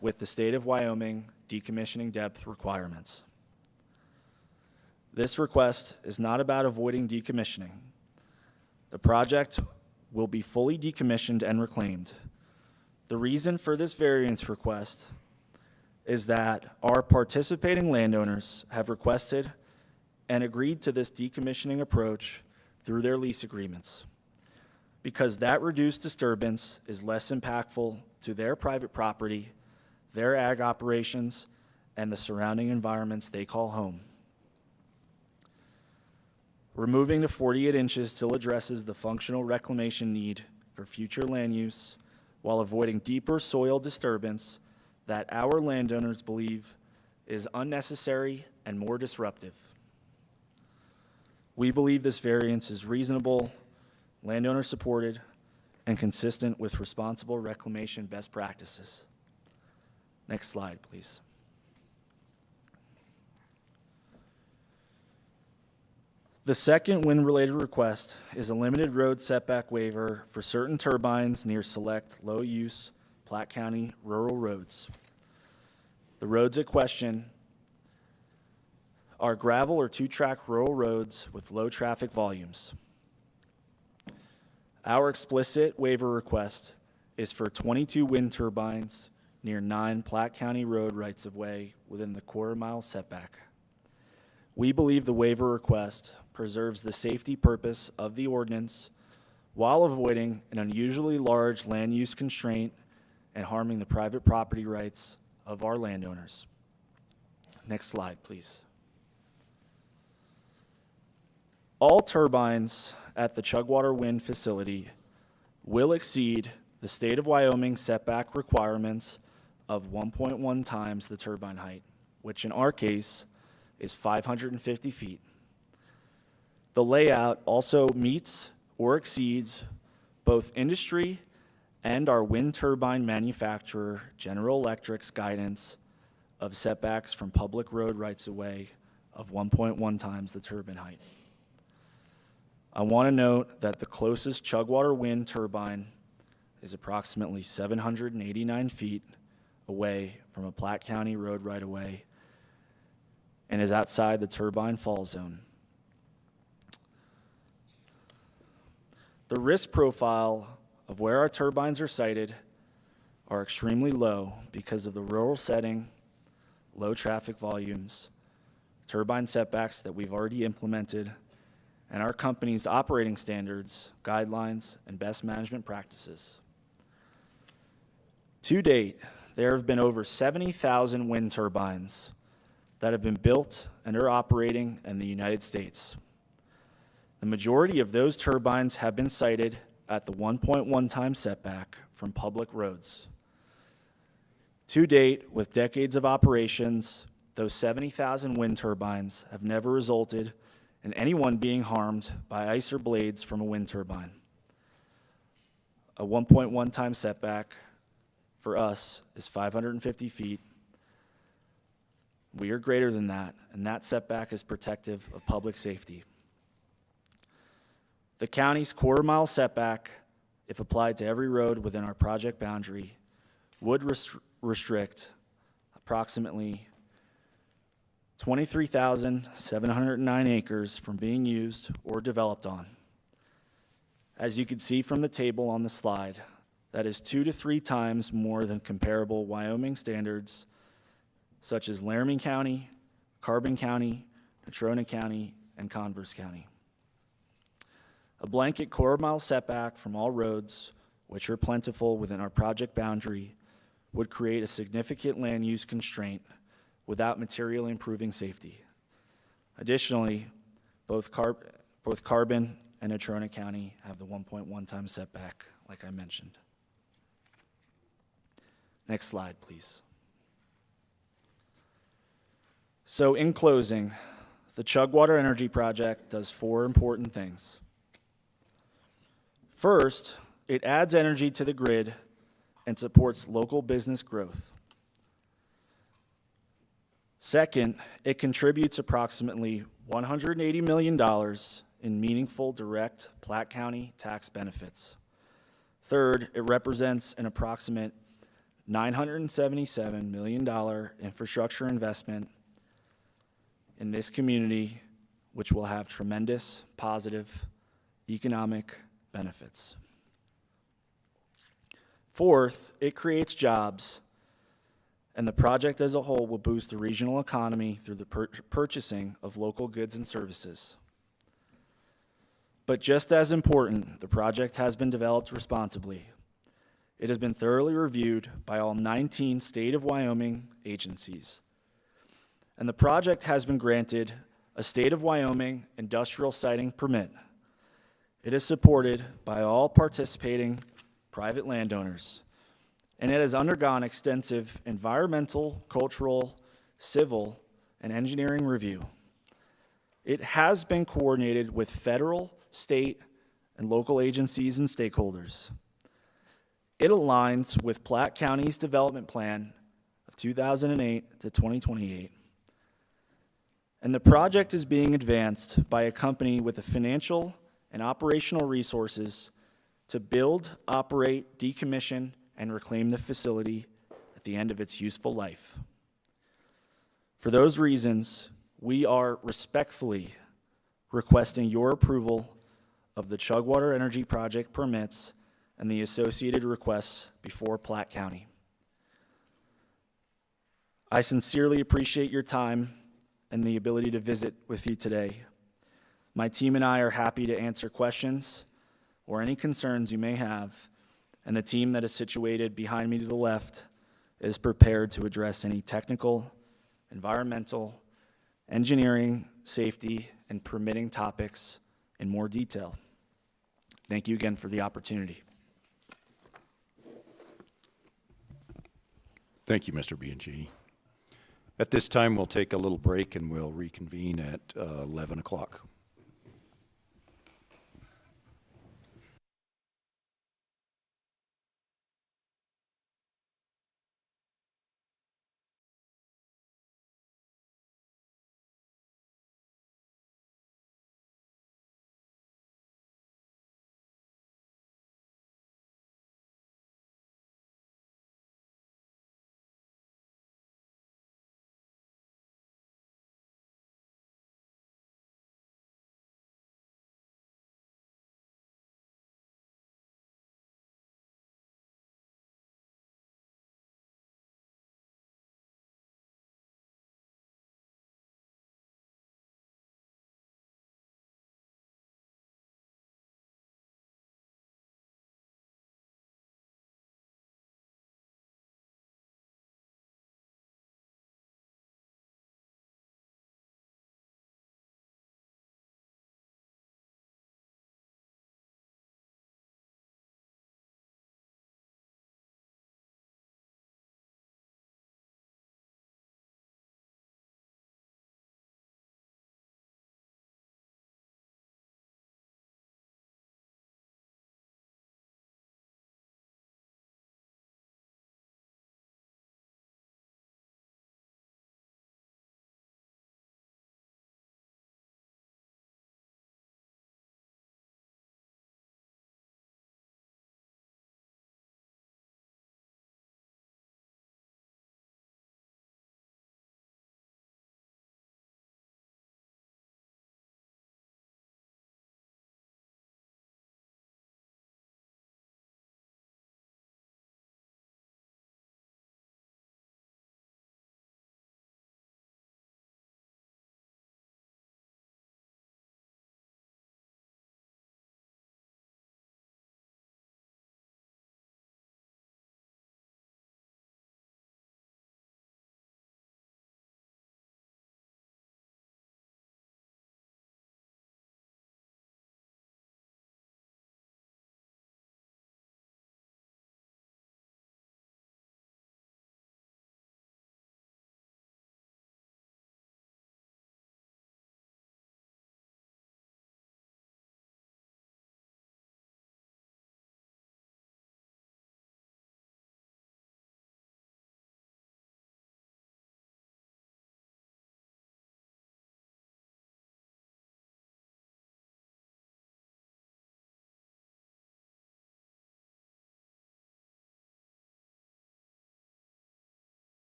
with the state of Wyoming decommissioning depth requirements. This request is not about avoiding decommissioning. The project will be fully decommissioned and reclaimed. The reason for this variance request is that our participating landowners have requested and agreed to this decommissioning approach through their lease agreements, because that reduced disturbance is less impactful to their private property, their ag operations, and the surrounding environments they call home. Removing to 48 inches still addresses the functional reclamation need for future land use while avoiding deeper soil disturbance that our landowners believe is unnecessary and more disruptive. We believe this variance is reasonable, landowner supported, and consistent with responsible reclamation best practices. Next slide, please. The second wind-related request is a limited road setback waiver for certain turbines near select low-use Platte County rural roads. The roads at question are gravel or two-track rural roads with low traffic volumes. Our explicit waiver request is for 22 wind turbines near 9 Platte County road rights-of-way within the quarter-mile setback. We believe the waiver request preserves the safety purpose of the ordinance while avoiding an unusually large land use constraint and harming the private property rights of our landowners. Next slide, please. All turbines at the Chugwater Wind facility will exceed the state of Wyoming setback requirements of 1.1 times the turbine height, which in our case is 550 feet. The layout also meets or exceeds both industry and our wind turbine manufacturer, General Electric's, guidance of setbacks from public road rights-of-way of 1.1 times the turbine height. I want to note that the closest Chugwater wind turbine is approximately 789 feet away from a Platte County road right-of-way and is outside the turbine fall zone. The risk profile of where our turbines are sited are extremely low because of the rural setting, low traffic volumes, turbine setbacks that we've already implemented, and our company's operating standards, guidelines, and best management practices. To date, there have been over 70,000 wind turbines that have been built and are operating in the United States. The majority of those turbines have been sited at the 1.1 times setback from public roads. To date, with decades of operations, those 70,000 wind turbines have never resulted in anyone being harmed by ice or blades from a wind turbine. A 1.1 times setback for us is 550 feet. We are greater than that, and that setback is protective of public safety. The county's quarter-mile setback, if applied to every road within our project boundary, would restrict approximately 23,709 acres from being used or developed on. As you can see from the table on the slide, that is 2 to 3 times more than comparable Wyoming standards, such as Laramie County, Carbon County, Natrona County, and Converse County. A blanket quarter-mile setback from all roads, which are plentiful within our project boundary, would create a significant land use constraint without materially improving safety. Additionally, both Carbon and Natrona County have the 1.1 times setback, like I mentioned. Next slide, please. So in closing, the Chugwater Energy Project does 4 important things. First, it adds energy to the grid and supports local business growth. Second, it contributes approximately $180 million in meaningful direct Platte County tax benefits. Third, it represents an approximate $977 million infrastructure investment in this community, which will have tremendous positive economic benefits. Fourth, it creates jobs, and the project as a whole will boost the regional economy through the purchasing of local goods and services. But just as important, the project has been developed responsibly. It has been thoroughly reviewed by all 19 state of Wyoming agencies, and the project has been granted a state of Wyoming industrial siting permit. It is supported by all participating private landowners, and it has undergone extensive environmental, cultural, civil, and engineering review. It has been coordinated with federal, state, and local agencies and stakeholders. It aligns with Platte County's development plan of 2008 to 2028. And the project is being advanced by a company with the financial and operational resources to build, operate, decommission, and reclaim the facility at the end of its useful life. For those reasons, we are respectfully requesting your approval of the Chugwater Energy Project permits and the associated requests before Platte County. I sincerely appreciate your time and the ability to visit with you today. My team and I are happy to answer questions or any concerns you may have, and the team that is situated behind me to the left is prepared to address any technical, environmental, engineering, safety, and permitting topics in more detail. Thank you again for the opportunity. Thank you, Mr. Bianchi. At this time, we'll take a little break and we'll reconvene at 11 o'clock.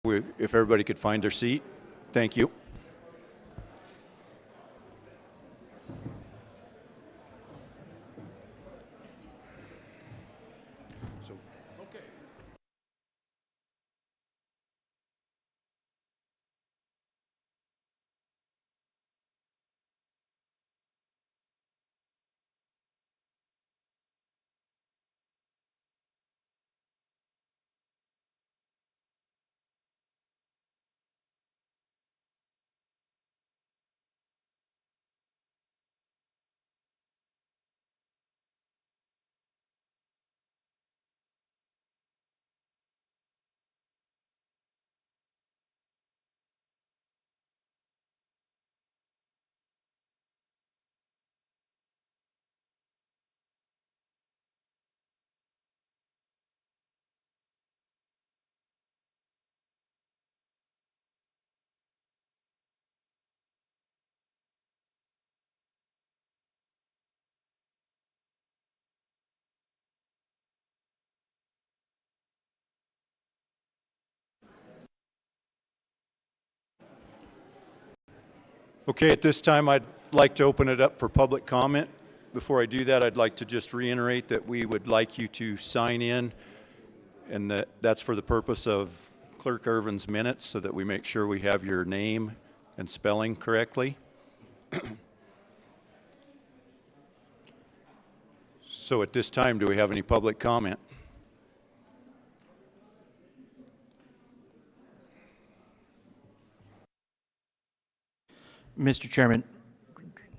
If everybody could find their seat. Thank you. Okay, at this time, I'd like to open it up for public comment. Before I do that, I'd like to just reiterate that we would like you to sign in, and that's for the purpose of Clerk Irvin's minutes, so that we make sure we have your name and spelling correctly. So at this time, do we have any public comment? Mr. Chairman,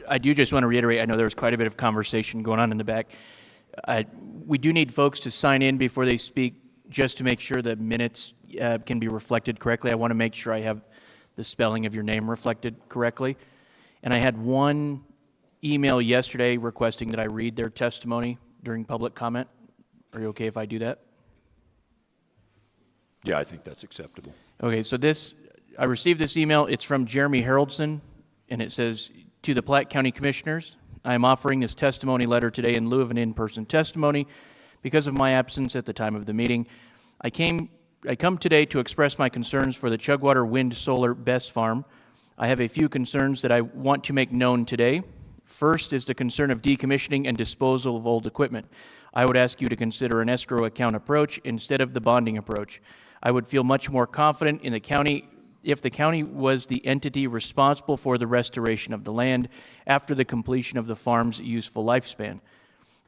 I do just want to reiterate, I know there was quite a bit of conversation going on in the back. We do need folks to sign in before they speak, just to make sure the minutes can be reflected correctly. I want to make sure I have the spelling of your name reflected correctly. And I had one email yesterday requesting that I read their testimony during public comment. Are you okay if I do that? Yeah, I think that's acceptable. Okay, so I received this email. It's from Jeremy Haroldson, and it says, "To the Platte County Commissioners, I am offering this testimony letter today in lieu of an in-person testimony because of my absence at the time of the meeting. I come today to express my concerns for the Chugwater Wind Solar BESS Farm. I have a few concerns that I want to make known today. First is the concern of decommissioning and disposal of old equipment. I would ask you to consider an escrow account approach instead of the bonding approach. I would feel much more confident in the county if the county was the entity responsible for the restoration of the land after the completion of the farm's useful lifespan.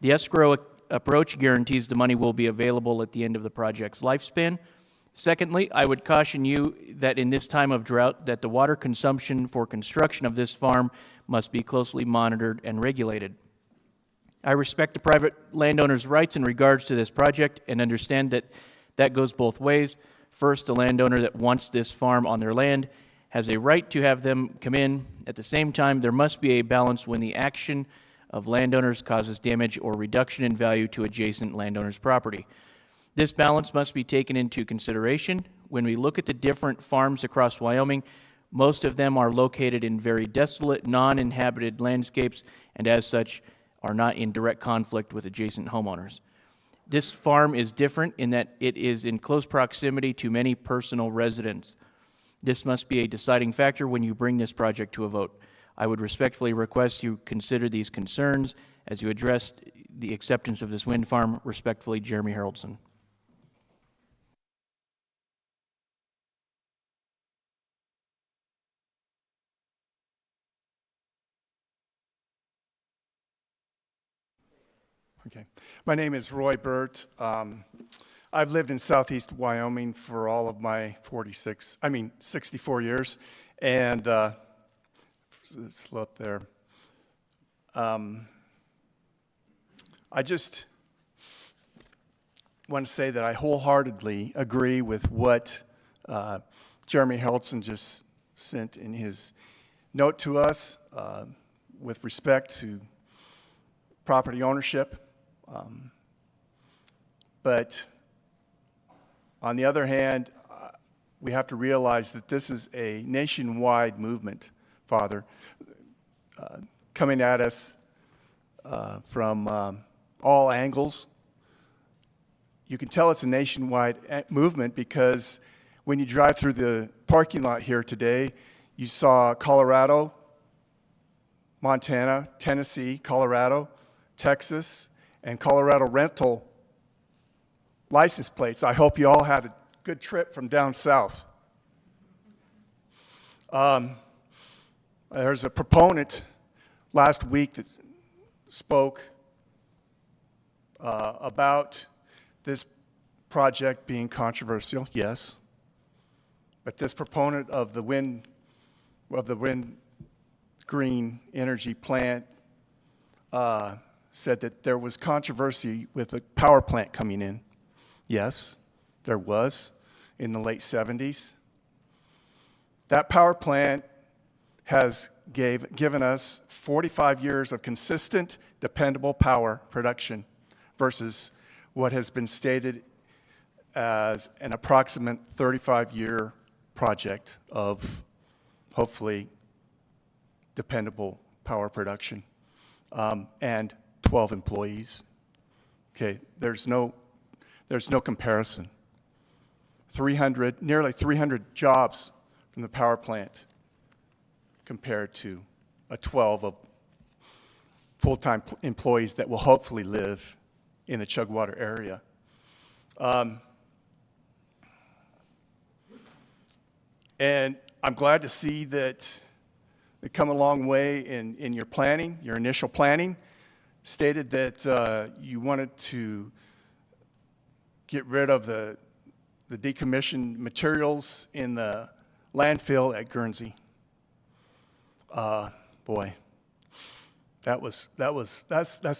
The escrow approach guarantees the money will be available at the end of the project's lifespan. Secondly, I would caution you that in this time of drought, that the water consumption for construction of this farm must be closely monitored and regulated. I respect the private landowner's rights in regards to this project and understand that that goes both ways. First, the landowner that wants this farm on their land has a right to have them come in. At the same time, there must be a balance when the action of landowners causes damage or reduction in value to adjacent landowners' property. This balance must be taken into consideration. When we look at the different farms across Wyoming, most of them are located in very desolate, non-inhabited landscapes, and as such, are not in direct conflict with adjacent homeowners. This farm is different in that it is in close proximity to many personal residents. This must be a deciding factor when you bring this project to a vote. I would respectfully request you consider these concerns as you address the acceptance of this wind farm. Respectfully, Jeremy Haroldson. Okay. My name is Roy Burt. I've lived in southeast Wyoming for all of my 64 years, and slow up there. I just want to say that I wholeheartedly agree with what Jeremy Haroldson just sent in his note to us with respect to property ownership. But on the other hand, we have to realize that this is a nationwide movement, Father, coming at us from all angles. You can tell it's a nationwide movement because when you drive through the parking lot here today, you saw Colorado, Montana, Tennessee, Colorado, Texas, and Colorado rental license plates. I hope you all had a good trip from down south. There's a proponent last week that spoke about this project being controversial, yes. But this proponent of the wind green energy plant said that there was controversy with a power plant coming in. Yes, there was in the late 70s. That power plant has given us 45 years of consistent, dependable power production versus what has been stated as an approximate 35-year project of hopefully dependable power production, and 12 employees. Okay, there's no comparison. Nearly 300 jobs from the power plant compared to a 12 of full-time employees that will hopefully live in the Chugwater area. And I'm glad to see that they come a long way in your planning, your initial planning. Stated that you wanted to get rid of the decommissioned materials in the landfill at Guernsey. Boy, that's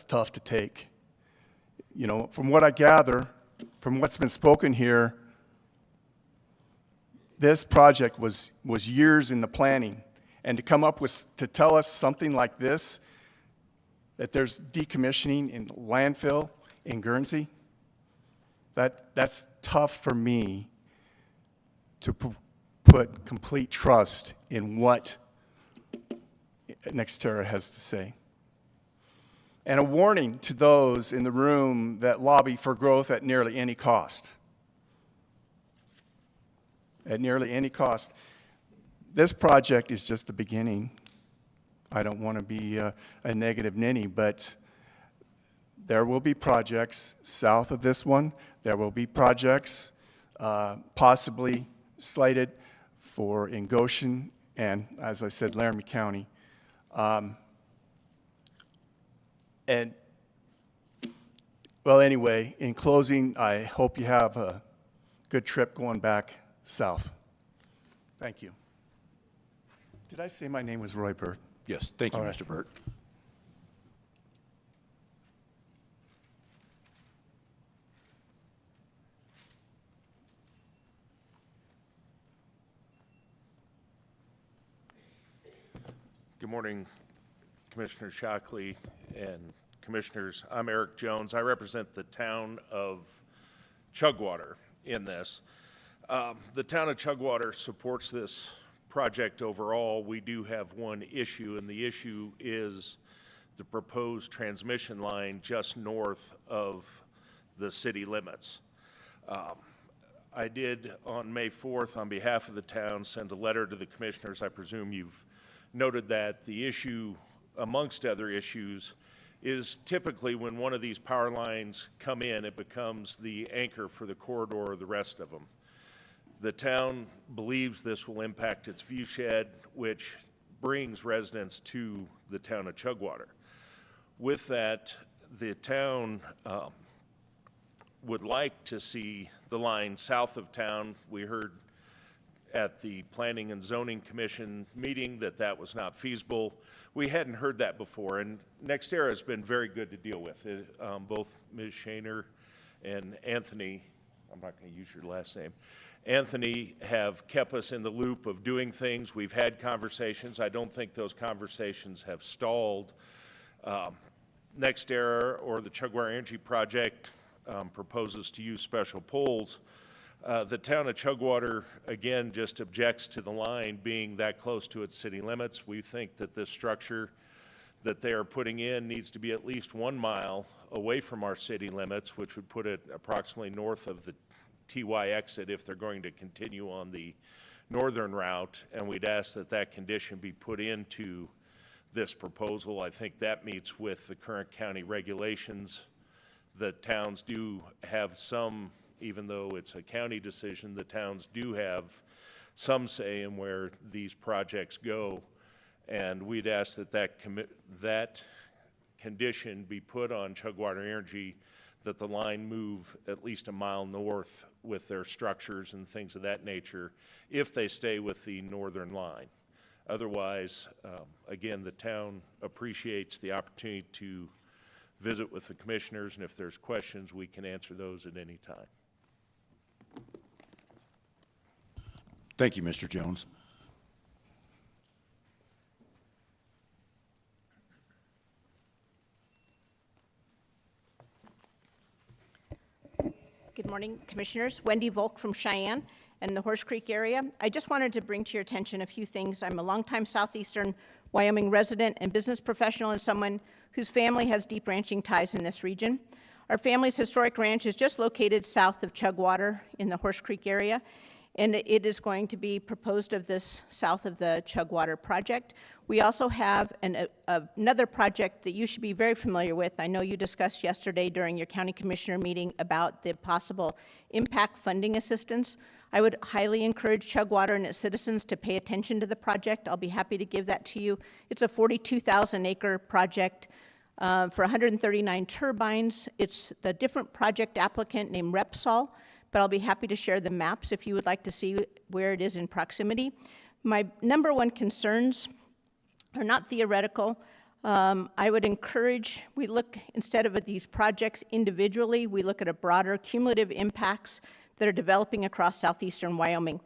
tough to take. You know, from what I gather, from what's been spoken here, this project was years in the planning, and to come up with, to tell us something like this, that there's decommissioning in landfill in Guernsey, that's tough for me to put complete trust in what NextEra has to say. And a warning to those in the room that lobby for growth at nearly any cost. At nearly any cost. This project is just the beginning. I don't want to be a negative ninny, but there will be projects south of this one. There will be projects possibly slated for in Goshen and, as I said, Laramie County. And, well, anyway, in closing, I hope you have a good trip going back south. Thank you. Did I say my name was Roy Bird? Yes, thank you, All right. Mr. Burt. Good morning, Commissioner Shockley and Commissioners. I'm Eric Jones. I represent the town of Chugwater in this. The town of Chugwater supports this project overall. We do have one issue, and the issue is the proposed transmission line just north of the city limits. I did, on May 4th, on behalf of the town, send a letter to the commissioners. I presume you've noted that. The issue, amongst other issues, is typically when one of these power lines come in, it becomes the anchor for the corridor or the rest of them. The town believes this will impact its view shed, which brings residents to the town of Chugwater. With that, the town would like to see the line south of town. We heard at the Planning and Zoning Commission meeting that that was not feasible. We hadn't heard that before, and NextEra has been very good to deal with. Both Ms. Shaner and Anthony, I'm not going to use your last name, Anthony have kept us in the loop of doing things. We've had conversations. I don't think those conversations have stalled. NextEra, or the Chugwater Energy Project, proposes to use special poles. The town of Chugwater, again, just objects to the line being that close to its city limits. We think that this structure that they are putting in needs to be at least 1 mile away from our city limits, which would put it approximately north of the TY exit if they're going to continue on the northern route, and we'd ask that that condition be put into this proposal. I think that meets with the current county regulations. The towns do have some, even though it's a county decision, the towns do have some say in where these projects go. And we'd ask that that condition be put on Chugwater Energy, that the line move at least a mile north with their structures and things of that nature if they stay with the northern line. Otherwise, again, the town appreciates the opportunity to visit with the commissioners, and if there's questions, we can answer those at any time. Thank you, Mr. Jones. Good morning, Commissioners. Wendy Volk from Cheyenne and the Horse Creek area. I just wanted to bring to your attention a few things. I'm a longtime southeastern Wyoming resident and business professional and someone whose family has deep ranching ties in this region. Our family's historic ranch is just located south of Chugwater in the Horse Creek area, and it is going to be proposed of this south of the Chugwater project. We also have another project that you should be very familiar with. I know you discussed yesterday during your county commissioner meeting about the possible impact funding assistance. I would highly encourage Chugwater and its citizens to pay attention to the project. I'll be happy to give that to you. It's a 42,000 acre project for 139 turbines. It's the different project applicant named Repsol, but I'll be happy to share the maps if you would like to see where it is in proximity. My number one concerns are not theoretical. I would encourage, we look, instead of at these projects individually, we look at a broader cumulative impacts that are developing across southeastern Wyoming.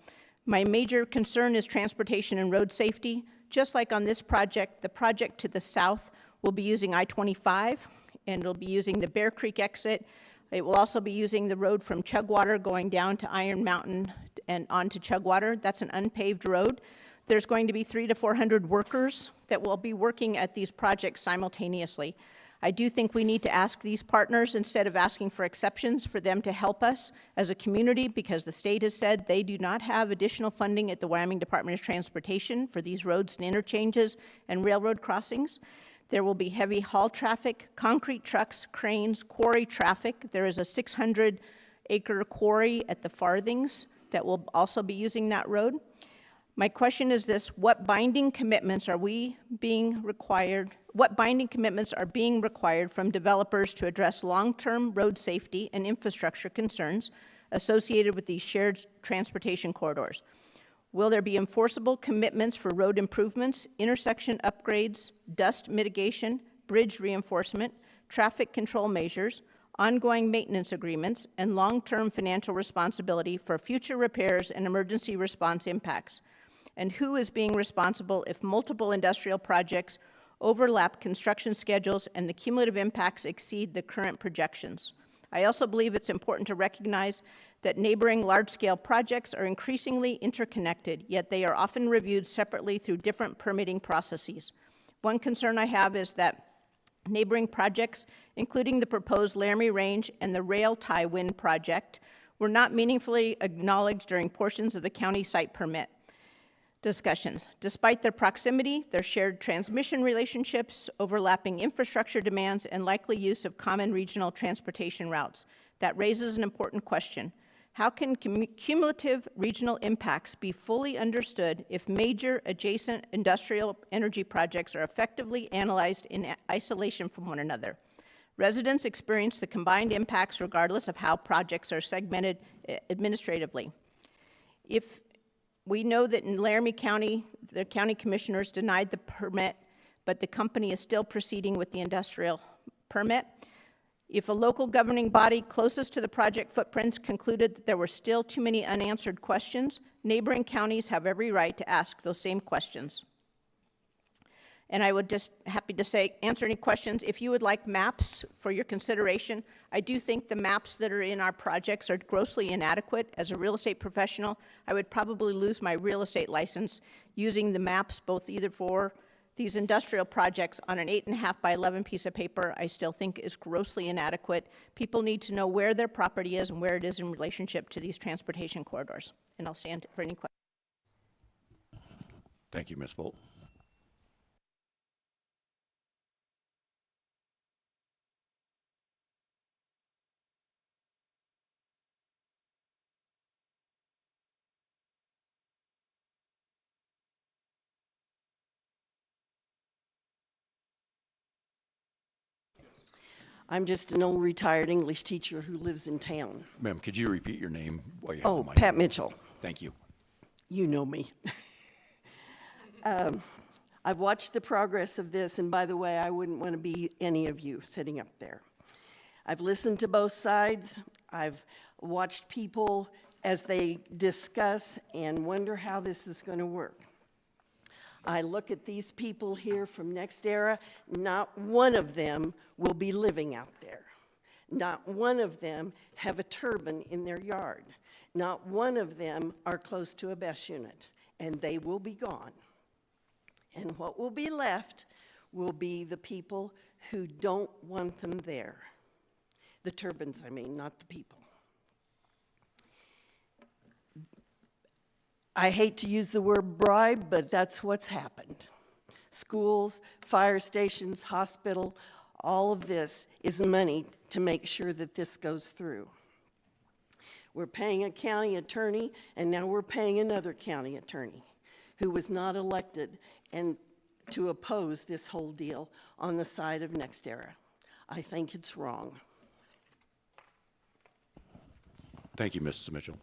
My major concern is transportation and road safety. Just like on this project, the project to the south will be using I-25, and it'll be using the Bear Creek exit. It will also be using the road from Chugwater going down to Iron Mountain and onto Chugwater. That's an unpaved road. There's going to be 300 to 400 workers that will be working at these projects simultaneously. I do think we need to ask these partners, instead of asking for exceptions, for them to help us as a community, because the state has said they do not have additional funding at the Wyoming Department of Transportation for these roads and interchanges and railroad crossings. There will be heavy haul traffic, concrete trucks, cranes, quarry traffic. There is a 600-acre quarry at the Farthings that will also be using that road. My question is this: what binding commitments are being required from developers to address long-term road safety and infrastructure concerns associated with these shared transportation corridors? Will there be enforceable commitments for road improvements, intersection upgrades, dust mitigation, bridge reinforcement, traffic control measures, ongoing maintenance agreements, and long-term financial responsibility for future repairs and emergency response impacts? And who is being responsible if multiple industrial projects overlap construction schedules and the cumulative impacts exceed the current projections? I also believe it's important to recognize that neighboring large-scale projects are increasingly interconnected, yet they are often reviewed separately through different permitting processes. One concern I have is that neighboring projects, including the proposed Laramie Range and the rail tie wind project, were not meaningfully acknowledged during portions of the county site permit discussions. Despite their proximity, their shared transmission relationships, overlapping infrastructure demands, and likely use of common regional transportation routes. That raises an important question. How can cumulative regional impacts be fully understood if major adjacent industrial energy projects are effectively analyzed in isolation from one another? Residents experience the combined impacts regardless of how projects are segmented administratively. If we know that in Laramie County, the county commissioners denied the permit, but the company is still proceeding with the industrial permit. If a local governing body closest to the project footprints concluded that there were still too many unanswered questions, neighboring counties have every right to ask those same questions. And I would just happy to answer any questions. If you would like maps for your consideration, I do think the maps that are in our projects are grossly inadequate. As a real estate professional, I would probably lose my real estate license using the maps, both either for these industrial projects on an 8.5 by 11 piece of paper, I still think is grossly inadequate. People need to know where their property is and where it is in relationship to these transportation corridors. And I'll stand for any questions. Thank you, Ms. Volt. I'm just an old retired English teacher who lives in town. Ma'am, could you repeat your name while you have Oh, the mic? Pat Mitchell. Thank you. You know me. I've watched the progress of this, and by the way, I wouldn't want to be any of you sitting up there. I've listened to both sides. I've watched people as they discuss and wonder how this is going to work. I look at these people here from NextEra, not one of them will be living out there. Not one of them have a turbine in their yard. Not one of them are close to a BESS unit, and they will be gone. And what will be left will be the people who don't want them there. The turbines, I mean, not the people. I hate to use the word bribe, but that's what's happened. Schools, fire stations, hospital, all of this is money to make sure that this goes through. We're paying a county attorney, and now we're paying another county attorney who was not elected and to oppose this whole deal on the side of NextEra. I think it's wrong. Thank you, Mrs. Mitchell.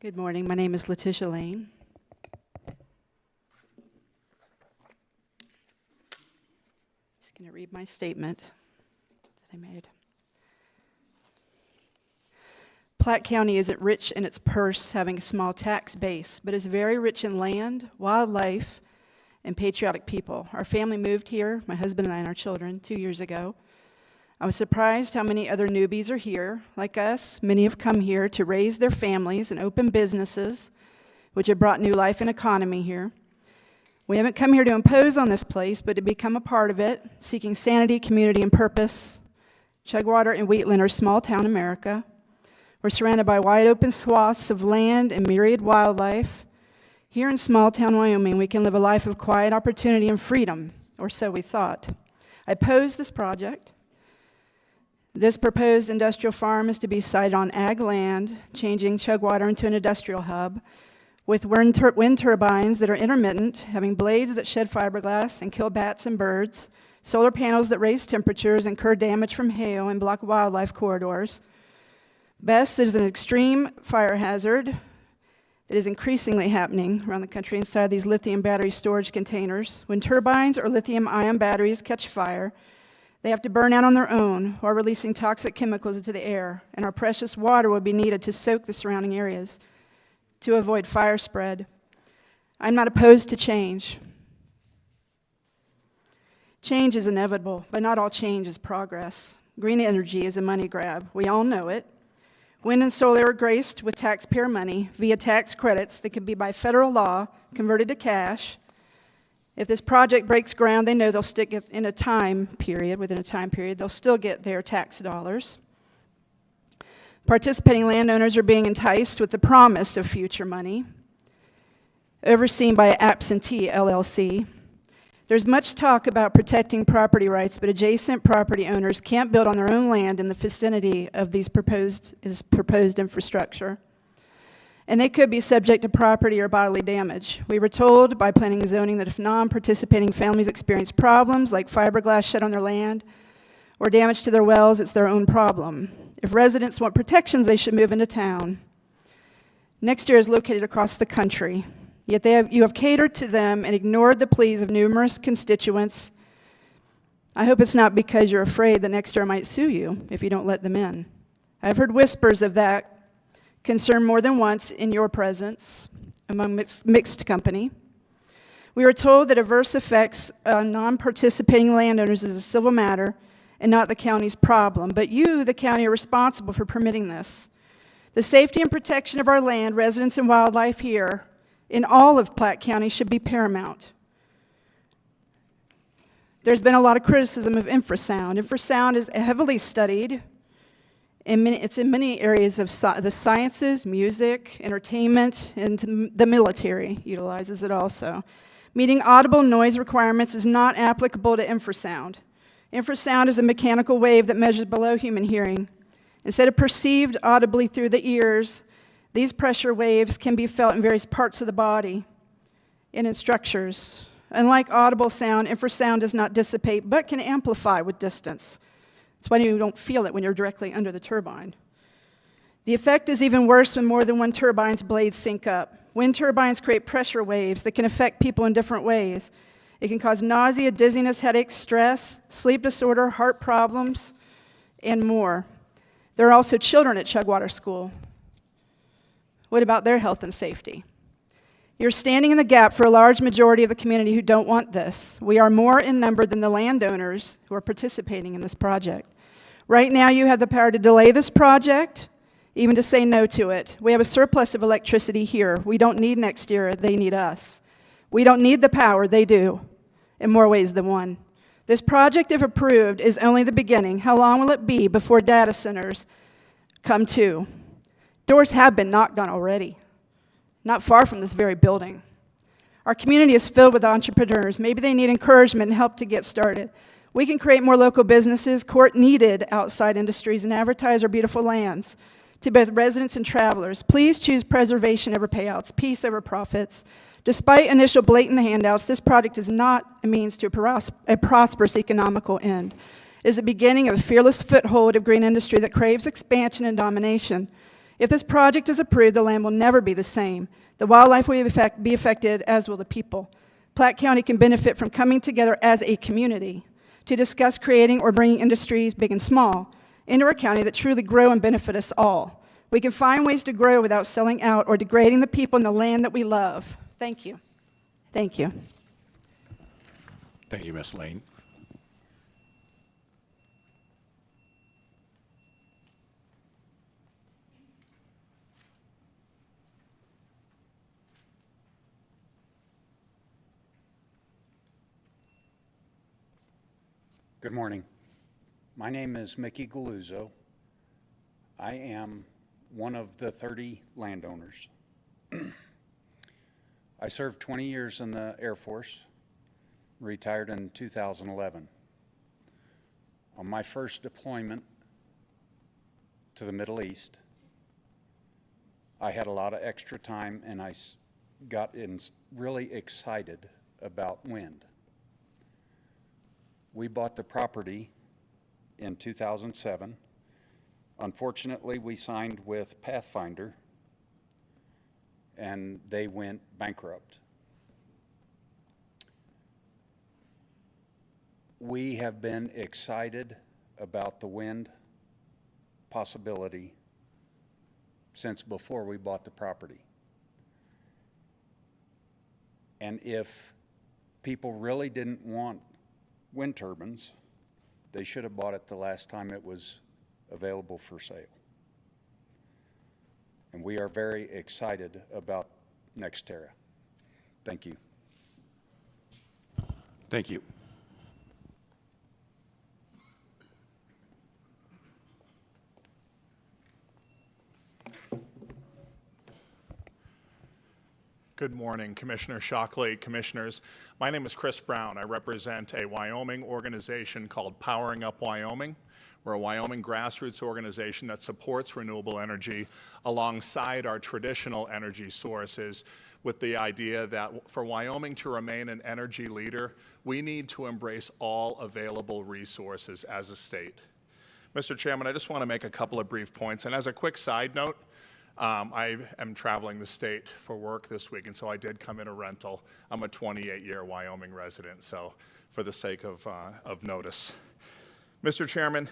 Good morning. My name is Letitia Lane. Just going to read my statement that I made. Platte County isn't rich in its purse, having a small tax base, but is very rich in land, wildlife, and patriotic people. Our family moved here, my husband and I and our children, 2 years ago. I was surprised how many other newbies are here. Like us, many have come here to raise their families and open businesses, which have brought new life and economy here. We haven't come here to impose on this place, but to become a part of it, seeking sanity, community, and purpose. Chugwater and Wheatland are small town America. We're surrounded by wide open swaths of land and myriad wildlife. Here in small town Wyoming, we can live a life of quiet opportunity and freedom, or so we thought. I opposed this project. This proposed industrial farm is to be sited on ag land, changing Chugwater into an industrial hub, with wind turbines that are intermittent, having blades that shed fiberglass and kill bats and birds, solar panels that raise temperatures, incur damage from hail, and block wildlife corridors. BESS is an extreme fire hazard that is increasingly happening around the country inside these lithium battery storage containers. When turbines or lithium-ion batteries catch fire, they have to burn out on their own while releasing toxic chemicals into the air, and our precious water will be needed to soak the surrounding areas to avoid fire spread. I'm not opposed to change. Change is inevitable, but not all change is progress. Green energy is a money grab. We all know it. Wind and solar are graced with taxpayer money via tax credits that can be by federal law converted to cash. If this project breaks ground, they know they'll stick it in a time period, within a time period, they'll still get their tax dollars. Participating landowners are being enticed with the promise of future money, overseen by Absentee LLC. There's much talk about protecting property rights, but adjacent property owners can't build on their own land in the vicinity of these proposed infrastructure. And they could be subject to property or bodily damage. We were told by planning and zoning that if non-participating families experience problems like fiberglass shed on their land or damage to their wells, it's their own problem. If residents want protections, they should move into town. NextEra is located across the country, yet you have catered to them and ignored the pleas of numerous constituents. I hope it's not because you're afraid that NextEra might sue you if you don't let them in. I've heard whispers of that concern more than once in your presence among mixed company. We were told that adverse effects on non-participating landowners is a civil matter and not the county's problem, but you, the county, are responsible for permitting this. The safety and protection of our land, residents, and wildlife here in all of Platte County should be paramount. There's been a lot of criticism of infrasound. Infrasound is heavily studied. It's in many areas of the sciences, music, entertainment, and the military utilizes it also. Meeting audible noise requirements is not applicable to infrasound. Infrasound is a mechanical wave that measures below human hearing. Instead of perceived audibly through the ears, these pressure waves can be felt in various parts of the body and in structures. Unlike audible sound, infrasound does not dissipate but can amplify with distance. That's why you don't feel it when you're directly under the turbine. The effect is even worse when more than one turbine's blades sync up. Wind turbines create pressure waves that can affect people in different ways. It can cause nausea, dizziness, headaches, stress, sleep disorder, heart problems, and more. There are also children at Chugwater School. What about their health and safety? You're standing in the gap for a large majority of the community who don't want this. We are more in number than the landowners who are participating in this project. Right now, you have the power to delay this project, even to say no to it. We have a surplus of electricity here. We don't need next year, they need us. We don't need the power, they do, in more ways than one. This project, if approved, is only the beginning. How long will it be before data centers come to? Doors have been knocked on already, not far from this very building. Our community is filled with entrepreneurs. Maybe they need encouragement and help to get started. We can create more local businesses, court needed outside industries, and advertise our beautiful lands to both residents and travelers. Please choose preservation over payouts, peace over profits. Despite initial blatant handouts, this project is not a means to a prosperous economical end. It is the beginning of a fearless foothold of green industry that craves expansion and domination. If this project is approved, the land will never be the same. The wildlife will be affected, as will the people. Platte County can benefit from coming together as a community to discuss creating or bringing industries, big and small, into our county that truly grow and benefit us all. We can find ways to grow without selling out or degrading the people and the land that we love. Thank you. Thank you. Thank you, Ms. Lane. Good morning. My name is Mickey Galuzzo. I am one of the 30 landowners. I served 20 years in the Air Force, retired in 2011. On my first deployment to the Middle East, I had a lot of extra time and I got really excited about wind. We bought the property in 2007. Unfortunately, we signed with Pathfinder and they went bankrupt. We have been excited about the wind possibility since before we bought the property. And if people really didn't want wind turbines, they should have bought it the last time it was available for sale. And we are very excited about NextEra. Thank you. Thank you. Good morning, Commissioner Shockley, Commissioners. My name is Chris Brown. I represent a Wyoming organization called Powering Up Wyoming. We're a Wyoming grassroots organization that supports renewable energy alongside our traditional energy sources, with the idea that for Wyoming to remain an energy leader, we need to embrace all available resources as a state. Mr. Chairman, I just want to make a couple of brief points. And as a quick side note, I am traveling the state for work this week, and so I did come in a rental. I'm a 28-year Wyoming resident, so for the sake of notice. Mr. Chairman,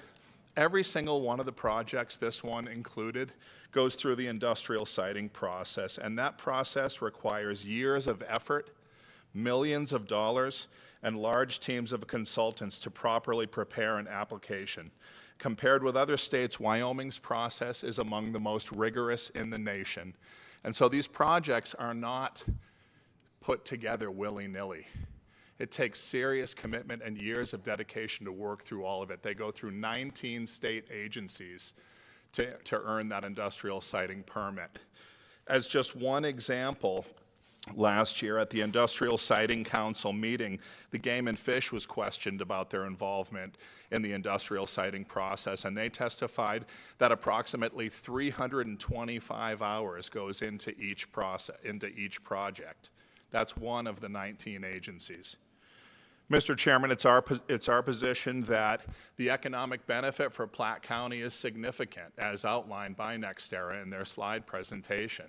every single one of the projects, this one included, goes through the industrial siting process, and that process requires years of effort millions of dollars, and large teams of consultants to properly prepare an application. Compared with other states, Wyoming's process is among the most rigorous in the nation. And so these projects are not put together willy-nilly. It takes serious commitment and years of dedication to work through all of it. They go through 19 state agencies to earn that industrial siting permit. As just one example, last year at the Industrial Siting Council meeting, the Game and Fish was questioned about their involvement in the industrial siting process, and they testified that approximately 325 hours goes into each project. That's one of the 19 agencies. Mr. Chairman, it's our position that the economic benefit for Platte County is significant, as outlined by NextEra in their slide presentation.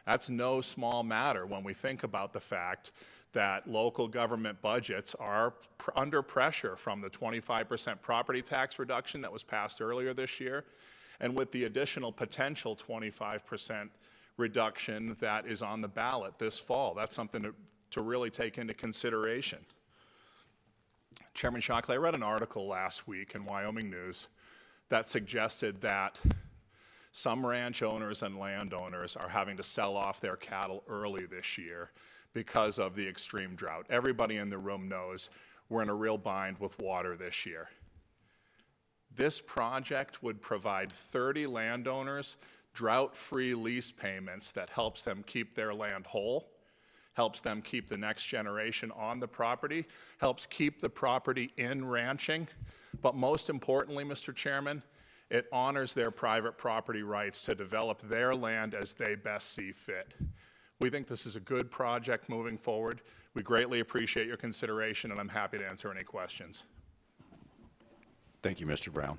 That's no small matter when we think about the fact that local government budgets are under pressure from the 25% property tax reduction that was passed earlier this year, and with the additional potential 25% reduction that is on the ballot this fall. That's something to really take into consideration. Chairman Shockley, I read an article last week in Wyoming News that suggested that some ranch owners and landowners are having to sell off their cattle early this year because of the extreme drought. Everybody in the room knows we're in a real bind with water this year. This project would provide 30 landowners drought-free lease payments that helps them keep their land whole, helps them keep the next generation on the property, helps keep the property in ranching, but most importantly, Mr. Chairman, it honors their private property rights to develop their land as they best see fit. We think this is a good project moving forward. We greatly appreciate your consideration, and I'm happy to answer any questions. Thank you, Mr. Brown.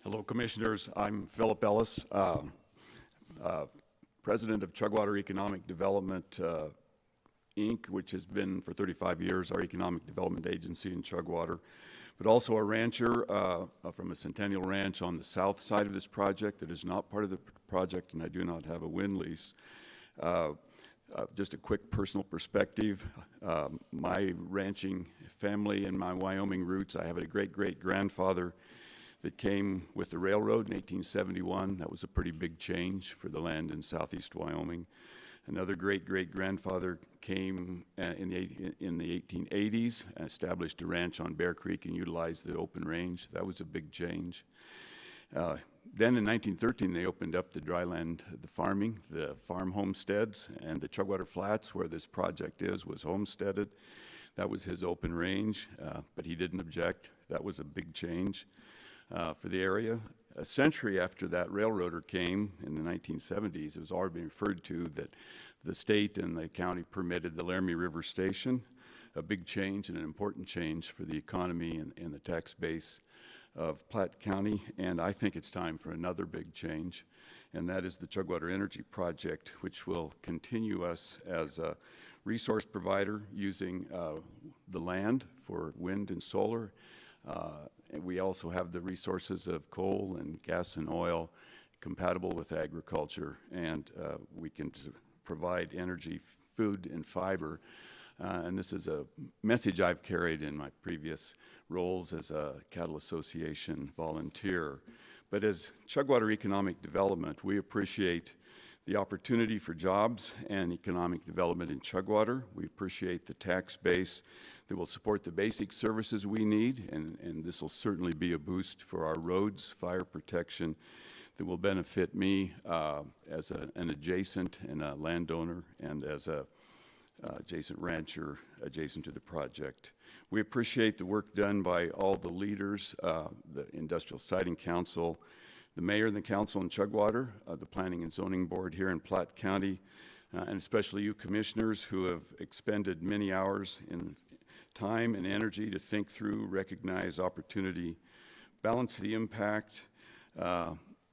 Hello, Commissioners. I'm Philip Ellis, President of Chugwater Economic Development, Inc., which has been for 35 years our economic development agency in Chugwater, but also a rancher from a Centennial Ranch on the south side of this project that is not part of the project, and I do not have a wind lease. Just a quick personal perspective, my ranching family and my Wyoming roots, I have a great-great-grandfather that came with the railroad in 1871. That was a pretty big change for the land in southeast Wyoming. Another great-great-grandfather came in the 1880s and established a ranch on Bear Creek and utilized the open range. That was a big change. Then in 1913, they opened up the dry land, the farming, the farm homesteads, and the Chugwater Flats, where this project is, was homesteaded. That was his open range, but he didn't object. That was a big change for the area. A century after that railroader came in the 1970s, it was already been referred to that the state and the county permitted the Laramie River Station, a big change and an important change for the economy and the tax base of Platte County. And I think it's time for another big change, and that is the Chugwater Energy Project, which will continue us as a resource provider using the land for wind and solar. And we also have the resources of coal and gas and oil compatible with agriculture, and we can provide energy, food, and fiber. And this is a message I've carried in my previous roles as a Cattle Association volunteer. But as Chugwater Economic Development, we appreciate the opportunity for jobs and economic development in Chugwater. We appreciate the tax base that will support the basic services we need, and this will certainly be a boost for our roads, fire protection, that will benefit me as an adjacent and a landowner and as a adjacent rancher adjacent to the project. We appreciate the work done by all the leaders, the Industrial Siting Council, the mayor and the council in Chugwater, the Planning and Zoning Board here in Platte County, and especially you commissioners who have expended many hours in time and energy to think through, recognize opportunity, balance the impact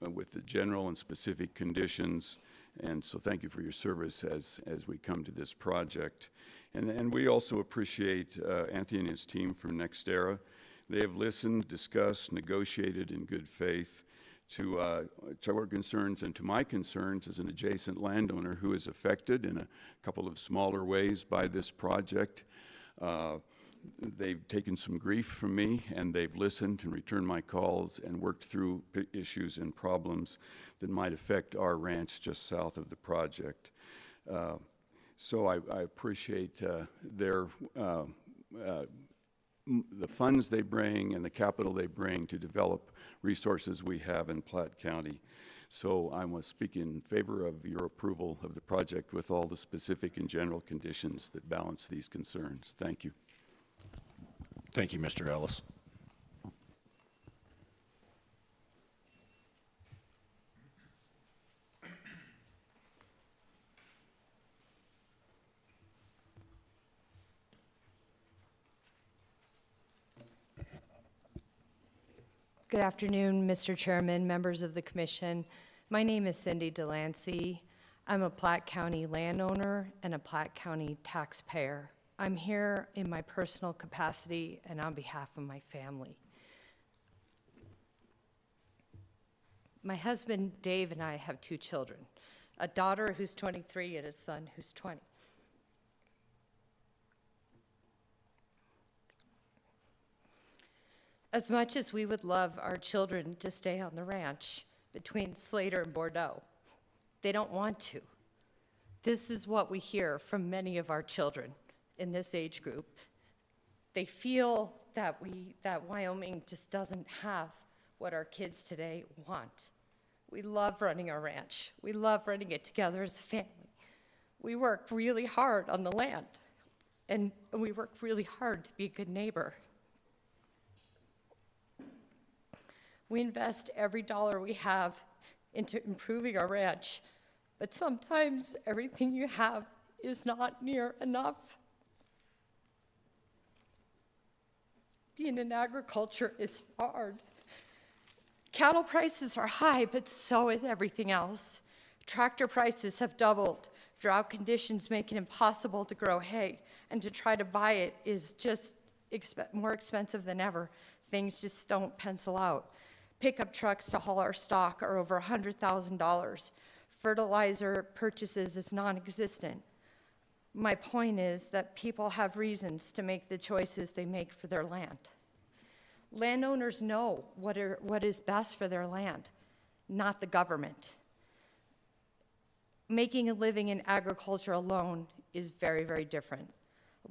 with the general and specific conditions, And so thank you for your service as we come to this project. And we also appreciate Anthony and his team from NextEra. They have listened, discussed, negotiated in good faith to our concerns and to my concerns as an adjacent landowner who is affected in a couple of smaller ways by this project. They've taken some grief from me, and they've listened and returned my calls and worked through issues and problems that might affect our ranch just south of the project. So I appreciate the funds they bring and the capital they bring to develop resources we have in Platte County. So I must speak in favor of your approval of the project with all the specific and general conditions that balance these concerns. Thank you. Thank you, Mr. Ellis. Good afternoon, Mr. Chairman, members of the Commission. My name is Cindy Delancey. I'm a Platte County landowner and a Platte County taxpayer. I'm here in my personal capacity and on behalf of my family. My husband, Dave, and I have 2 children, a daughter who's 23 and a son who's 20. As much as we would love our children to stay on the ranch between Slater and Bordeaux, they don't want to. This is what we hear from many of our children in this age group. They feel that Wyoming just doesn't have what our kids today want. We love running our ranch. We love running it together as a family. We work really hard on the land, and we work really hard to be a good neighbor. We invest every dollar we have into improving our ranch, but sometimes everything you have is not near enough. Being in agriculture is hard. Cattle prices are high, but so is everything else. Tractor prices have doubled. Drought conditions make it impossible to grow hay, and to try to buy it is just more expensive than ever. Things just don't pencil out. Pickup trucks to haul our stock are over $100,000. Fertilizer purchases is non-existent. My point is that people have reasons to make the choices they make for their land. Landowners know what is best for their land, not the government. Making a living in agriculture alone is very, very different.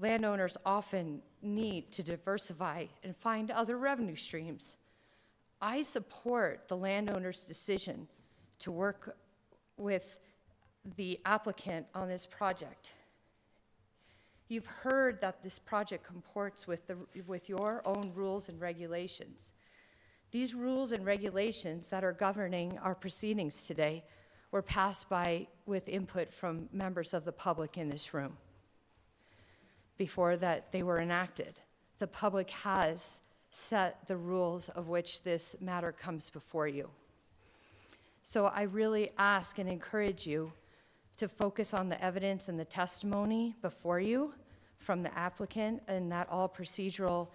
Landowners often need to diversify and find other revenue streams. I support the landowner's decision to work with the applicant on this project. You've heard that this project comports with your own rules and regulations. These rules and regulations that are governing our proceedings today were passed with input from members of the public in this room. Before that they were enacted, the public has set the rules of which this matter comes before you. So I really ask and encourage you to focus on the evidence and the testimony before you from the applicant, and that all procedural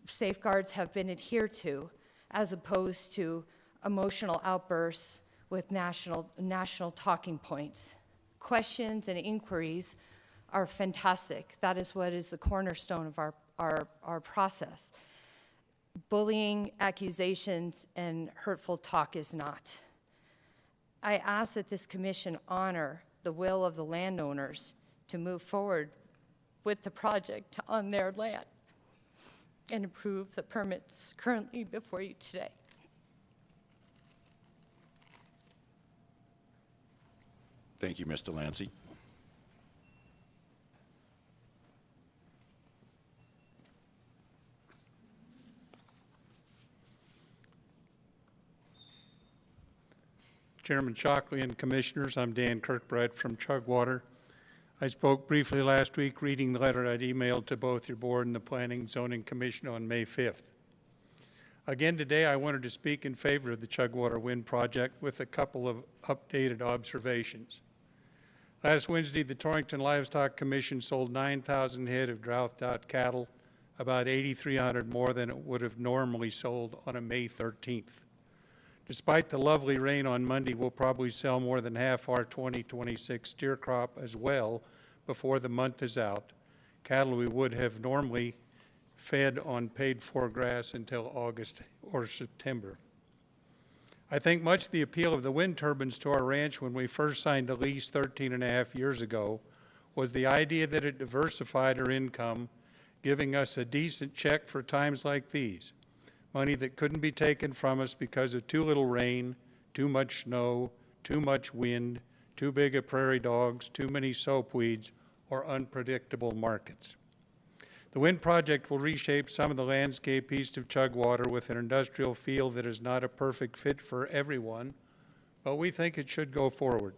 safeguards have been adhered to, as opposed to emotional outbursts with national talking points. Questions and inquiries are fantastic. That is what is the cornerstone of our process. Bullying, accusations, and hurtful talk is not. I ask that this commission honor the will of the landowners to move forward with the project on their land and approve the permits currently before you today. Thank you, Ms. Delancey. Chairman Shockley and Commissioners, I'm Dan Kirkbride from Chugwater. I spoke briefly last week reading the letter I'd emailed to both your board and the Planning Zoning Commission on May 5th. Again, today I wanted to speak in favor of the Chugwater Wind Project with a couple of updated observations. Last Wednesday, the Torrington Livestock Commission sold 9,000 head of drought-out cattle, about 8,300 more than it would have normally sold on a May 13th. Despite the lovely rain on Monday, we'll probably sell more than half our 2026 steer crop as well before the month is out. Cattle we would have normally fed on paid-for grass until August or September. I think much of the appeal of the wind turbines to our ranch when we first signed a lease 13 and a half years ago was the idea that it diversified our income, giving us a decent check for times like these. Money that couldn't be taken from us because of too little rain, too much snow, too much wind, too big of prairie dogs, too many soap weeds, or unpredictable markets. The wind project will reshape some of the landscape east of Chugwater with an industrial feel that is not a perfect fit for everyone, but we think it should go forward.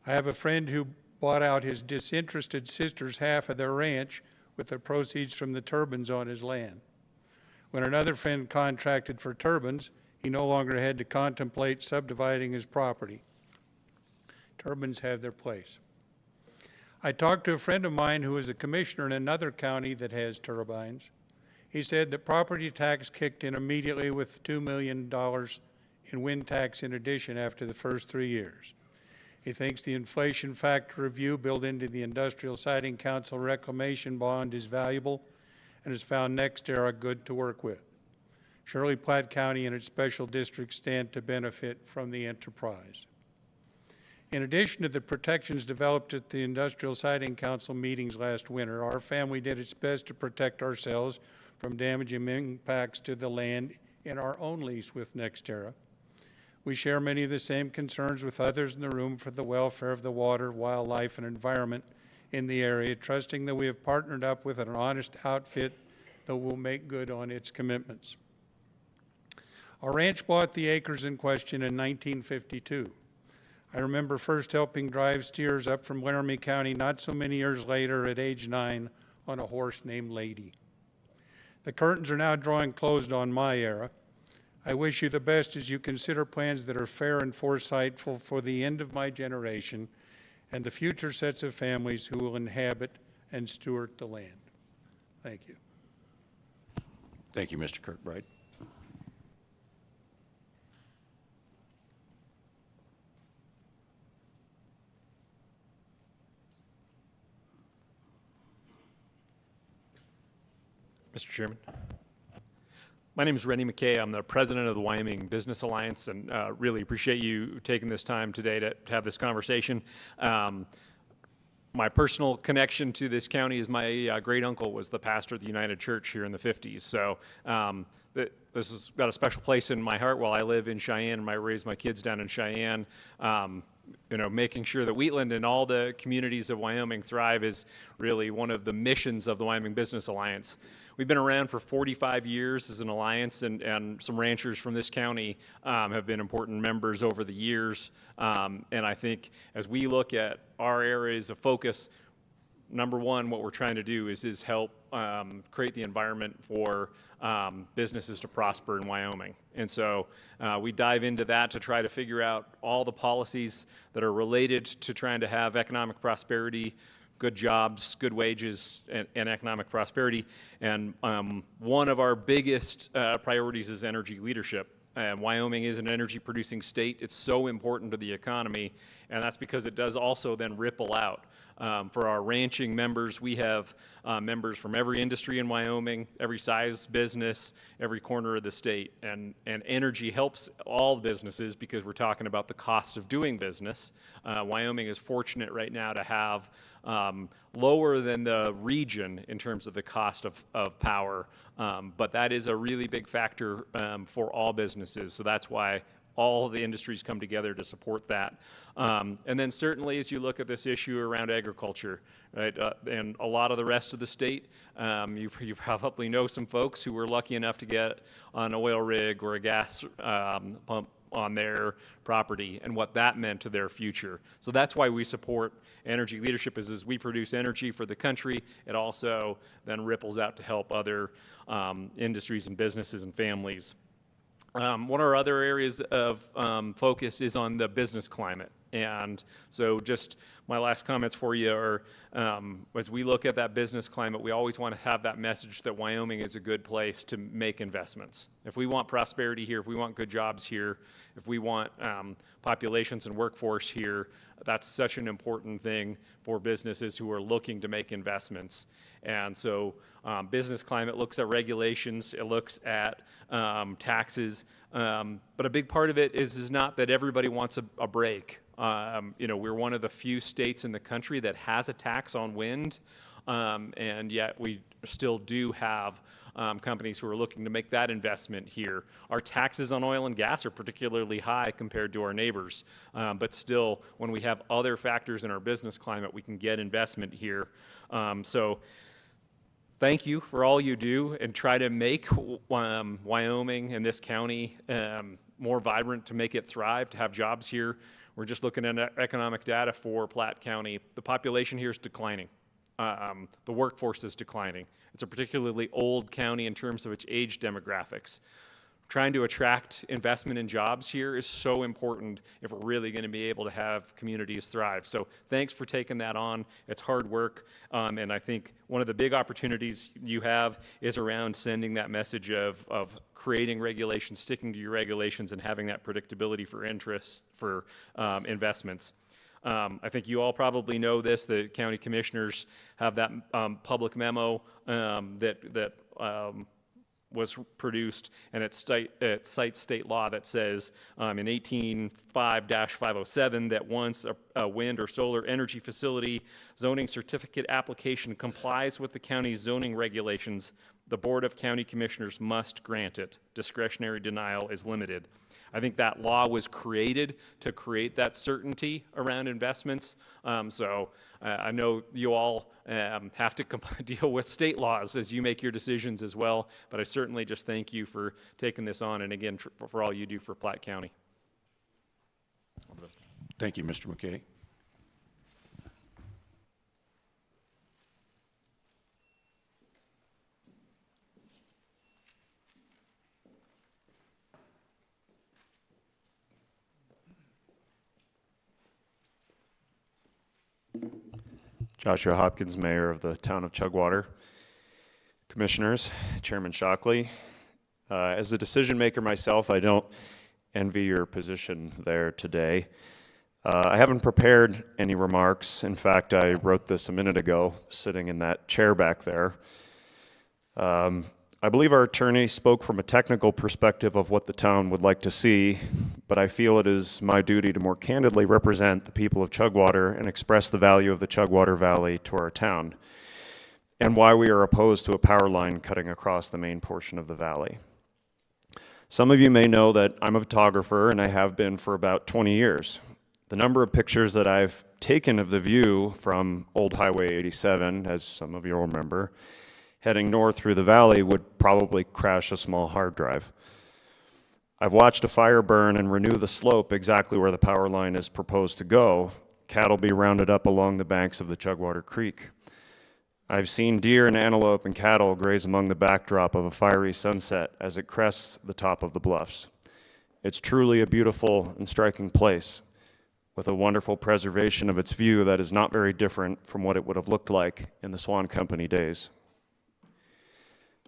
I have a friend who bought out his disinterested sister's half of their ranch with the proceeds from the turbines on his land. When another friend contracted for turbines, he no longer had to contemplate subdividing his property. Turbines have their place. I talked to a friend of mine who is a commissioner in another county that has turbines. He said that property tax kicked in immediately with $2 million in wind tax in addition after the first 3 years. He thinks the inflation factor review built into the Industrial Siting Council reclamation bond is valuable and has found NextEra good to work with. Surely Platte County and its special districts stand to benefit from the enterprise. In addition to the protections developed at the Industrial Siting Council meetings last winter, our family did its best to protect ourselves from damaging impacts to the land in our own lease with NextEra. We share many of the same concerns with others in the room for the welfare of the water, wildlife, and environment in the area, trusting that we have partnered up with an honest outfit that will make good on its commitments. Our ranch bought the acres in question in 1952. I remember first helping drive steers up from Laramie County not so many years later at age 9 on a horse named Lady. The curtains are now drawing closed on my era. I wish you the best as you consider plans that are fair and foresightful for the end of my generation and the future sets of families who will inhabit and steward the land. Thank you. Thank you, Mr. Kirkbride. Mr. Chairman. My name is Rennie McKay. I'm the president of the Wyoming Business Alliance, and really appreciate you taking this time today to have this conversation. My personal connection to this county is my great uncle was the pastor of the United Church here in the 50s. So this has got a special place in my heart while I live in Cheyenne and I raise my kids down in Cheyenne. Making sure that Wheatland and all the communities of Wyoming thrive is really one of the missions of the Wyoming Business Alliance. We've been around for 45 years as an alliance, and some ranchers from this county have been important members over the years. And I think as we look at our areas of focus, number one, what we're trying to do is help create the environment for businesses to prosper in Wyoming. And so we dive into that to try to figure out all the policies that are related to trying to have economic prosperity, good jobs, good wages, and economic prosperity. And one of our biggest priorities is energy leadership. Wyoming is an energy producing state. It's so important to the economy, and that's because it does also then ripple out. For our ranching members, we have members from every industry in Wyoming, every size business, every corner of the state. And energy helps all businesses because we're talking about the cost of doing business. Wyoming is fortunate right now to have lower than the region in terms of the cost of power, but that is a really big factor for all businesses. So that's why all the industries come together to support that. And then certainly as you look at this issue around agriculture, right, and a lot of the rest of the state, you probably know some folks who were lucky enough to get an oil rig or a gas pump on their property and what that meant to their future. So that's why we support energy leadership, is we produce energy for the country. It also then ripples out to help other industries and businesses and families. One of our other areas of focus is on the business climate. And so just my last comments for you are, as we look at that business climate, we always want to have that message that Wyoming is a good place to make investments. If we want prosperity here, if we want good jobs here, if we want populations and workforce here, that's such an important thing for businesses who are looking to make investments. And so business climate looks at regulations, it looks at taxes, but a big part of it is not that everybody wants a break. We're one of the few states in the country that has a tax on wind, and yet we still do have companies who are looking to make that investment here. Our taxes on oil and gas are particularly high compared to our neighbors, but still, when we have other factors in our business climate, we can get investment here. So thank you for all you do and try to make Wyoming and this county more vibrant, to make it thrive, to have jobs here. We're just looking at economic data for Platte County. The population here is declining. The workforce is declining. It's a particularly old county in terms of its age demographics. Trying to attract investment in jobs here is so important if we're really going to be able to have communities thrive. So thanks for taking that on. It's hard work, and I think one of the big opportunities you have is around sending that message of creating regulations, sticking to your regulations, and having that predictability for interest for investments. I think you all probably know this. The county commissioners have that public memo that was produced, and it cites state law that says in 18.5-507 that once a wind or solar energy facility zoning certificate application complies with the county's zoning regulations, the Board of County Commissioners must grant it. Discretionary denial is limited. I think that law was created to create that certainty around investments. So I know you all have to deal with state laws as you make your decisions as well, but I certainly just thank you for taking this on, and again, for all you do for Platte County. Thank you, Mr. McKay. Joshua Hopkins, Mayor of the Town of Chugwater. Commissioners, Chairman Shockley, as a decision maker myself, I don't envy your position there today. I haven't prepared any remarks. In fact, I wrote this a minute ago, sitting in that chair back there. I believe our attorney spoke from a technical perspective of what the town would like to see, but I feel it is my duty to more candidly represent the people of Chugwater and express the value of the Chugwater Valley to our town, and why we are opposed to a power line cutting across the main portion of the valley. Some of you may know that I'm a photographer, and I have been for about 20 years. The number of pictures that I've taken of the view from Old Highway 87, as some of you will remember, heading north through the valley would probably crash a small hard drive. I've watched a fire burn and renew the slope exactly where the power line is proposed to go. Cattle be rounded up along the banks of the Chugwater Creek. I've seen deer and antelope and cattle graze among the backdrop of a fiery sunset as it crests the top of the bluffs. It's truly a beautiful and striking place, with a wonderful preservation of its view that is not very different from what it would have looked like in the Swan Company days.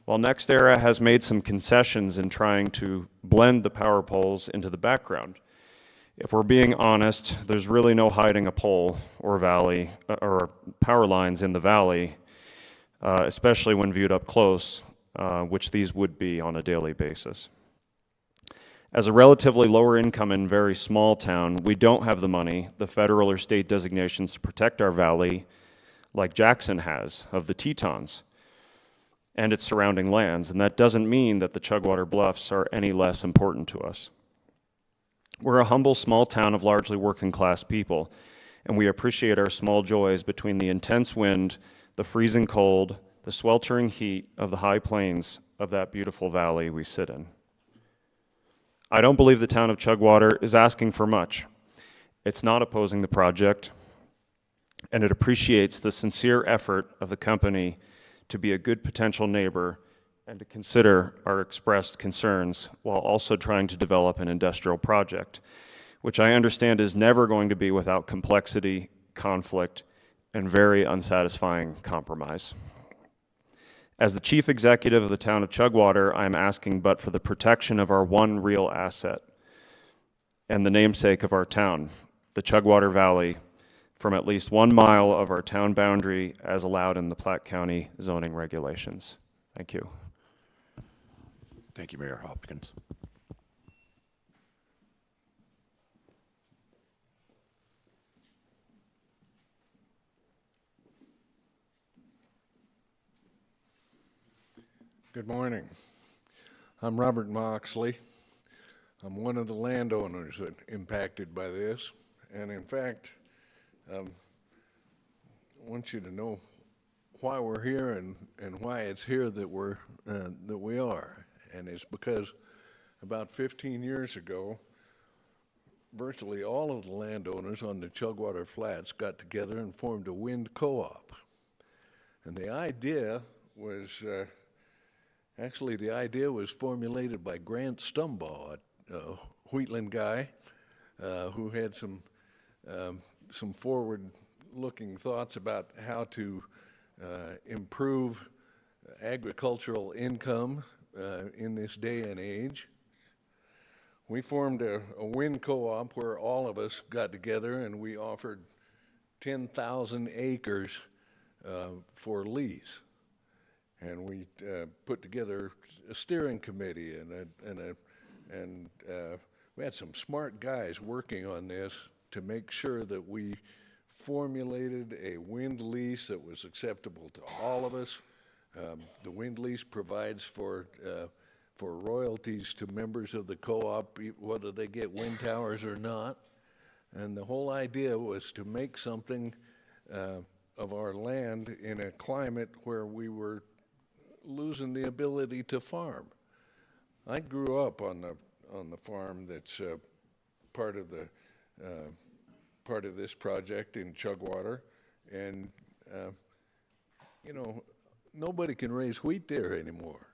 While NextEra has made some concessions in trying to blend the power poles into the background, if we're being honest, there's really no hiding a pole or valley or power lines in the valley, especially when viewed up close, which these would be on a daily basis. As a relatively lower income and very small town, we don't have the money, the federal or state designations to protect our valley like Jackson has of the Tetons and its surrounding lands, and that doesn't mean that the Chugwater Bluffs are any less important to us. We're a humble small town of largely working class people, and we appreciate our small joys between the intense wind, the freezing cold, the sweltering heat of the high plains of that beautiful valley we sit in. I don't believe the town of Chugwater is asking for much. It's not opposing the project, and it appreciates the sincere effort of the company to be a good potential neighbor and to consider our expressed concerns while also trying to develop an industrial project, which I understand is never going to be without complexity, conflict, and very unsatisfying compromise. As the chief executive of the town of Chugwater, I am asking but for the protection of our one real asset and the namesake of our town, the Chugwater Valley, from at least 1 mile of our town boundary as allowed in the Platte County zoning regulations. Thank you. Thank you, Mayor Hopkins. Good morning. I'm Robert Moxley. I'm one of the landowners that impacted by this, and in fact, I want you to know why we're here and why it's here that we are. And it's because about 15 years ago, virtually all of the landowners on the Chugwater Flats got together and formed a wind co-op. And the idea was, actually the idea was formulated by Grant Stumbaugh, a Wheatland guy who had some forward-looking thoughts about how to improve agricultural income in this day and age. We formed a wind co-op where all of us got together and we offered 10,000 acres for lease. And we put together a steering committee and we had some smart guys working on this to make sure that we formulated a wind lease that was acceptable to all of us. The wind lease provides for royalties to members of the co-op, whether they get wind towers or not. And the whole idea was to make something of our land in a climate where we were losing the ability to farm. I grew up on the farm that's part of this project in Chugwater, and you know, nobody can raise wheat there anymore.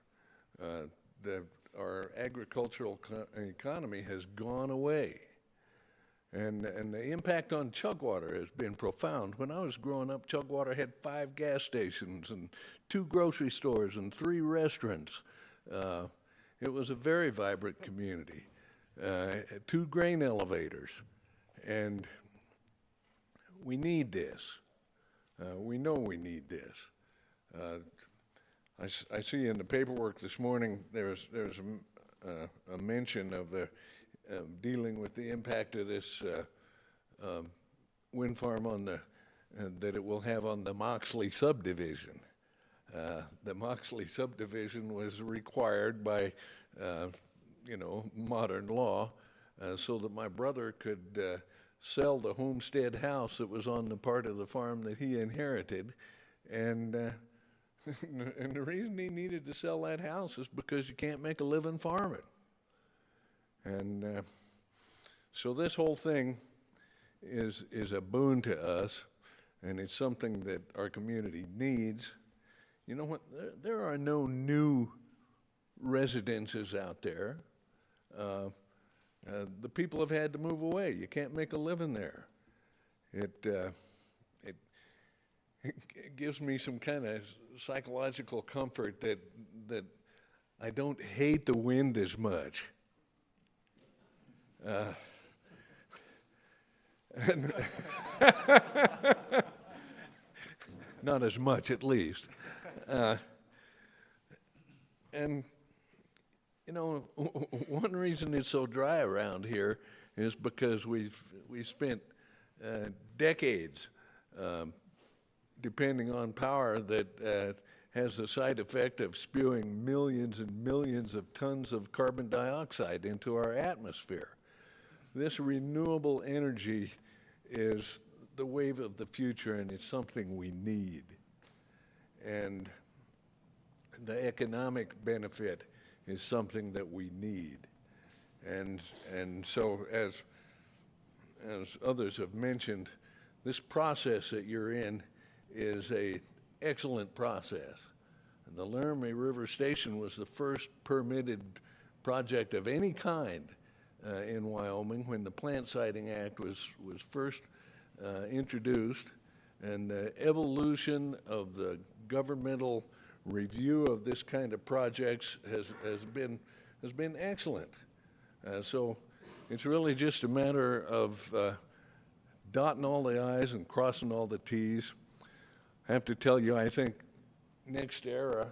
Our agricultural economy has gone away. And the impact on Chugwater has been profound. When I was growing up, Chugwater had 5 gas stations and 2 grocery stores and 3 restaurants. It was a very vibrant community. 2 grain elevators. And we need this. We know we need this. I see in the paperwork this morning there's a mention of the dealing with the impact of this wind farm on that it will have on the Moxley subdivision. The Moxley subdivision was required by modern law so that my brother could sell the homestead house that was on the part of the farm that he inherited, and and the reason he needed to sell that house is because you can't make a living farming. And so this whole thing is a boon to us, and it's something that our community needs. You know what? There are no new residences out there. The people have had to move away. You can't make a living there. It gives me some kind of psychological comfort that I don't hate the wind as much. Not as much, at least. And you know, one reason it's so dry around here is because we've spent decades depending on power that has the side effect of spewing millions and millions of tons of carbon dioxide into our atmosphere. This renewable energy is the wave of the future, and it's something we need. And the economic benefit is something that we need. And so as others have mentioned, this process that you're in is a excellent process. And the Laramie River Station was the first permitted project of any kind in Wyoming when the Plant Siting Act was first introduced. And the evolution of the governmental review of this kind of projects has been excellent. So it's really just a matter of dotting all the I's and crossing all the T's. I have to tell you, I think NextEra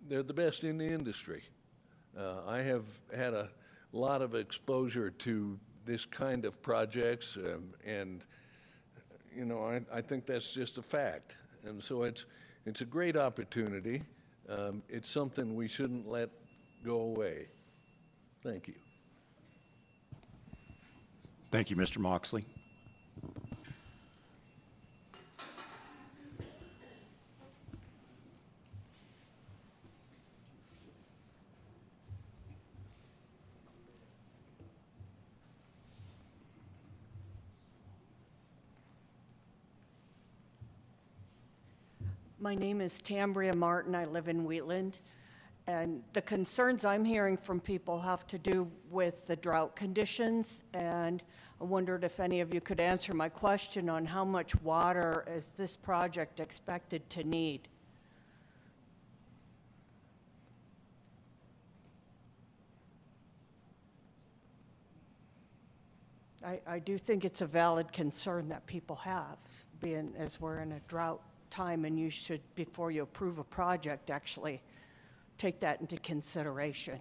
they're the best in the industry. I have had a lot of exposure to this kind of projects, and you know, I think that's just a fact. And so it's a great opportunity. It's something we shouldn't let go away. Thank you. Thank you, Mr. Moxley. My name is Tambria Martin. I live in Wheatland. And the concerns I'm hearing from people have to do with the drought conditions. And I wondered if any of you could answer my question on how much water is this project expected to need? I do think it's a valid concern that people have, being as we're in a drought time, and you should, before you approve a project, actually take that into consideration.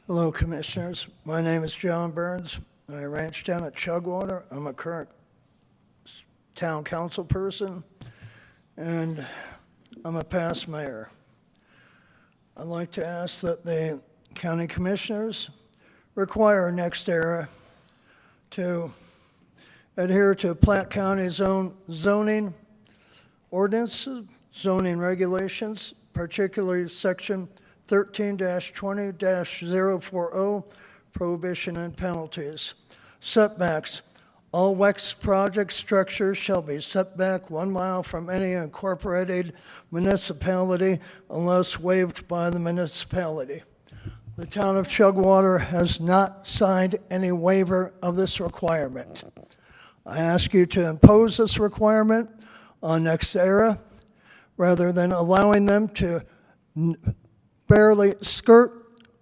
Hello, Commissioners. My name is John Burns. I ranch down at Chugwater. I'm a current town council person, and I'm a past mayor. I'd like to ask that the county commissioners require NextEra to adhere to Platte County zoning ordinances, zoning regulations, particularly Section 13-20-040, prohibition and penalties. Setbacks. All WEX project structures shall be set back 1 mile from any incorporated municipality unless waived by the municipality. The town of Chugwater has not signed any waiver of this requirement. I ask you to impose this requirement on NextEra rather than allowing them to barely skirt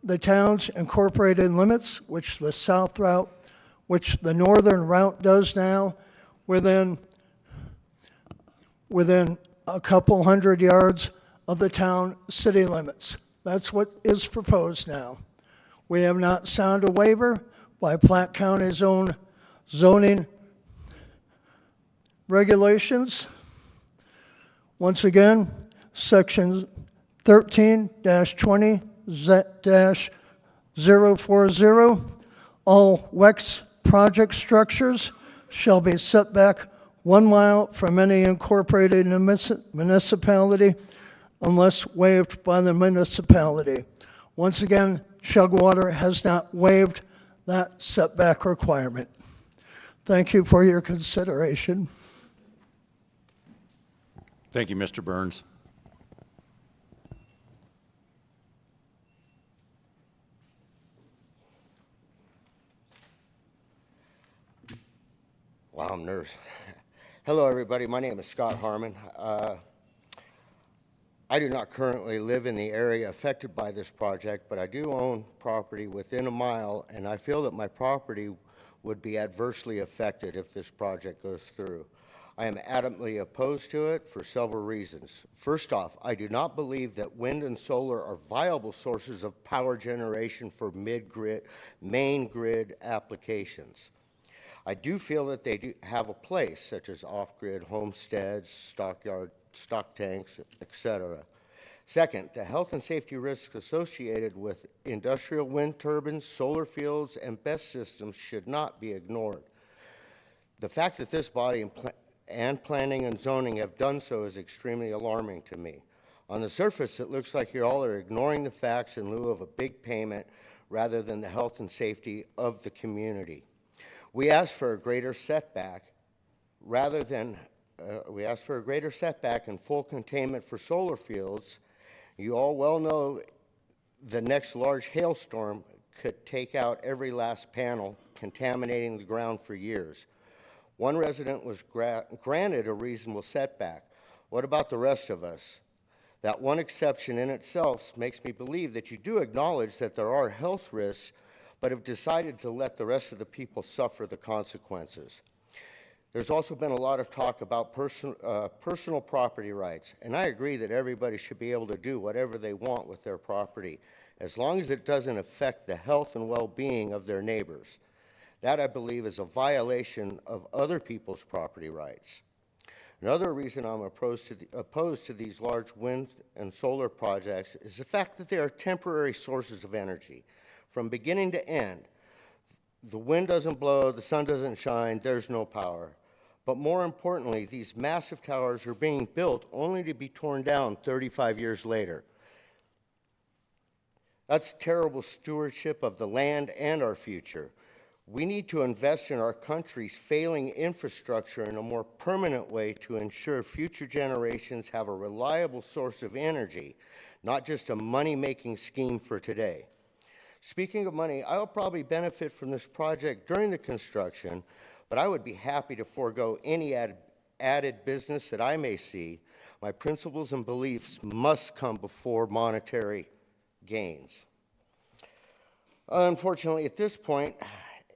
the town's incorporated limits, which the south route, which the northern route does now, within a couple hundred yards of the town city limits. That's what is proposed now. We have not signed a waiver by Platte County's own zoning regulations. Once again, Section 13-20-040, all WEX project structures shall be set back 1 mile from any incorporated municipality unless waived by the municipality. Once again, Chugwater has not waived that setback requirement. Thank you for your consideration. Thank you, Mr. Burns. Wow, I'm nervous. Hello, everybody. My name is Scott Harmon. I do not currently live in the area affected by this project, but I do own property within a mile, and I feel that my property would be adversely affected if this project goes through. I am adamantly opposed to it for several reasons. First off, I do not believe that wind and solar are viable sources of power generation for main grid applications. I do feel that they do have a place, such as off-grid homesteads, stock tanks, etc. Second, the health and safety risks associated with industrial wind turbines, solar fields, and BESS systems should not be ignored. The fact that this body and planning and zoning have done so is extremely alarming to me. On the surface, it looks like you all are ignoring the facts in lieu of a big payment rather than the health and safety of the community. We asked for a greater setback and full containment for solar fields. You all well know the next large hailstorm could take out every last panel, contaminating the ground for years. One resident was granted a reasonable setback. What about the rest of us? That one exception in itself makes me believe that you do acknowledge that there are health risks, but have decided to let the rest of the people suffer the consequences. There's also been a lot of talk about personal property rights, and I agree that everybody should be able to do whatever they want with their property, as long as it doesn't affect the health and well-being of their neighbors. That, I believe, is a violation of other people's property rights. Another reason I'm opposed to these large wind and solar projects is the fact that they are temporary sources of energy. From beginning to end, the wind doesn't blow, the sun doesn't shine, there's no power. But more importantly, these massive towers are being built only to be torn down 35 years later. That's terrible stewardship of the land and our future. We need to invest in our country's failing infrastructure in a more permanent way to ensure future generations have a reliable source of energy, not just a money-making scheme for today. Speaking of money, I'll probably benefit from this project during the construction, but I would be happy to forego any added business that I may see. My principles and beliefs must come before monetary gains. Unfortunately, at this point,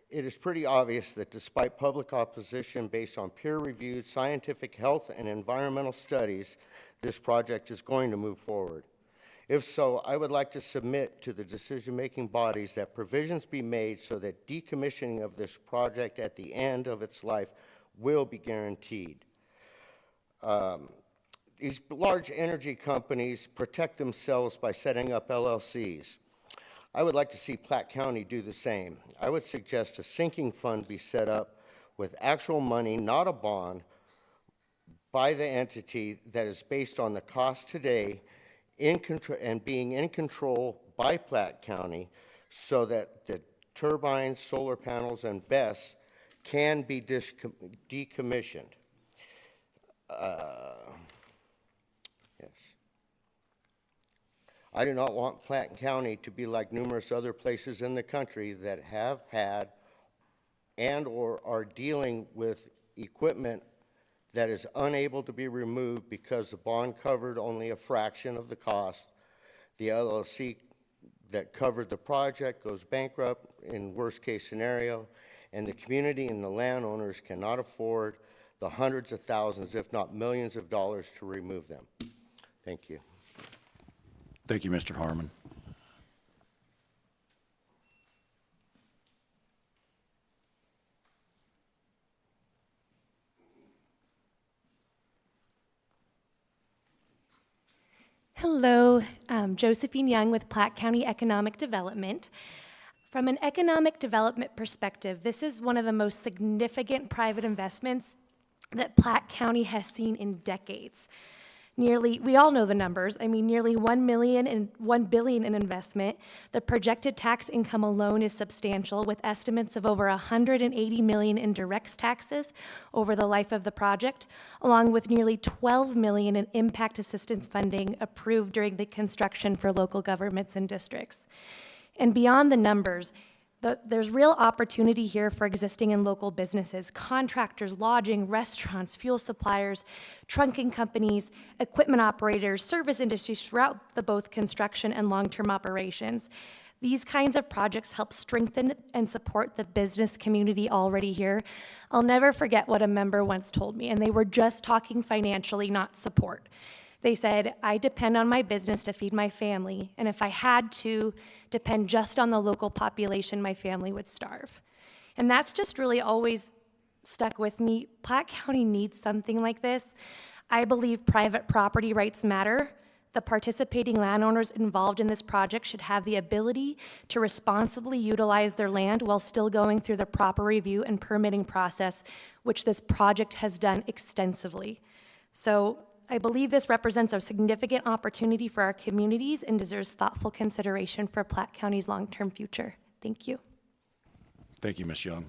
it is pretty obvious that despite public opposition based on peer-reviewed scientific health and environmental studies, this project is going to move forward. If so, I would like to submit to the decision-making bodies that provisions be made so that decommissioning of this project at the end of its life will be guaranteed. These large energy companies protect themselves by setting up LLCs. I would like to see Platte County do the same. I would suggest a sinking fund be set up with actual money, not a bond, by the entity that is based on the cost today and being in control by Platte County so that the turbines, solar panels, and BESS can be decommissioned. Yes. I do not want Platte County to be like numerous other places in the country that have had and or are dealing with equipment that is unable to be removed because the bond covered only a fraction of the cost. The LLC that covered the project goes bankrupt in worst case scenario, and the community and the landowners cannot afford the hundreds of thousands, if not millions of dollars to remove them. Thank you. Thank you, Mr. Harmon. Hello, Josephine Young with Platte County Economic Development. From an economic development perspective, this is one of the most significant private investments that Platte County has seen in decades. We all know the numbers. I mean, nearly $1 billion in investment. The projected tax income alone is substantial, with estimates of over $180 million in direct taxes over the life of the project, along with nearly $12 million in impact assistance funding approved during the construction for local governments and districts. And beyond the numbers, there's real opportunity here for existing and local businesses, contractors, lodging, restaurants, fuel suppliers, trunking companies, equipment operators, service industries throughout both construction and long-term operations. These kinds of projects help strengthen and support the business community already here. I'll never forget what a member once told me, and they were just talking financially, not support. They said, I depend on my business to feed my family, and if I had to depend just on the local population, my family would starve. And that's just really always stuck with me. Platte County needs something like this. I believe private property rights matter. The participating landowners involved in this project should have the ability to responsibly utilize their land while still going through the proper review and permitting process, which this project has done extensively. So I believe this represents a significant opportunity for our communities and deserves thoughtful consideration for Platte County's long-term future. Thank you. Thank you, Ms. Young.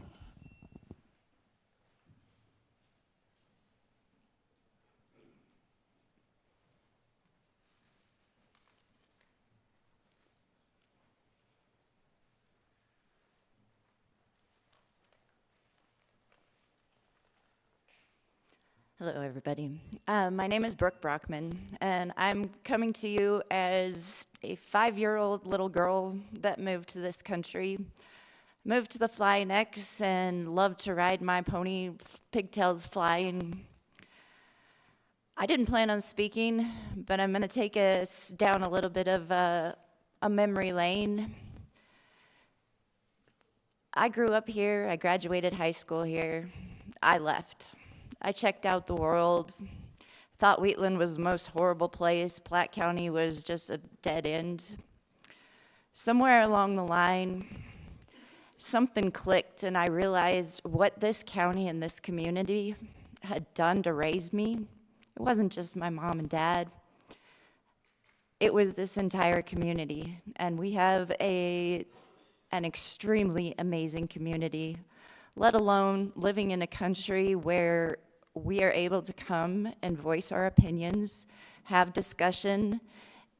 Hello, everybody. My name is Brooke Brockman, and I'm coming to you as a 5-year-old little girl that moved to this country, moved to the Flying X, and loved to ride my pony, pigtails flying. I didn't plan on speaking, but I'm going to take us down a little bit of a memory lane. I grew up here. I graduated high school here. I left. I checked out the world, thought Wheatland was the most horrible place. Platte County was just a dead end. Somewhere along the line, something clicked, and I realized what this county and this community had done to raise me. It wasn't just my mom and dad. It was this entire community, and we have an extremely amazing community, let alone living in a country where we are able to come and voice our opinions, have discussion,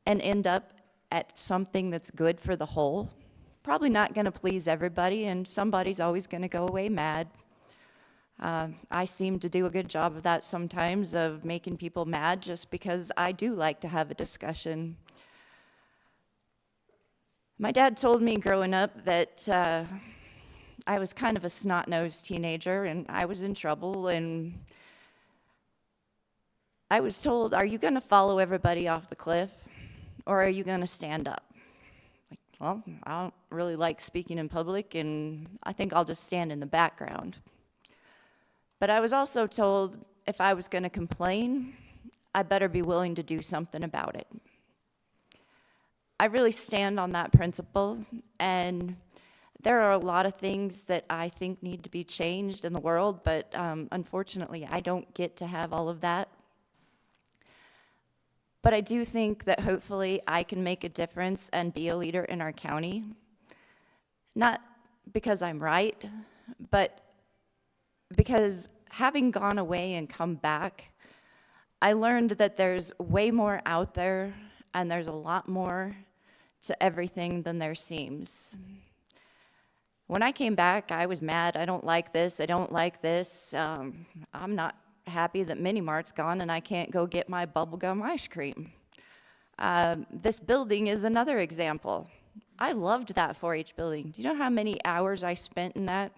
and end up at something that's good for the whole. Probably not going to please everybody, and somebody's always going to go away mad. I seem to do a good job of that sometimes, of making people mad, just because I do like to have a discussion. My dad told me growing up that I was kind of a snot-nosed teenager, and I was in trouble, and I was told, are you going to follow everybody off the cliff, or are you going to stand up? Like, well, I don't really like speaking in public, and I think I'll just stand in the background. But I was also told if I was going to complain, I better be willing to do something about it. I really stand on that principle, and there are a lot of things that I think need to be changed in the world, but unfortunately, I don't get to have all of that. But I do think that hopefully I can make a difference and be a leader in our county. Not because I'm right, but because having gone away and come back, I learned that there's way more out there, and there's a lot more to everything than there seems. When I came back, I was mad. I don't like this. I don't like this. I'm not happy that Mini Mart's gone and I can't go get my bubblegum ice cream. This building is another example. I loved that 4-H building. Do you know how many hours I spent in that?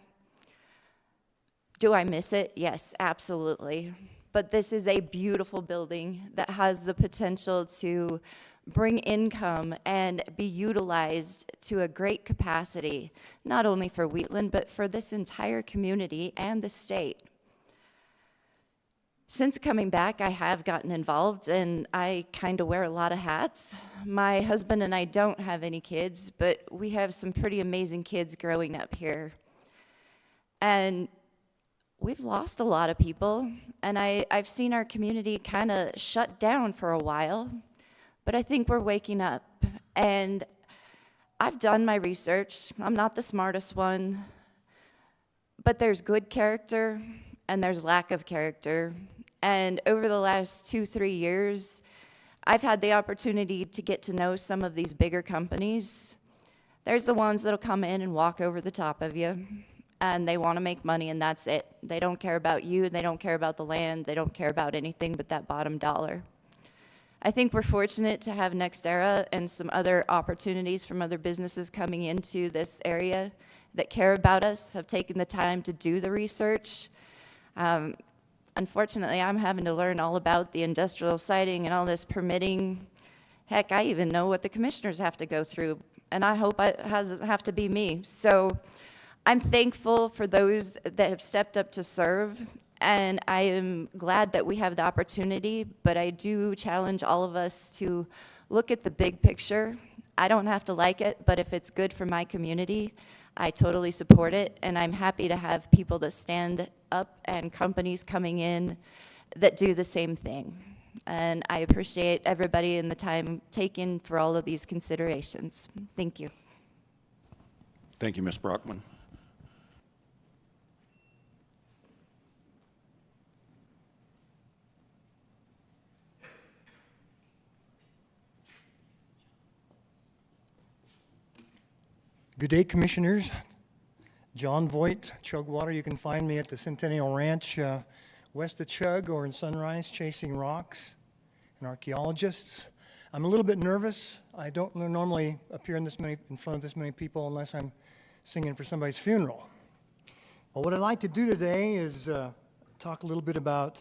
Do I miss it? Yes, absolutely. But this is a beautiful building that has the potential to bring income and be utilized to a great capacity, not only for Wheatland, but for this entire community and the state. Since coming back, I have gotten involved, and I kind of wear a lot of hats. My husband and I don't have any kids, but we have some pretty amazing kids growing up here. And we've lost a lot of people, and I've seen our community kind of shut down for a while, but I think we're waking up. And I've done my research. I'm not the smartest one, but there's good character, and there's lack of character. And over the last 2-3 years, I've had the opportunity to get to know some of these bigger companies. There's the ones that'll come in and walk over the top of you, and they want to make money, and that's it. They don't care about you. They don't care about the land. They don't care about anything but that bottom dollar. I think we're fortunate to have NextEra and some other opportunities from other businesses coming into this area that care about us, have taken the time to do the research. Unfortunately, I'm having to learn all about the industrial siting and all this permitting. Heck, I even know what the commissioners have to go through, and I hope it doesn't have to be me. So I'm thankful for those that have stepped up to serve, and I am glad that we have the opportunity, but I do challenge all of us to look at the big picture. I don't have to like it, but if it's good for my community, I totally support it, and I'm happy to have people that stand up and companies coming in that do the same thing. And I appreciate everybody and the time taken for all of these considerations. Thank you. Thank you, Ms. Brockman. Good day, Commissioners. John Voigt, Chugwater. You can find me at the Centennial Ranch west of Chug or in Sunrise, chasing rocks and archaeologists. I'm a little bit nervous. I don't normally appear in front of this many people unless I'm singing for somebody's funeral. But what I'd like to do today is talk a little bit about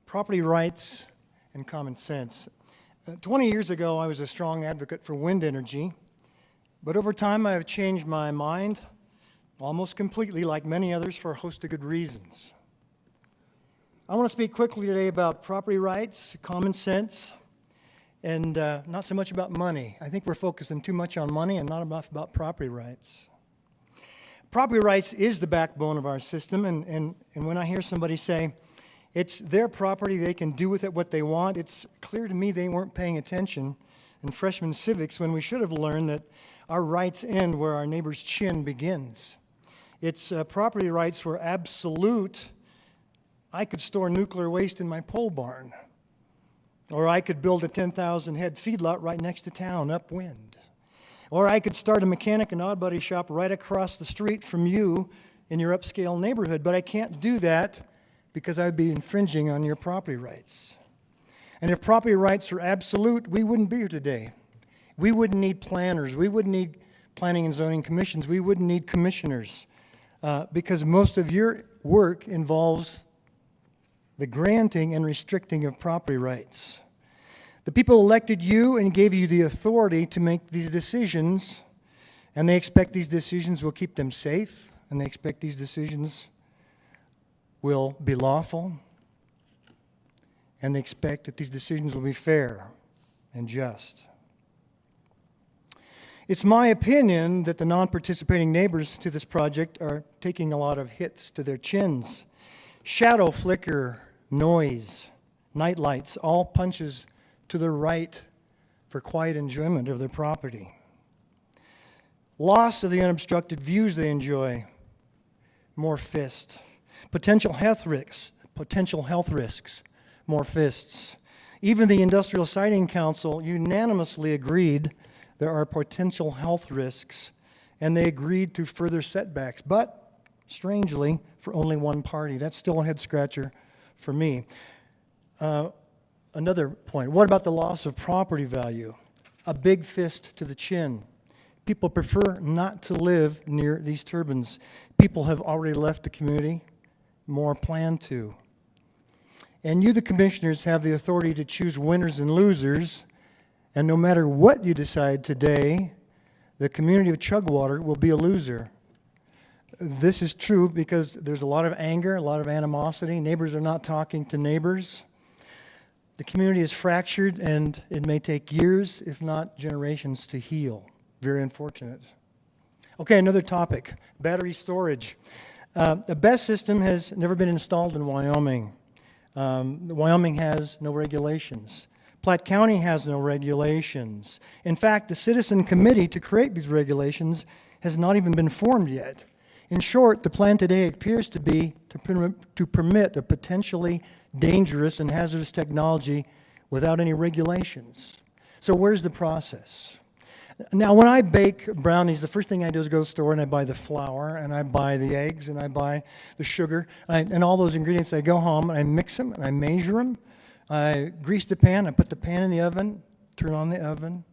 property rights and common sense. 20 years ago, I was a strong advocate for wind energy. But over time, I have changed my mind almost completely, like many others, for a host of good reasons. I want to speak quickly today about property rights, common sense, and not so much about money. I think we're focusing too much on money and not enough about property rights. Property rights is the backbone of our system, and when I hear somebody say, it's their property, they can do with it what they want, it's clear to me they weren't paying attention in freshman civics when we should have learned that our rights end where our neighbor's chin begins. Its property rights were absolute. I could store nuclear waste in my pole barn, or I could build a 10,000 head feedlot right next to town upwind, or I could start a mechanic and odd body shop right across the street from you in your upscale neighborhood, but I can't do that because I'd be infringing on your property rights. And if property rights were absolute, we wouldn't be here today. We wouldn't need planners. We wouldn't need planning and zoning commissions. We wouldn't need commissioners because most of your work involves the granting and restricting of property rights. The people elected you and gave you the authority to make these decisions, and they expect these decisions will keep them safe, and they expect these decisions will be lawful, and they expect that these decisions will be fair and just. It's my opinion that the non-participating neighbors to this project are taking a lot of hits to their chins. Shadow, flicker, noise, night lights, all punches to the right for quiet enjoyment of their property. Loss of the unobstructed views they enjoy, more fists. Potential health risks, more fists. Even the Industrial Siting Council unanimously agreed there are potential health risks, and they agreed to further setbacks, but strangely, for only one party. That's still a head scratcher for me. Another point, what about the loss of property value? A big fist to the chin. People prefer not to live near these turbines. People have already left the community, more plan to. And you, the commissioners, have the authority to choose winners and losers. And no matter what you decide today, the community of Chugwater will be a loser. This is true because there's a lot of anger, a lot of animosity. Neighbors are not talking to neighbors. The community is fractured, and it may take years, if not generations, to heal. Very unfortunate. Okay, another topic, battery storage. The BESS system has never been installed in Wyoming. Wyoming has no regulations. Platte County has no regulations. In fact, the citizen committee to create these regulations has not even been formed yet. In short, the plan today appears to be to permit a potentially dangerous and hazardous technology without any regulations. So where's the process? Now, when I bake brownies, the first thing I do is go to the store and I buy the flour and I buy the eggs and I buy the sugar and all those ingredients. I go home and I mix them and I measure them. I grease the pan, I put the pan in the oven, turn on the oven,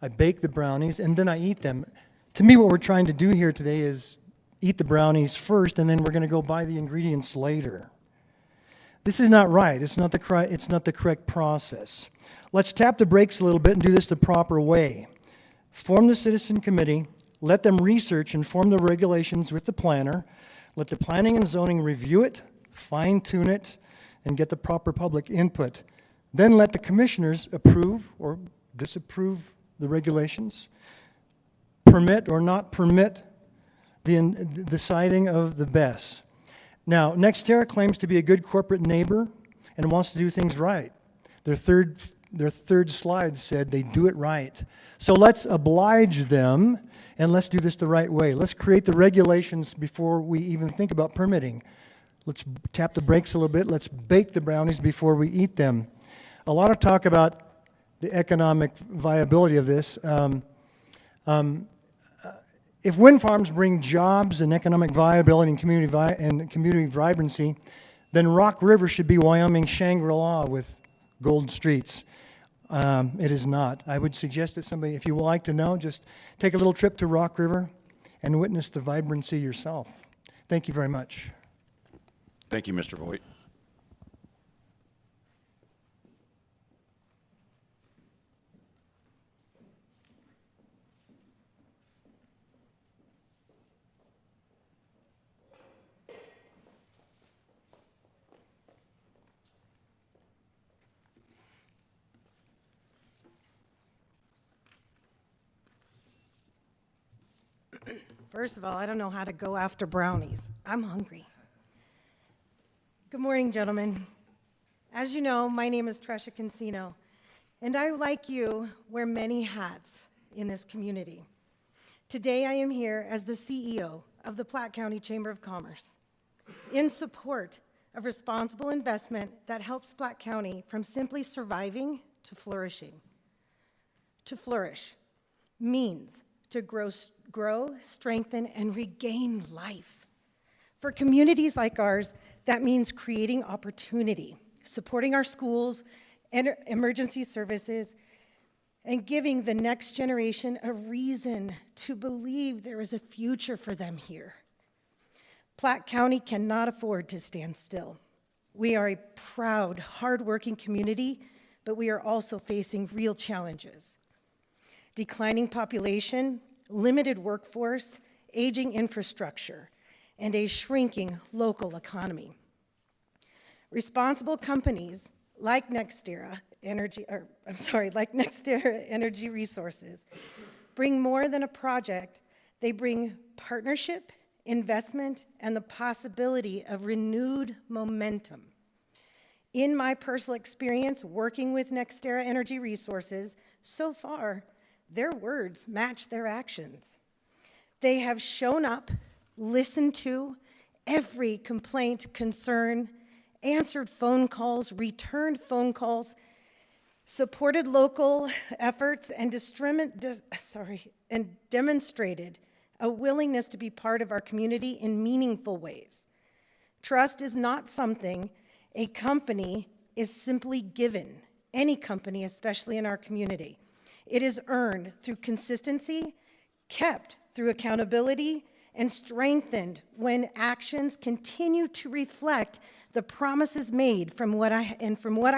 I bake the brownies, and then I eat them. To me, what we're trying to do here today is eat the brownies first, and then we're going to go buy the ingredients later. This is not right. It's not the correct process. Let's tap the brakes a little bit and do this the proper way. Form the citizen committee, let them research and form the regulations with the planner, let the planning and zoning review it, fine-tune it, and get the proper public input. Then let the commissioners approve or disapprove the regulations, permit or not permit the siting of the BES. Now, NextEra claims to be a good corporate neighbor and wants to do things right. Their third slide said they do it right. So let's oblige them and let's do this the right way. Let's create the regulations before we even think about permitting. Let's tap the brakes a little bit. Let's bake the brownies before we eat them. A lot of talk about the economic viability of this. If wind farms bring jobs and economic viability and community vibrancy, then Rock River should be Wyoming's Shangri-La with gold streets. It is not. I would suggest that somebody, if you would like to know, just take a little trip to Rock River and witness the vibrancy yourself. Thank you very much. Thank you, Mr. Voigt. First of all, I don't know how to go after brownies. I'm hungry. Good morning, gentlemen. As you know, my name is Tresha Cancino, and I, like you, wear many hats in this community. Today, I am here as the CEO of the Platte County Chamber of Commerce in support of responsible investment that helps Platte County from simply surviving to flourishing. To flourish means to grow, strengthen, and regain life. For communities like ours, that means creating opportunity, supporting our schools and emergency services, and giving the next generation a reason to believe there is a future for them here. Platte County cannot afford to stand still. We are a proud, hardworking community, but we are also facing real challenges. Declining population, limited workforce, aging infrastructure, and a shrinking local economy. Responsible companies like NextEra Energy Resources bring more than a project. They bring partnership, investment, and the possibility of renewed momentum. In my personal experience working with NextEra Energy Resources, so far, their words match their actions. They have shown up, listened to every complaint, concern, answered phone calls, returned phone calls, supported local efforts, and demonstrated a willingness to be part of our community in meaningful ways. Trust is not something a company is simply given, any company, especially in our community. It is earned through consistency, kept through accountability, and strengthened when actions continue to reflect the promises made. From what I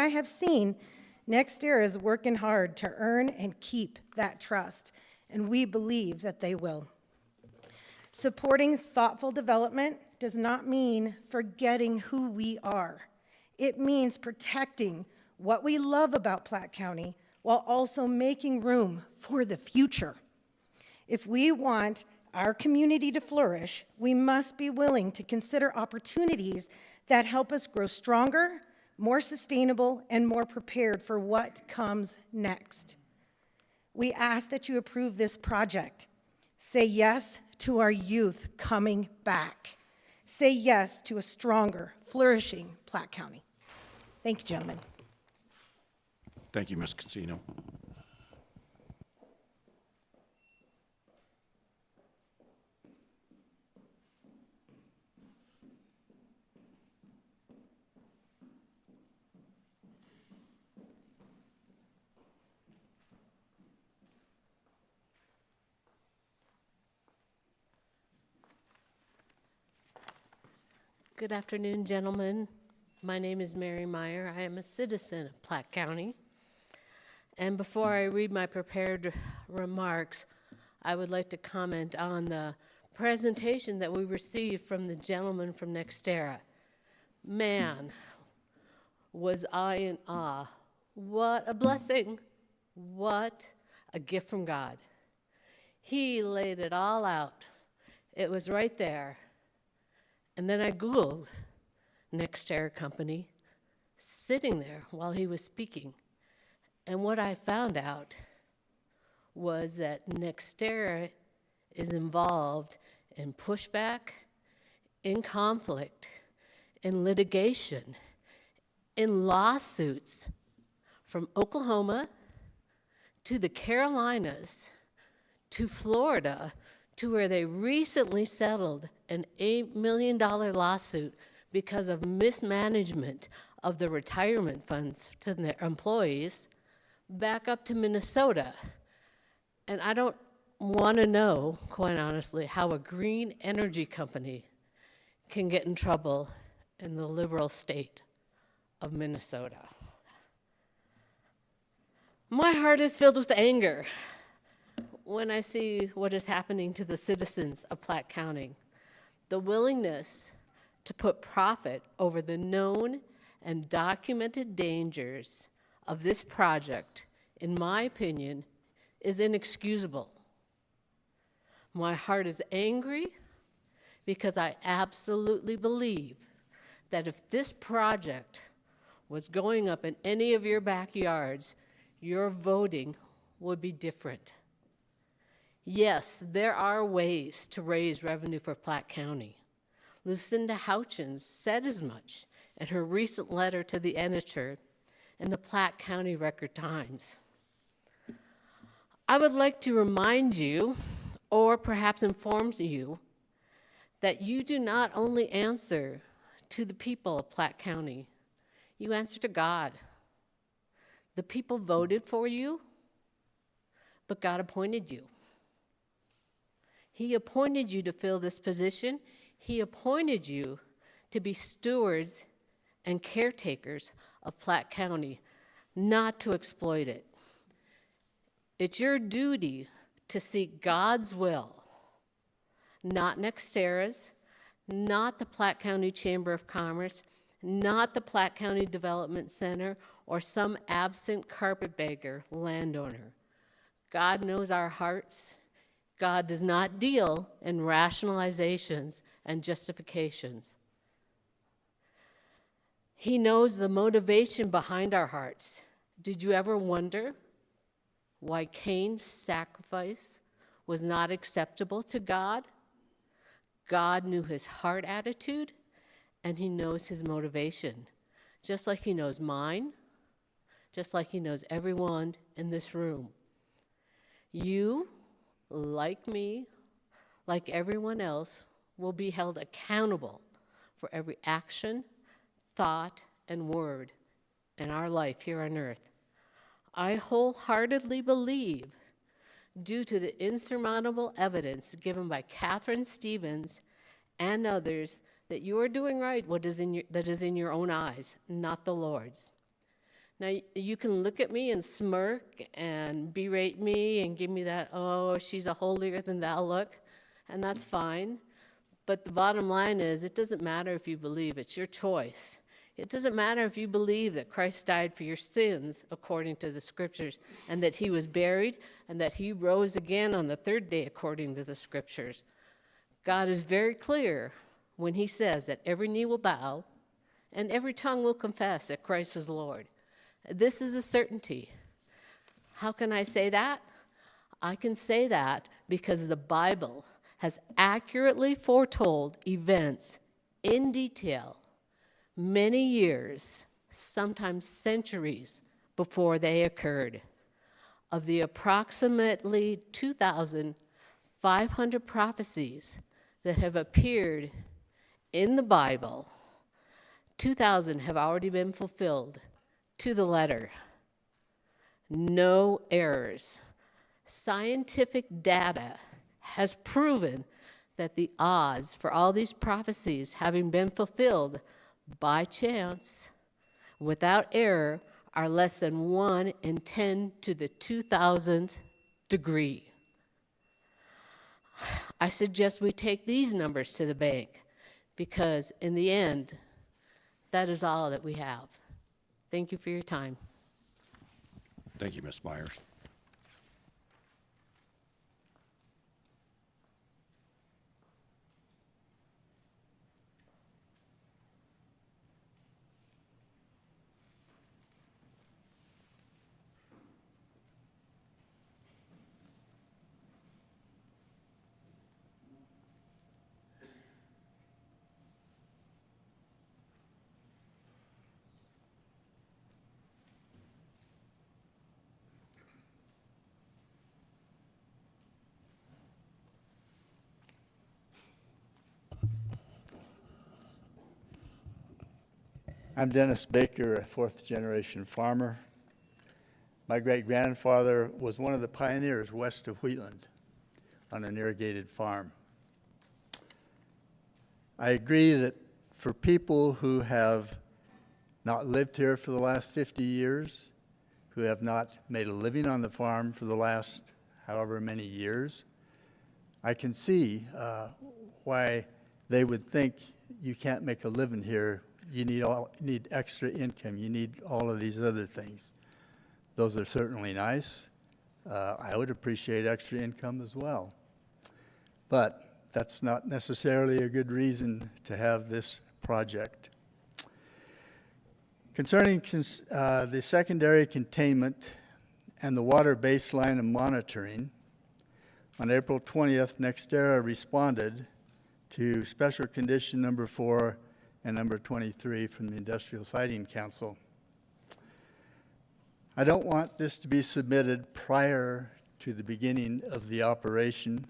have seen, NextEra is working hard to earn and keep that trust, and we believe that they will. Supporting thoughtful development does not mean forgetting who we are. It means protecting what we love about Platte County while also making room for the future. If we want our community to flourish, we must be willing to consider opportunities that help us grow stronger, more sustainable, and more prepared for what comes next. We ask that you approve this project. Say yes to our youth coming back. Say yes to a stronger, flourishing Platte County. Thank you, gentlemen. Thank you, Ms. Cancino. Good afternoon, gentlemen. My name is Mary Meyer. I am a citizen of Platte County. And before I read my prepared remarks, I would like to comment on the presentation that we received from the gentleman from NextEra. Man, was I in awe. What a blessing. What a gift from God. He laid it all out. It was right there. And then I Googled NextEra Company, sitting there while he was speaking. And what I found out was that NextEra is involved in pushback, in conflict, in litigation, in lawsuits from Oklahoma to the Carolinas to Florida, to where they recently settled an $8 million lawsuit because of mismanagement of the retirement funds to their employees, back up to Minnesota. And I don't want to know, quite honestly, how a green energy company can get in trouble in the liberal state of Minnesota. My heart is filled with anger when I see what is happening to the citizens of Platte County. The willingness to put profit over the known and documented dangers of this project, in my opinion, is inexcusable. My heart is angry because I absolutely believe that if this project was going up in any of your backyards, your voting would be different. Yes, there are ways to raise revenue for Platte County. Lucinda Houchins said as much in her recent letter to the editor in the Platte County Record-Times. I would like to remind you, or perhaps inform you, that you do not only answer to the people of Platte County, you answer to God. The people voted for you, but God appointed you. He appointed you to fill this position. He appointed you to be stewards and caretakers of Platte County, not to exploit it. It's your duty to seek God's will, not NextEra's, not the Platte County Chamber of Commerce, not the Platte County Development Center, or some absent carpetbagger landowner. God knows our hearts. God does not deal in rationalizations and justifications. He knows the motivation behind our hearts. Did you ever wonder why Cain's sacrifice was not acceptable to God? God knew his heart attitude, and he knows his motivation, just like he knows mine, just like he knows everyone in this room. You, like me, like everyone else, will be held accountable for every action, thought, and word in our life here on earth. I wholeheartedly believe, due to the insurmountable evidence given by Catherine Stevens and others, that you are doing right that is in your own eyes, not the Lord's. Now, you can look at me and smirk and berate me and give me that, oh, she's a holier than thou look, and that's fine. But the bottom line is, it doesn't matter if you believe, it's your choice. It doesn't matter if you believe that Christ died for your sins according to the scriptures, and that he was buried, and that he rose again on the third day according to the scriptures. God is very clear when he says that every knee will bow and every tongue will confess that Christ is Lord. This is a certainty. How can I say that? I can say that because the Bible has accurately foretold events in detail many years, sometimes centuries, before they occurred. Of the approximately 2,500 prophecies that have appeared in the Bible, 2,000 have already been fulfilled to the letter. No errors. Scientific data has proven that the odds for all these prophecies having been fulfilled by chance, without error, are less than 1 in 10 to the 2,000th degree. I suggest we take these numbers to the bank, because in the end, that is all that we have. Thank you for your time. Thank you, Ms. Myers. I'm Dennis Baker, a fourth-generation farmer. My great-grandfather was one of the pioneers west of Wheatland on an irrigated farm. I agree that for people who have not lived here for the last 50 years, who have not made a living on the farm for the last however many years, I can see why they would think you can't make a living here. You need extra income. You need all of these other things. Those are certainly nice. I would appreciate extra income as well. But that's not necessarily a good reason to have this project. Concerning the secondary containment and the water baseline and monitoring, on April 20th, NextEra responded to special condition number 4 and number 23 from the Industrial Siting Council. I don't want this to be submitted prior to the beginning of the operation.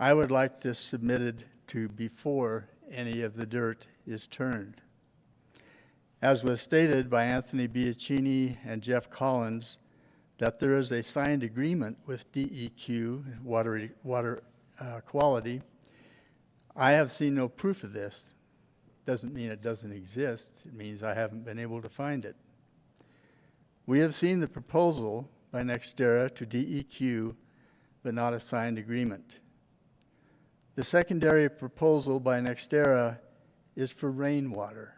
I would like this submitted to before any of the dirt is turned. As was stated by Anthony Biachini and Jeff Collins, that there is a signed agreement with DEQ, water quality. I have seen no proof of this. Doesn't mean it doesn't exist. It means I haven't been able to find it. We have seen the proposal by NextEra to DEQ, but not a signed agreement. The secondary proposal by NextEra is for rainwater.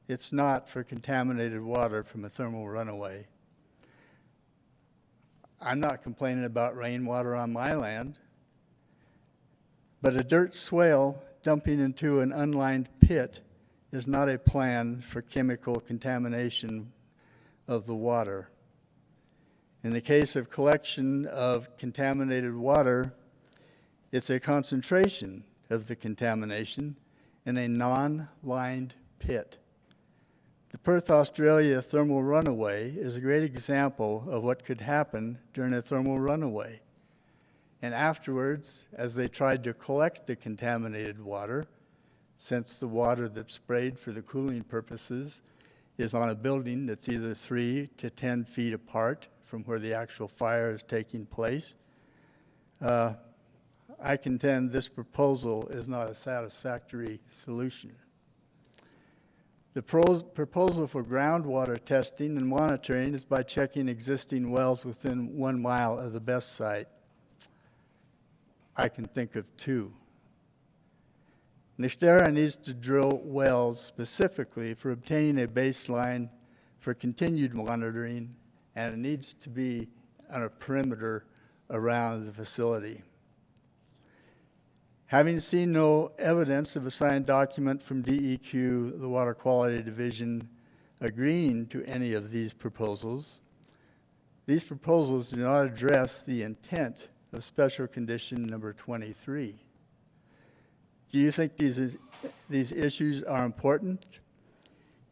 It's not for contaminated water from a thermal runaway. I'm not complaining about rainwater on my land, but a dirt swale dumping into an unlined pit is not a plan for chemical contamination of the water. In the case of collection of contaminated water, it's a concentration of the contamination in a non-lined pit. The Perth, Australia thermal runaway is a great example of what could happen during a thermal runaway. And afterwards, as they tried to collect the contaminated water, since the water that's sprayed for the cooling purposes is on a building that's either 3 to 10 feet apart from where the actual fire is taking place, I contend this proposal is not a satisfactory solution. The proposal for groundwater testing and monitoring is by checking existing wells within 1 mile of the best site. I can think of 2. NextEra needs to drill wells specifically for obtaining a baseline for continued monitoring, and it needs to be on a perimeter around the facility. Having seen no evidence of a signed document from DEQ, the Water Quality Division, agreeing to any of these proposals do not address the intent of special condition number 23. Do you think these issues are important?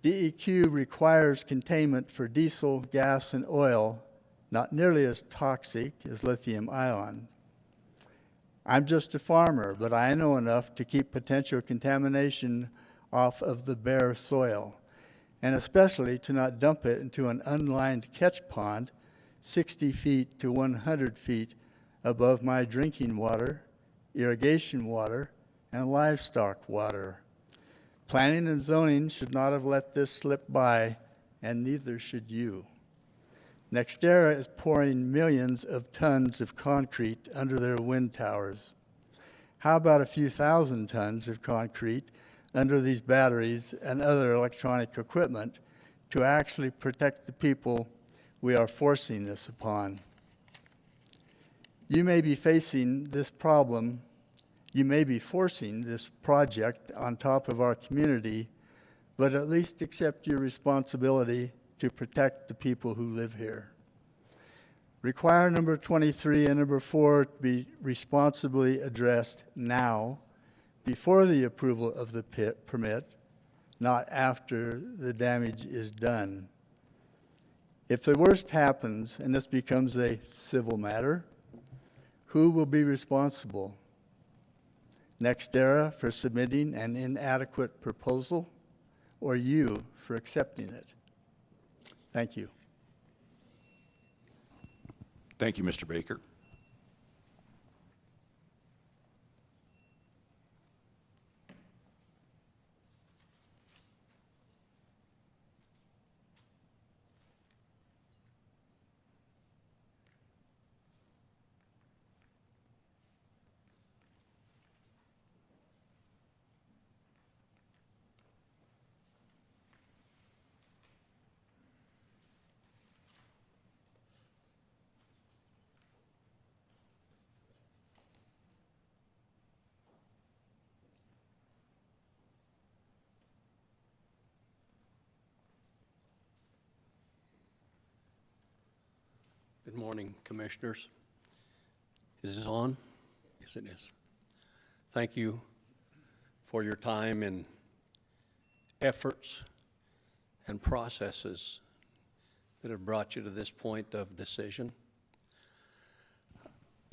DEQ requires containment for diesel, gas, and oil, not nearly as toxic as lithium ion. I'm just a farmer, but I know enough to keep potential contamination off of the bare soil, and especially to not dump it into an unlined catch pond 60 feet to 100 feet above my drinking water irrigation water, and livestock water. Planning and zoning should not have let this slip by, and neither should you. NextEra is pouring millions of tons of concrete under their wind towers. How about a few thousand tons of concrete under these batteries and other electronic equipment to actually protect the people we are forcing this upon? You may be facing this problem, you may be forcing this project on top of our community, but at least accept your responsibility to protect the people who live here. Require number 23 and number 4 to be responsibly addressed now, before the approval of the permit, not after the damage is done. If the worst happens and this becomes a civil matter, who will be responsible? NextEra for submitting an inadequate proposal, or you for accepting it? Thank you. Thank you, Mr. Baker. Good morning, Commissioners. Is this on? Yes, it is. Thank you for your time and efforts and processes that have brought you to this point of decision.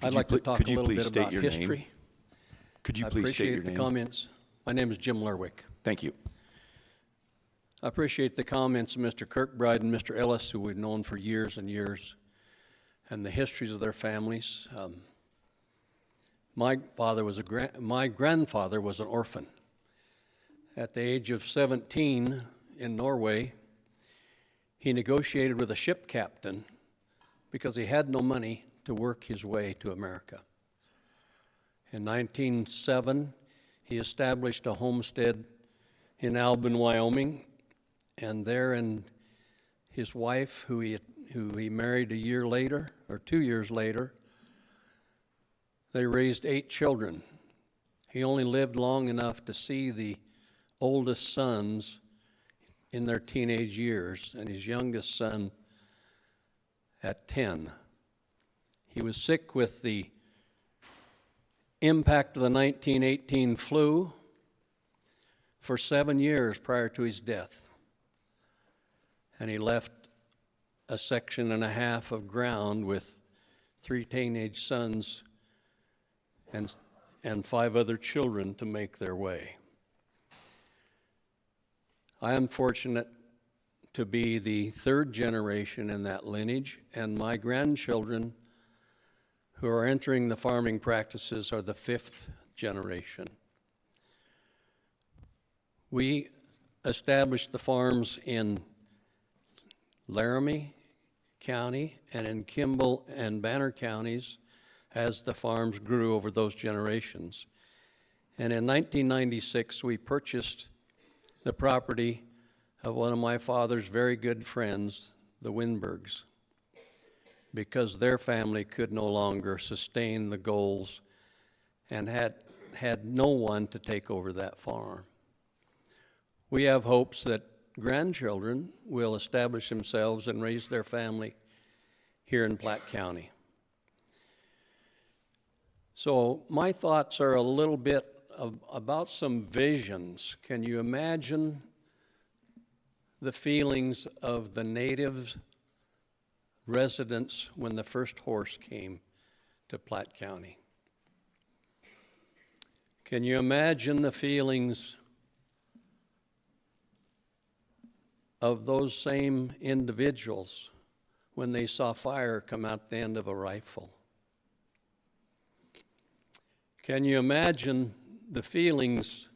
I'd like to talk a little bit about history. Could you please state your name? I appreciate the comments. My name is Jim Lerwick. Thank you. I appreciate the comments of Mr. Kirkbride and Mr. Ellis, who we've known for years and years, and the histories of their families. My grandfather was an orphan. At the age of 17 in Norway, he negotiated with a ship captain because he had no money to work his way to America. In 1907, he established a homestead in Albin, Wyoming, and there his wife, who he married a year later, or 2 years later, they raised 8 children. He only lived long enough to see the oldest sons in their teenage years, and his youngest son at 10. He was sick with the impact of the 1918 flu for 7 years prior to his death. And he left a section and a half of ground with 3 teenage sons and 5 other children to make their way. I am fortunate to be the 3rd generation in that lineage, and my grandchildren who are entering the farming practices are the 5th generation. We established the farms in Laramie County and in Kimball and Banner counties as the farms grew over those generations. And in 1996, we purchased the property of one of my father's very good friends, the Winbergs, because their family could no longer sustain the goals and had no one to take over that farm. We have hopes that grandchildren will establish themselves and raise their family here in Platte County. So my thoughts are a little bit about some visions. Can you imagine the feelings of the native residents when the first horse came to Platte County? Can you imagine the feelings of those same individuals when they saw fire come out the end of a rifle? Can you imagine the feelings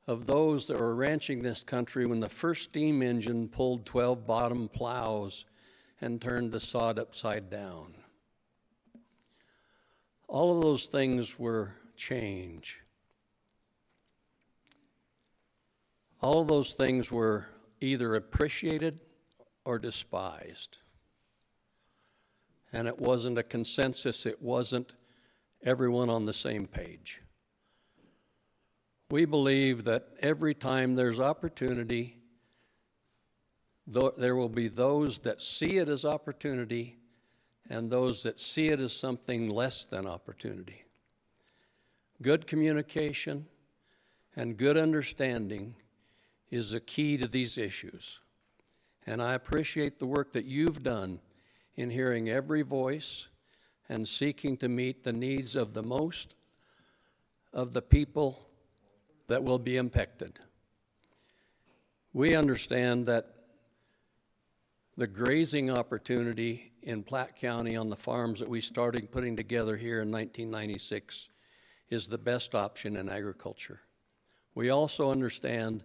of those that were ranching this country when the first steam engine pulled 12 bottom plows and turned the sod upside down? All of those things were change. All of those things were either appreciated or despised. And it wasn't a consensus, it wasn't everyone on the same page. We believe that every time there's opportunity, there will be those that see it as opportunity and those that see it as something less than opportunity. Good communication and good understanding is the key to these issues. And I appreciate the work that you've done in hearing every voice and seeking to meet the needs of the most of the people that will be impacted. We understand that the grazing opportunity in Platte County on the farms that we started putting together here in 1996 is the best option in agriculture. We also understand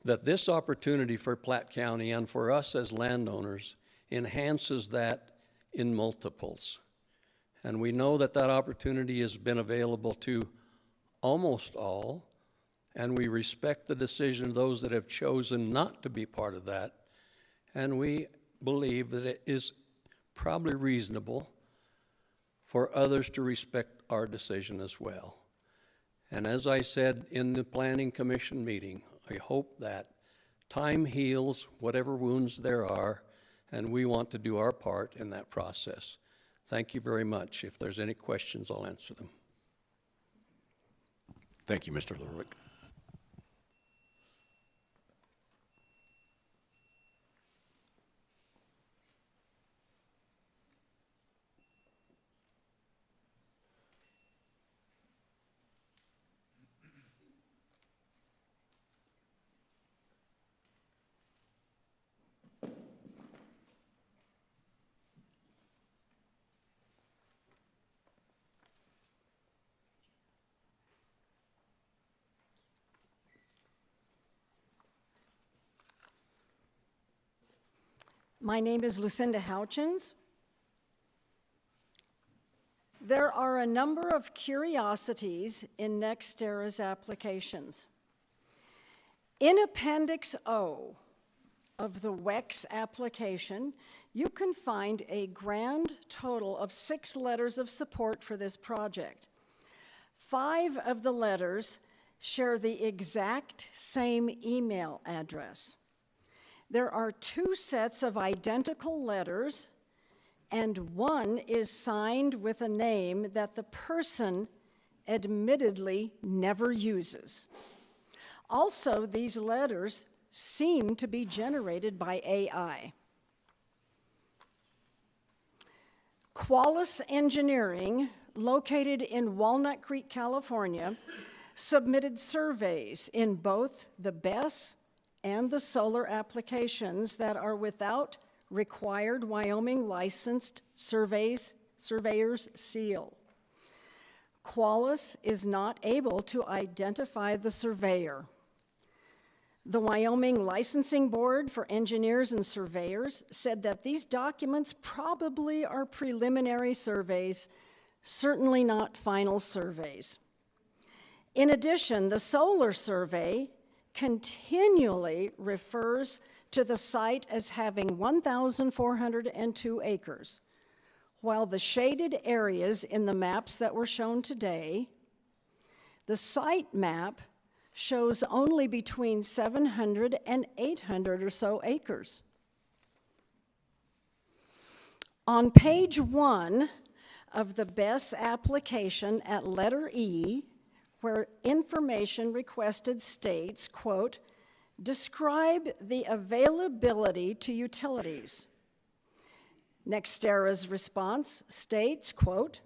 that this opportunity for Platte County and for us as landowners enhances that in multiples. And we know that that opportunity has been available to almost all, and we respect the decision of those that have chosen not to be part of that. And we believe that it is probably reasonable for others to respect our decision as well. And as I said in the Planning Commission meeting, I hope that time heals whatever wounds there are, and we want to do our part in that process. Thank you very much. If there's any questions, I'll answer them. Thank you, Mr. Lerwick. My name is Lucinda Houchins. There are a number of curiosities in NextEra's applications. In Appendix O of the WEX application, you can find a grand total of 6 letters of support for this project. 5 of the letters share the exact same email address. There are 2 sets of identical letters, and one is signed with a name that the person admittedly never uses. Also, these letters seem to be generated by AI. Qualis Engineering, located in Walnut Creek, California, submitted surveys in both the BESS and the solar applications that are without required Wyoming licensed surveyor's seal. Qualis is not able to identify the surveyor. The Wyoming Licensing Board for Engineers and Surveyors said that these documents probably are preliminary surveys, certainly not final surveys. In addition, the solar survey continually refers to the site as having 1,402 acres, while the shaded areas in the maps that were shown today, the site map shows only between 700 and 800 or so acres. On page 1 of the BESS application at letter E, where information requested states, quote, describe the availability to utilities. NextEra's response states, quote,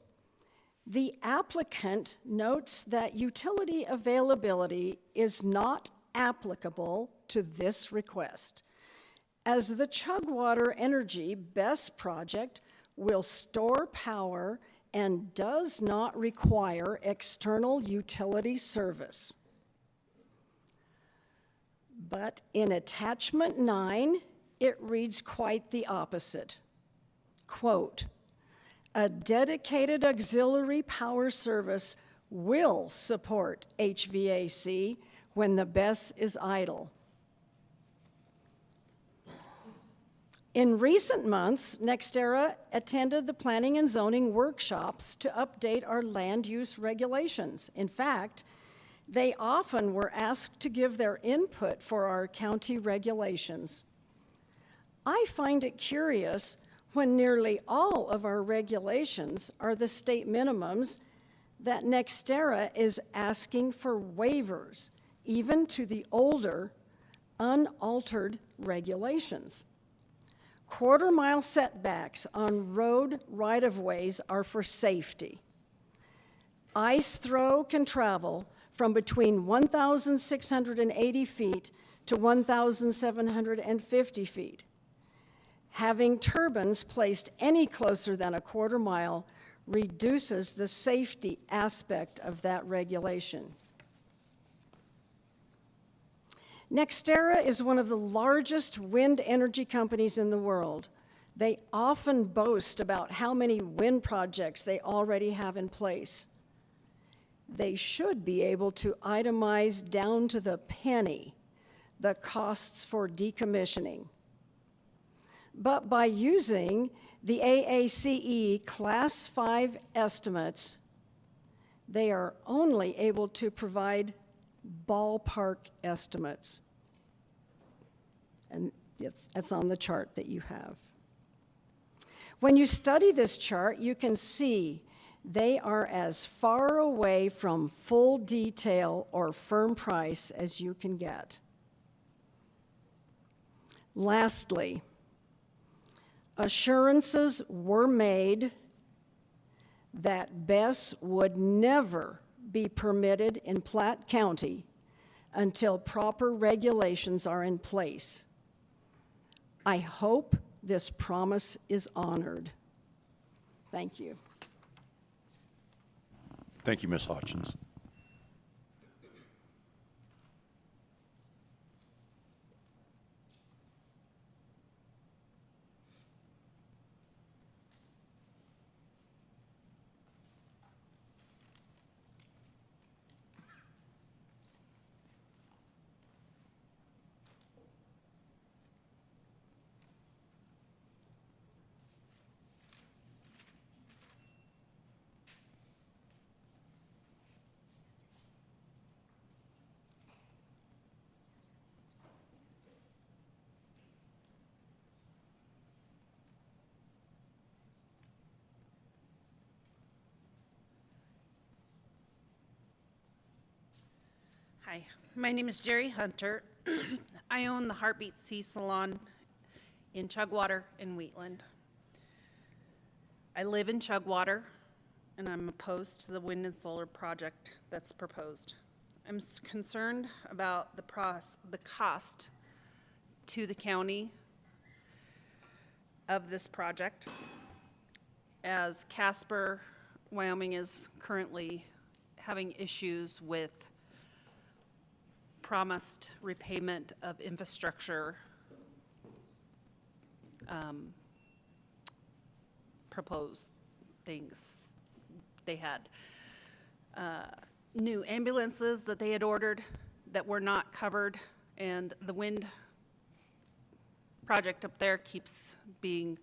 the applicant notes that utility availability is not applicable to this request, as the Chugwater Energy BESS project will store power and does not require external utility service. But in attachment 9, it reads quite the opposite. Quote, "A dedicated auxiliary power service will support HVAC when the BESS is idle." In recent months, NextEra attended the planning and zoning workshops to update our land use regulations. In fact, they often were asked to give their input for our county regulations. I find it curious when nearly all of our regulations are the state minimums that NextEra is asking for waivers, even to the older, unaltered regulations. Quarter-mile setbacks on road right-of-ways are for safety. Ice throw can travel from between 1,680 feet to 1,750 feet. Having turbines placed any closer than a quarter mile reduces the safety aspect of that regulation. NextEra is one of the largest wind energy companies in the world. They often boast about how many wind projects they already have in place. They should be able to itemize down to the penny the costs for decommissioning. But by using the AACE Class 5 estimates, they are only able to provide ballpark estimates. And it's on the chart that you have. When you study this chart, you can see they are as far away from full detail or firm price as you can get. Lastly, assurances were made that BESS would never be permitted in Platte County until proper regulations are in place. I hope this promise is honored. Thank you. Thank you, Ms. Hutchins. Hi, my name is Jerry Hunter. I own the Heartbeat Sea Salon in Chugwater in Wheatland. I live in Chugwater, and I'm opposed to the wind and solar project that's proposed. I'm concerned about the cost to the county of this project, as Casper, Wyoming is currently having issues with promised repayment of infrastructure proposed things they had. New ambulances that they had ordered that were not covered, and the wind project up there keeps being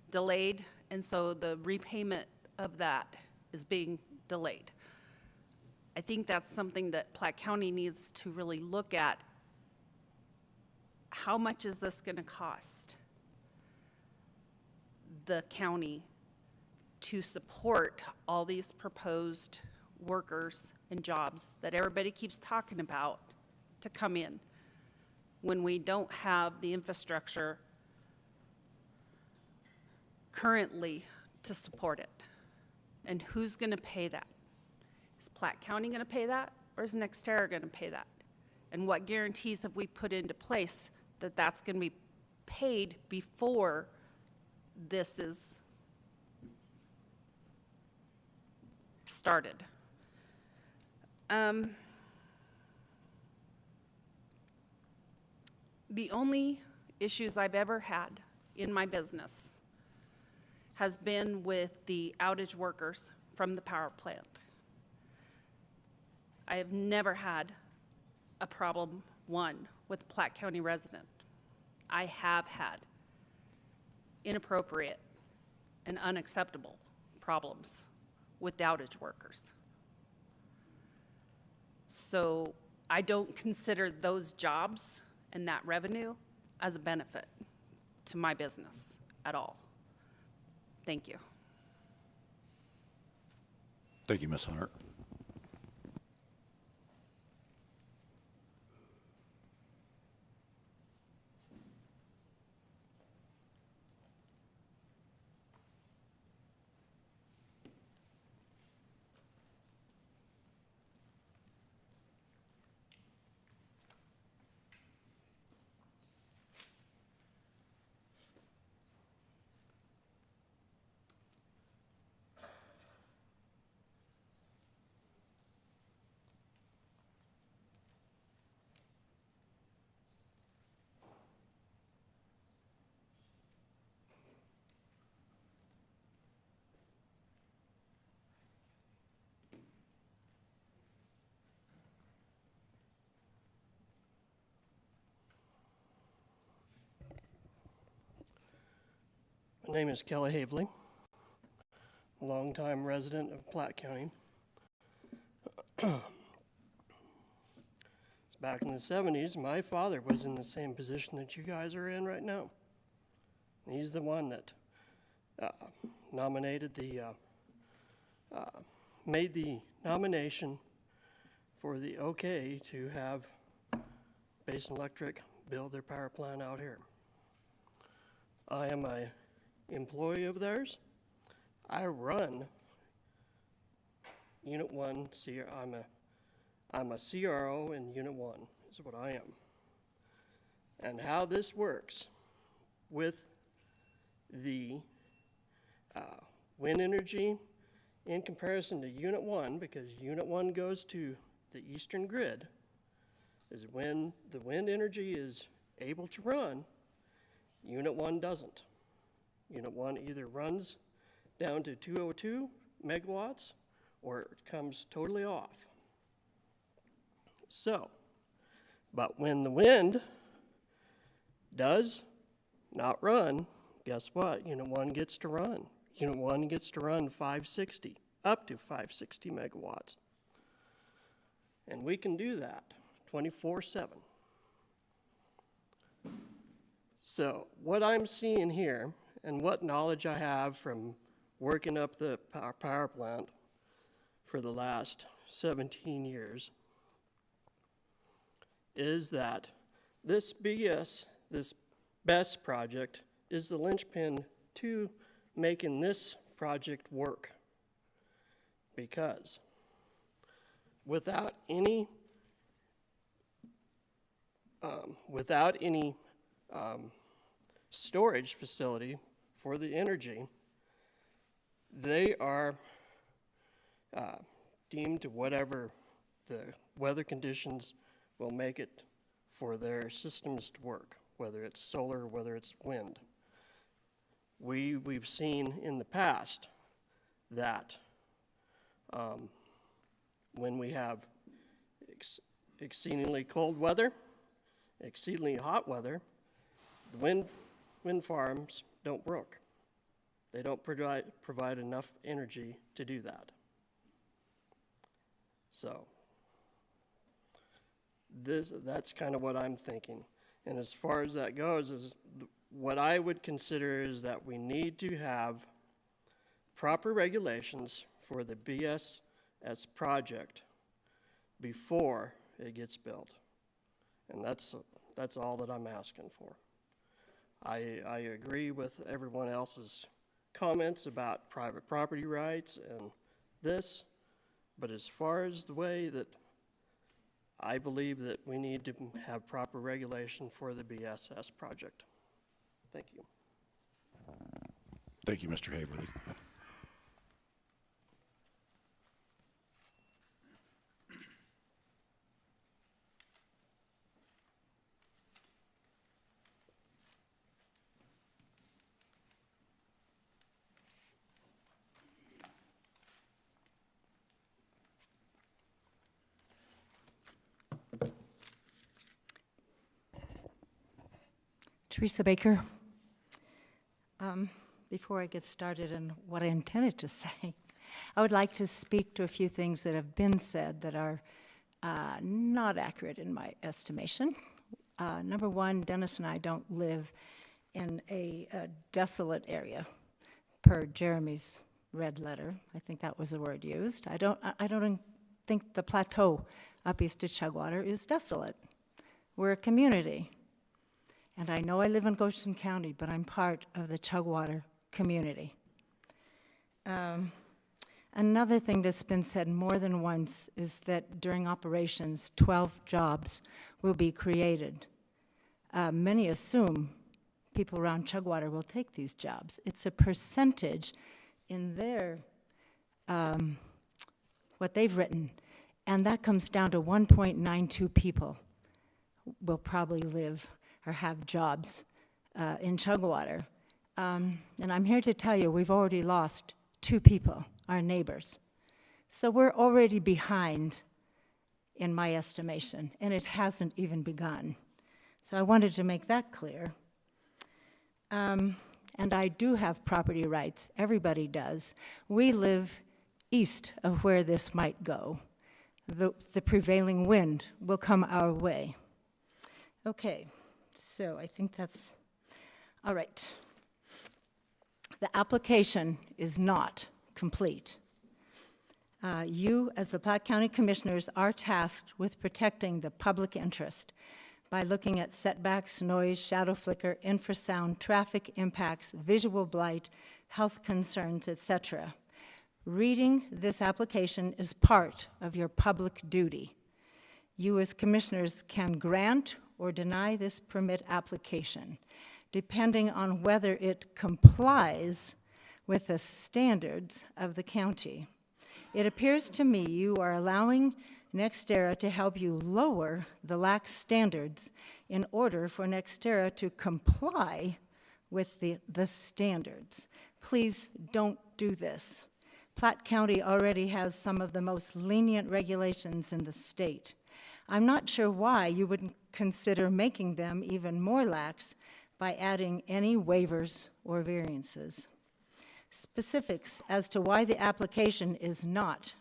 delayed, and so the repayment of that is being delayed. I think that's something that Platte County needs to really look at. How much is this going to cost the county to support all these proposed workers and jobs that everybody keeps talking about to come in when we don't have the infrastructure currently to support it? And who's going to pay that? Is Platte County going to pay that, or is NextEra going to pay that? And what guarantees have we put into place that that's going to be paid before this is started. The only issues I've ever had in my business has been with the outage workers from the power plant. I have never had a problem, one, with a Platte County resident. I have had inappropriate and unacceptable problems with the outage workers. So I don't consider those jobs and that revenue as a benefit to my business at all. Thank you. Thank you, Ms. Hunter. My name is Kelly Haveley, longtime resident of Platte County. Back in the 70s, my father was in the same position that you guys are in right now. He's the one that nominated made the nomination for the okay to have Basin Electric build their power plant out here. I am a employee of theirs. I run Unit 1, I'm a CRO in Unit 1, is what I am. And how this works with the wind energy in comparison to Unit 1, because Unit 1 goes to the eastern grid, is when the wind energy is able to run, Unit 1 doesn't. Unit 1 either runs down to 202 megawatts or it comes totally off. So, but when the wind does not run, guess what? Unit 1 gets to run. Unit 1 gets to run 560, up to 560 megawatts. And we can do that 24/7. So what I'm seeing here, and what knowledge I have from working up the power plant for the last 17 years, is that this BESS project is the linchpin to making this project work. Because without any storage facility for the energy, they are deemed to whatever the weather conditions will make it for their systems to work, whether it's solar, whether it's wind. We've seen in the past that when we have exceedingly cold weather, exceedingly hot weather, the wind farms don't work. They don't provide enough energy to do that. So that's kind of what I'm thinking. And as far as that goes, is what I would consider is that we need to have proper regulations for the BSS project before it gets built. And that's all that I'm asking for. I agree with everyone else's comments about private property rights and this, but as far as the way that I believe that we need to have proper regulation for the BSS project. Thank you. Thank you, Mr. Haverly. Teresa Baker. Before I get started on what I intended to say, I would like to speak to a few things that have been said that are not accurate in my estimation. Number one, Dennis and I don't live in a desolate area, per Jeremy's red letter. I think that was the word used. I don't think the plateau up east of Chugwater is desolate. We're a community. And I know I live in Goshen County, but I'm part of the Chugwater community. Another thing that's been said more than once is that during operations, 12 jobs will be created. Many assume people around Chugwater will take these jobs. It's a percentage in their, what they've written, and that comes down to 1.92 people will probably live or have jobs in Chugwater. And I'm here to tell you we've already lost 2 people, our neighbors. So we're already behind in my estimation, and it hasn't even begun. So I wanted to make that clear. And I do have property rights. Everybody does. We live east of where this might go. The prevailing wind will come our way. Okay, so I think that's all right. The application is not complete. You, as the Platte County Commissioners, are tasked with protecting the public interest by looking at setbacks, noise, shadow flicker, infrasound, traffic impacts, visual blight, health concerns, etc. Reading this application is part of your public duty. You, as commissioners, can grant or deny this permit application, depending on whether it complies with the standards of the county. It appears to me you are allowing NextEra to help you lower the lax standards in order for NextEra to comply with the standards. Please don't do this. Platte County already has some of the most lenient regulations in the state. I'm not sure why you wouldn't consider making them even more lax by adding any waivers or variances. Specifics as to why the application is not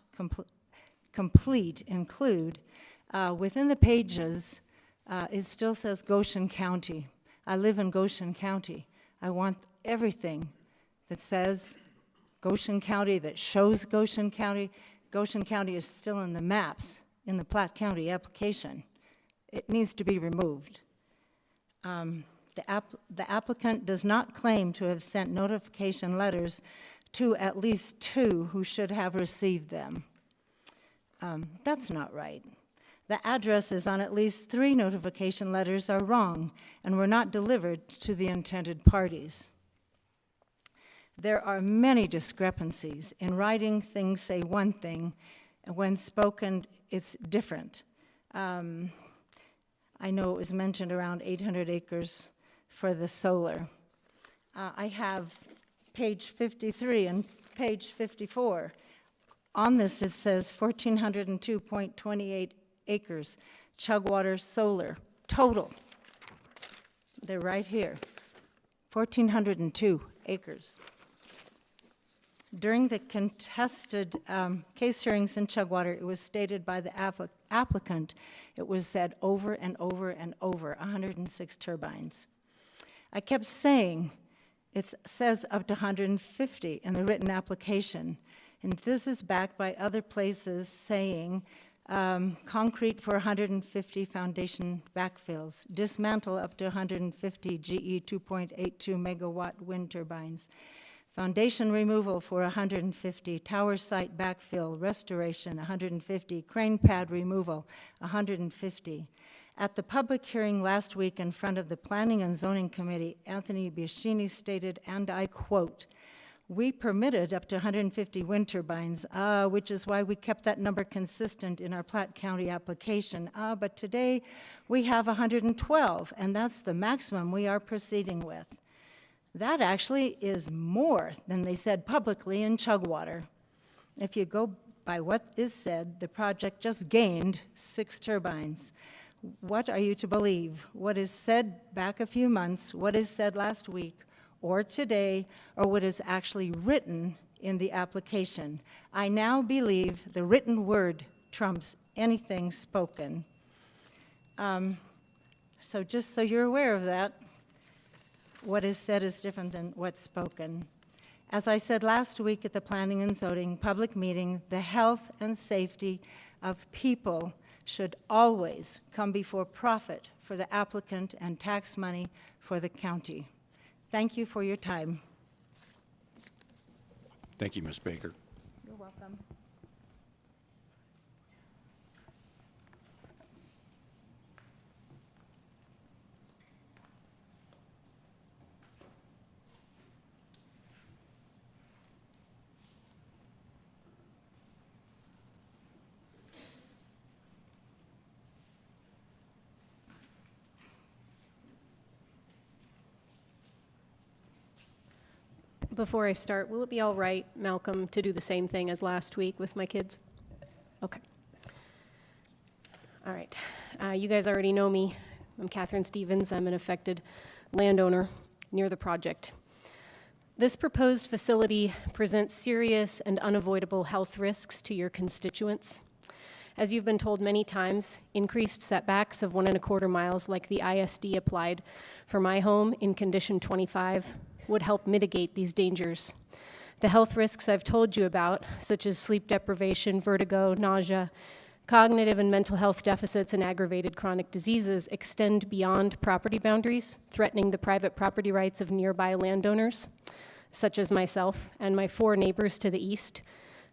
complete include, within the pages, it still says Goshen County. I live in Goshen County. I want everything that says Goshen County, that shows Goshen County. Goshen County is still in the maps in the Platte County application. It needs to be removed. The applicant does not claim to have sent notification letters to at least 2 who should have received them. That's not right. The addresses on at least 3 notification letters are wrong and were not delivered to the intended parties. There are many discrepancies. In writing, things say one thing, and when spoken, it's different. I know it was mentioned around 800 acres for the solar. I have page 53 and page 54. On this, it says 1,402.28 acres, Chugwater solar, total. They're right here, 1,402 acres. During the contested case hearings in Chugwater, it was stated by the applicant, it was said over and over and over, 106 turbines. I kept saying, it says up to 150 in the written application, and this is backed by other places saying concrete for 150 foundation backfills, dismantle up to 150 GE 2.82 megawatt wind turbines, foundation removal for 150, tower site backfill, restoration 150, crane pad removal 150. At the public hearing last week in front of the Planning and Zoning Committee, Anthony Biaschini stated, and I quote, "We permitted up to 150 wind turbines, which is why we kept that number consistent in our Platte County application. But today we have 112, and that's the maximum we are proceeding with." That actually is more than they said publicly in Chugwater. If you go by what is said, the project just gained 6 turbines. What are you to believe? What is said back a few months, what is said last week, or today, or what is actually written in the application? I now believe the written word trumps anything spoken. So just so you're aware of that, what is said is different than what's spoken. As I said last week at the Planning and Zoning public meeting, the health and safety of people should always come before profit for the applicant and tax money for the county. Thank you for your time. Thank you, Ms. Baker. You're welcome. Before I start, will it be all right, Malcolm, to do the same thing as last week with my kids? Okay. All right. You guys already know me. I'm Catherine Stevens. I'm an affected landowner near the project. This proposed facility presents serious and unavoidable health risks to your constituents. As you've been told many times, increased setbacks of 1¼ miles like the ISD applied for my home in condition 25 would help mitigate these dangers. The health risks I've told you about, such as sleep deprivation, vertigo, nausea, cognitive and mental health deficits, and aggravated chronic diseases, extend beyond property boundaries, threatening the private property rights of nearby landowners, such as myself and my 4 neighbors to the east.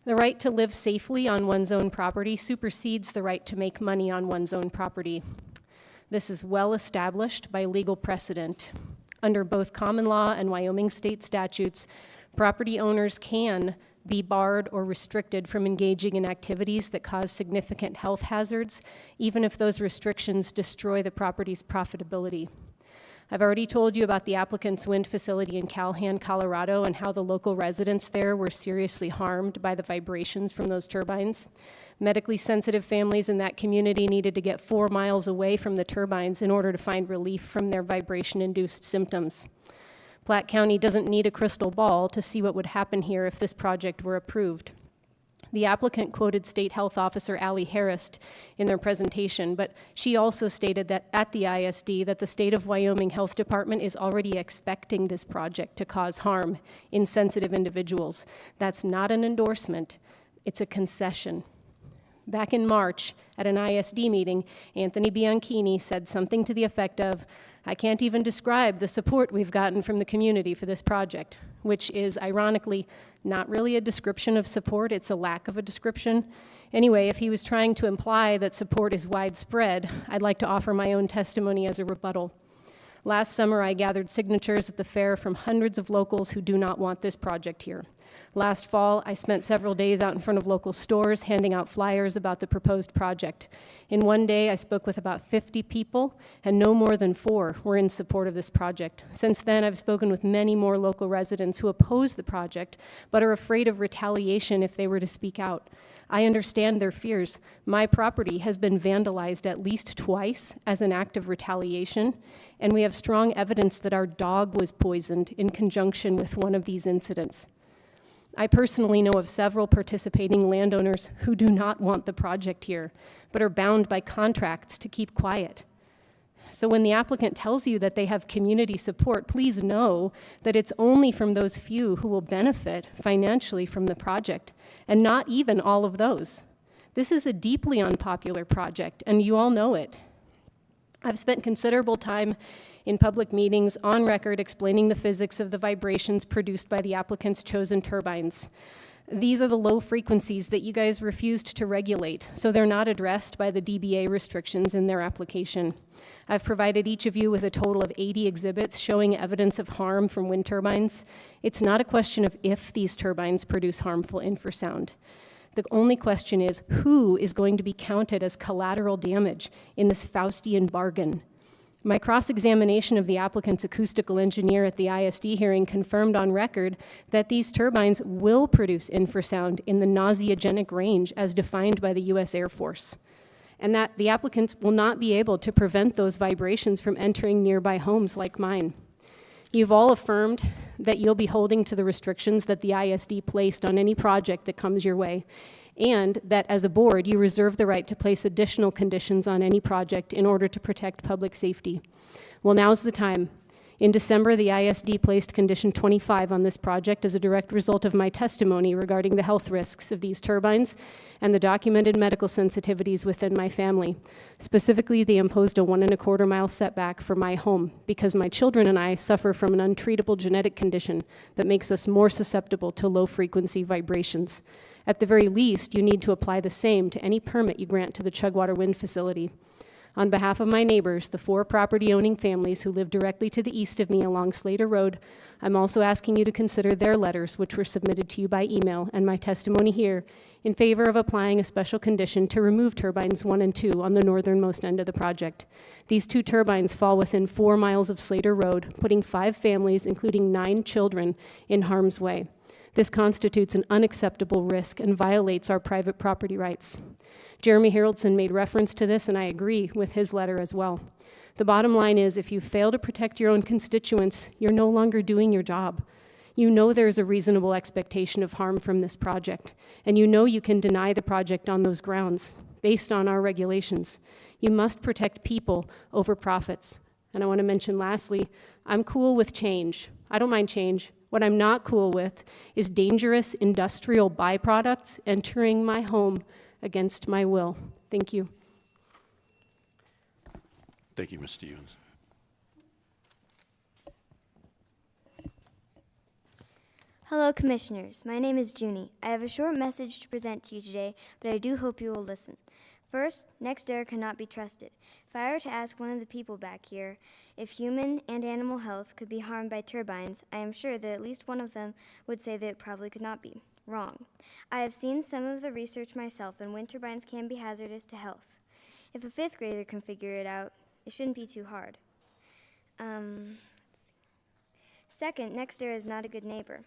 The right to live safely on one's own property supersedes the right to make money on one's own property. This is well established by legal precedent. Under both common law and Wyoming state statutes, property owners can be barred or restricted from engaging in activities that cause significant health hazards, even if those restrictions destroy the property's profitability. I've already told you about the applicant's wind facility in Calhan, Colorado, and how the local residents there were seriously harmed by the vibrations from those turbines. Medically sensitive families in that community needed to get 4 miles away from the turbines in order to find relief from their vibration-induced symptoms. Platte County doesn't need a crystal ball to see what would happen here if this project were approved. The applicant quoted State Health Officer Allie Harris in their presentation, but she also stated that at the ISD that the State of Wyoming Health Department is already expecting this project to cause harm in sensitive individuals. That's not an endorsement, it's a concession. Back in March, at an ISD meeting, Anthony Bianchini said something to the effect of, "I can't even describe the support we've gotten from the community for this project," which is ironically not really a description of support, it's a lack of a description. Anyway, if he was trying to imply that support is widespread, I'd like to offer my own testimony as a rebuttal. Last summer, I gathered signatures at the fair from hundreds of locals who do not want this project here. Last fall, I spent several days out in front of local stores handing out flyers about the proposed project. In one day, I spoke with about 50 people, and no more than 4 were in support of this project. Since then, I've spoken with many more local residents who oppose the project, but are afraid of retaliation if they were to speak out. I understand their fears. My property has been vandalized at least twice as an act of retaliation, and we have strong evidence that our dog was poisoned in conjunction with one of these incidents. I personally know of several participating landowners who do not want the project here, but are bound by contracts to keep quiet. So when the applicant tells you that they have community support, please know that it's only from those few who will benefit financially from the project, and not even all of those. This is a deeply unpopular project, and you all know it. I've spent considerable time in public meetings on record explaining the physics of the vibrations produced by the applicant's chosen turbines. These are the low frequencies that you guys refused to regulate, so they're not addressed by the DBA restrictions in their application. I've provided each of you with a total of 80 exhibits showing evidence of harm from wind turbines. It's not a question of if these turbines produce harmful infrasound. The only question is who is going to be counted as collateral damage in this Faustian bargain. My cross-examination of the applicant's acoustical engineer at the ISD hearing confirmed on record that these turbines will produce infrasound in the nauseogenic range as defined by the U.S. Air Force. and that the applicants will not be able to prevent those vibrations from entering nearby homes like mine. You've all affirmed that you'll be holding to the restrictions that the ISD placed on any project that comes your way, and that as a board, you reserve the right to place additional conditions on any project in order to protect public safety. Well, now's the time. In December, the ISD placed condition 25 on this project as a direct result of my testimony regarding the health risks of these turbines and the documented medical sensitivities within my family. Specifically, they imposed a 1.25 mile setback for my home because my children and I suffer from an untreatable genetic condition that makes us more susceptible to low-frequency vibrations. At the very least, you need to apply the same to any permit you grant to the Chugwater Wind Facility. On behalf of my neighbors, the 4 property-owning families who live directly to the east of me along Slater Road, I'm also asking you to consider their letters, which were submitted to you by email, and my testimony here in favor of applying a special condition to remove turbines 1 and 2 on the northernmost end of the project. These 2 turbines fall within 4 miles of Slater Road, putting 5 families, including 9 children, in harm's way. This constitutes an unacceptable risk and violates our private property rights. Jeremy Haroldson made reference to this, and I agree with his letter as well. The bottom line is, if you fail to protect your own constituents, you're no longer doing your job. You know there's a reasonable expectation of harm from this project, and you know you can deny the project on those grounds, based on our regulations. You must protect people over profits. And I want to mention lastly, I'm cool with change. I don't mind change. What I'm not cool with is dangerous industrial byproducts entering my home against my will. Thank you. Thank you, Ms. Stevens. Hello, Commissioners. My name is Junie. I have a short message to present to you today, but I do hope you will listen. First, NextEra cannot be trusted. If I were to ask one of the people back here if human and animal health could be harmed by turbines, I am sure that at least one of them would say that it probably could not be. Wrong. I have seen some of the research myself, and wind turbines can be hazardous to health. If a 5th grader can figure it out, it shouldn't be too hard. Second, NextEra is not a good neighbor.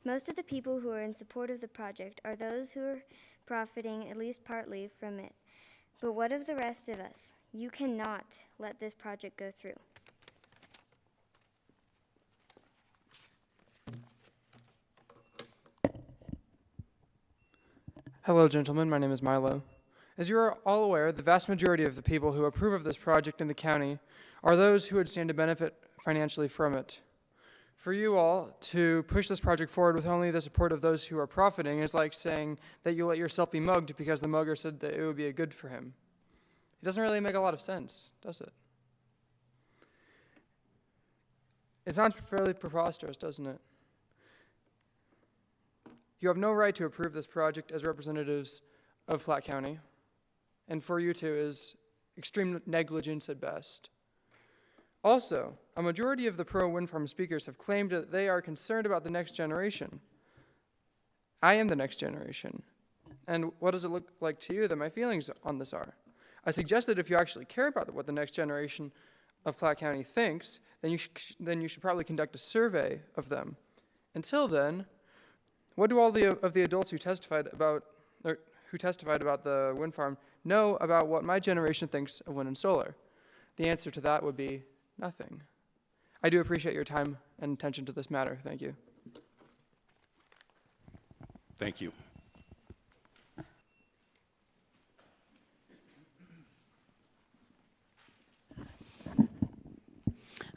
Most of the people who are in support of the project are those who are profiting at least partly from it. But what of the rest of us? You cannot let this project go through. Hello, gentlemen. My name is Milo. As you are all aware, the vast majority of the people who approve of this project in the county are those who would stand to benefit financially from it. For you all to push this project forward with only the support of those who are profiting is like saying that you let yourself be mugged because the mugger said that it would be a good for him. It doesn't really make a lot of sense, does it? It sounds fairly preposterous, doesn't it? You have no right to approve this project as representatives of Platte County, and for you to is extreme negligence at best. Also, a majority of the pro-wind farm speakers have claimed that they are concerned about the next generation. I am the next generation. And what does it look like to you that my feelings on this are? I suggest that if you actually care about what the next generation of Platte County thinks, then you should probably conduct a survey of them. Until then, what do all of the adults who testified about the wind farm know about what my generation thinks of wind and solar? The answer to that would be nothing. I do appreciate your time and attention to this matter. Thank you. Thank you.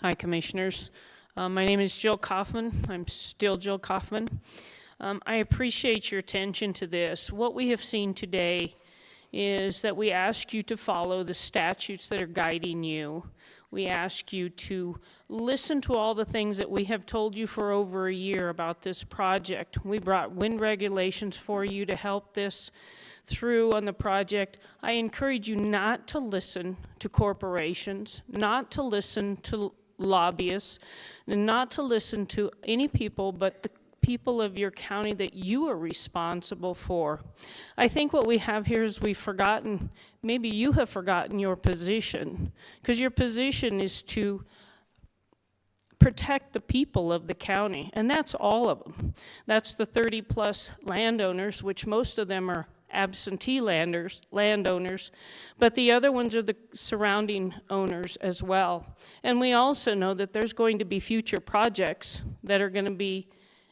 Hi, Commissioners. My name is Jill Kaufman. I'm still Jill Kaufman. I appreciate your attention to this. What we have seen today is that we ask you to follow the statutes that are guiding you. We ask you to listen to all the things that we have told you for over a year about this project. We brought wind regulations for you to help this through on the project. I encourage you not to listen to corporations, not to listen to lobbyists, and not to listen to any people but the people of your county that you are responsible for. I think what we have here is we've forgotten, maybe you have forgotten your position, because your position is to protect the people of the county, and that's all of them. That's the 30-plus landowners, which most of them are absentee landowners, but the other ones are the surrounding owners as well. And we also know that there's going to be future projects that are going to be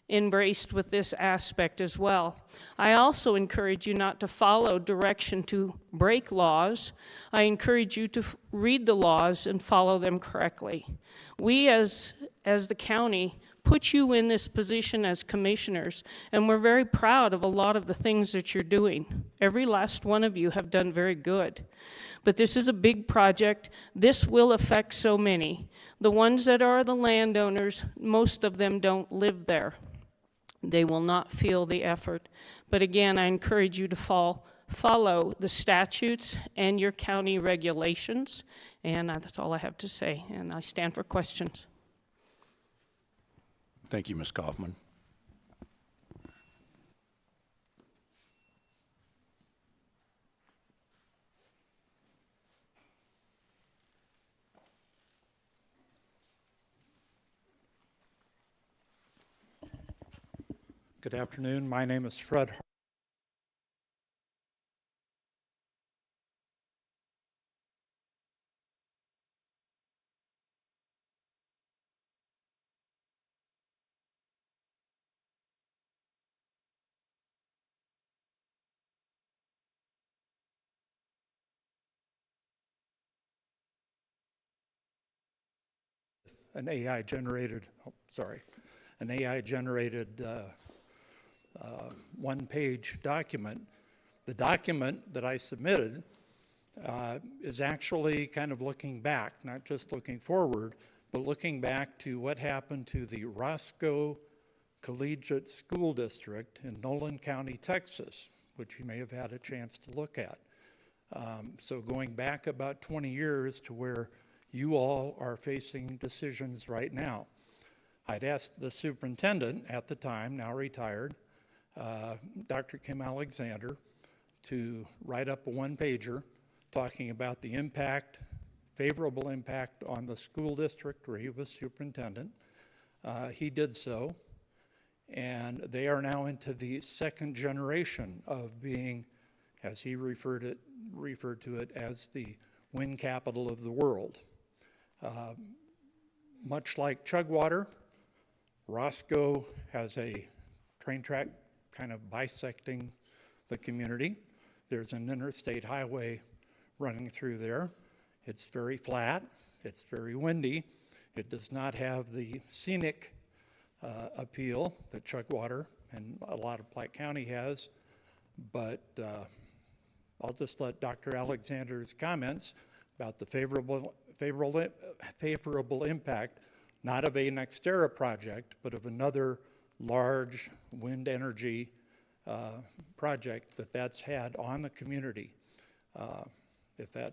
embraced with this aspect as well. I also encourage you not to follow direction to break laws. I encourage you to read the laws and follow them correctly. We as the county put you in this position as commissioners, and we're very proud of a lot of the things that you're doing. Every last one of you have done very good. But this is a big project. This will affect so many. The ones that are the landowners, most of them don't live there. They will not feel the effort. But again, I encourage you to follow the statutes and your county regulations. And that's all I have to say. And I stand for questions. Thank you, Ms. Kaufman. Good afternoon. My name is Fred. An AI-generated one-page document. The document that I submitted is actually kind of looking back, not just looking forward, but looking back to what happened to the Roscoe Collegiate School District in Nolan County, Texas, which you may have had a chance to look at. So going back about 20 years to where you all are facing decisions right now. I'd asked the superintendent at the time, now retired, Dr. Kim Alexander, to write up a one-pager talking about the impact, favorable impact on the school district where he was superintendent. He did so, and they are now into the second generation of being, as he referred to it as the wind capital of the world. Much like Chugwater, Roscoe has a train track kind of bisecting the community. There's an interstate highway running through there. It's very flat, it's very windy. It does not have the scenic appeal that Chugwater and a lot of Platte County has, but I'll just let Dr. Alexander's comments about the favorable impact, not of a NextEra project, but of another large wind energy project that's had on the community, if that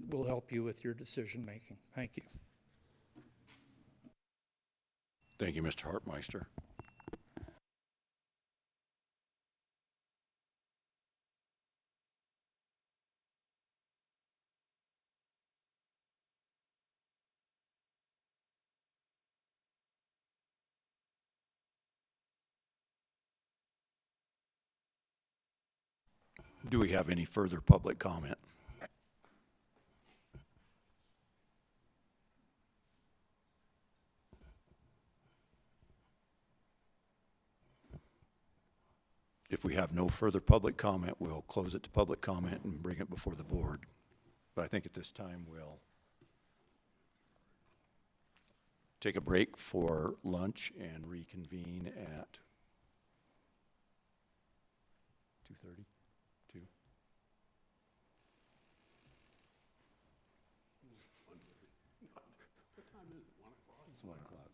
will help you with your decision making. Thank you. Thank you, Mr. Hartmeister. Do we have any further public comment? If we have no further public comment, we'll close it to public comment and bring it before the board. But I think at this time we'll take a break for lunch and reconvene at 2:30. It's 1 o'clock.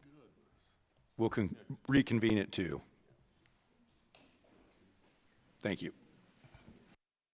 We'll reconvene at 2. Thank you.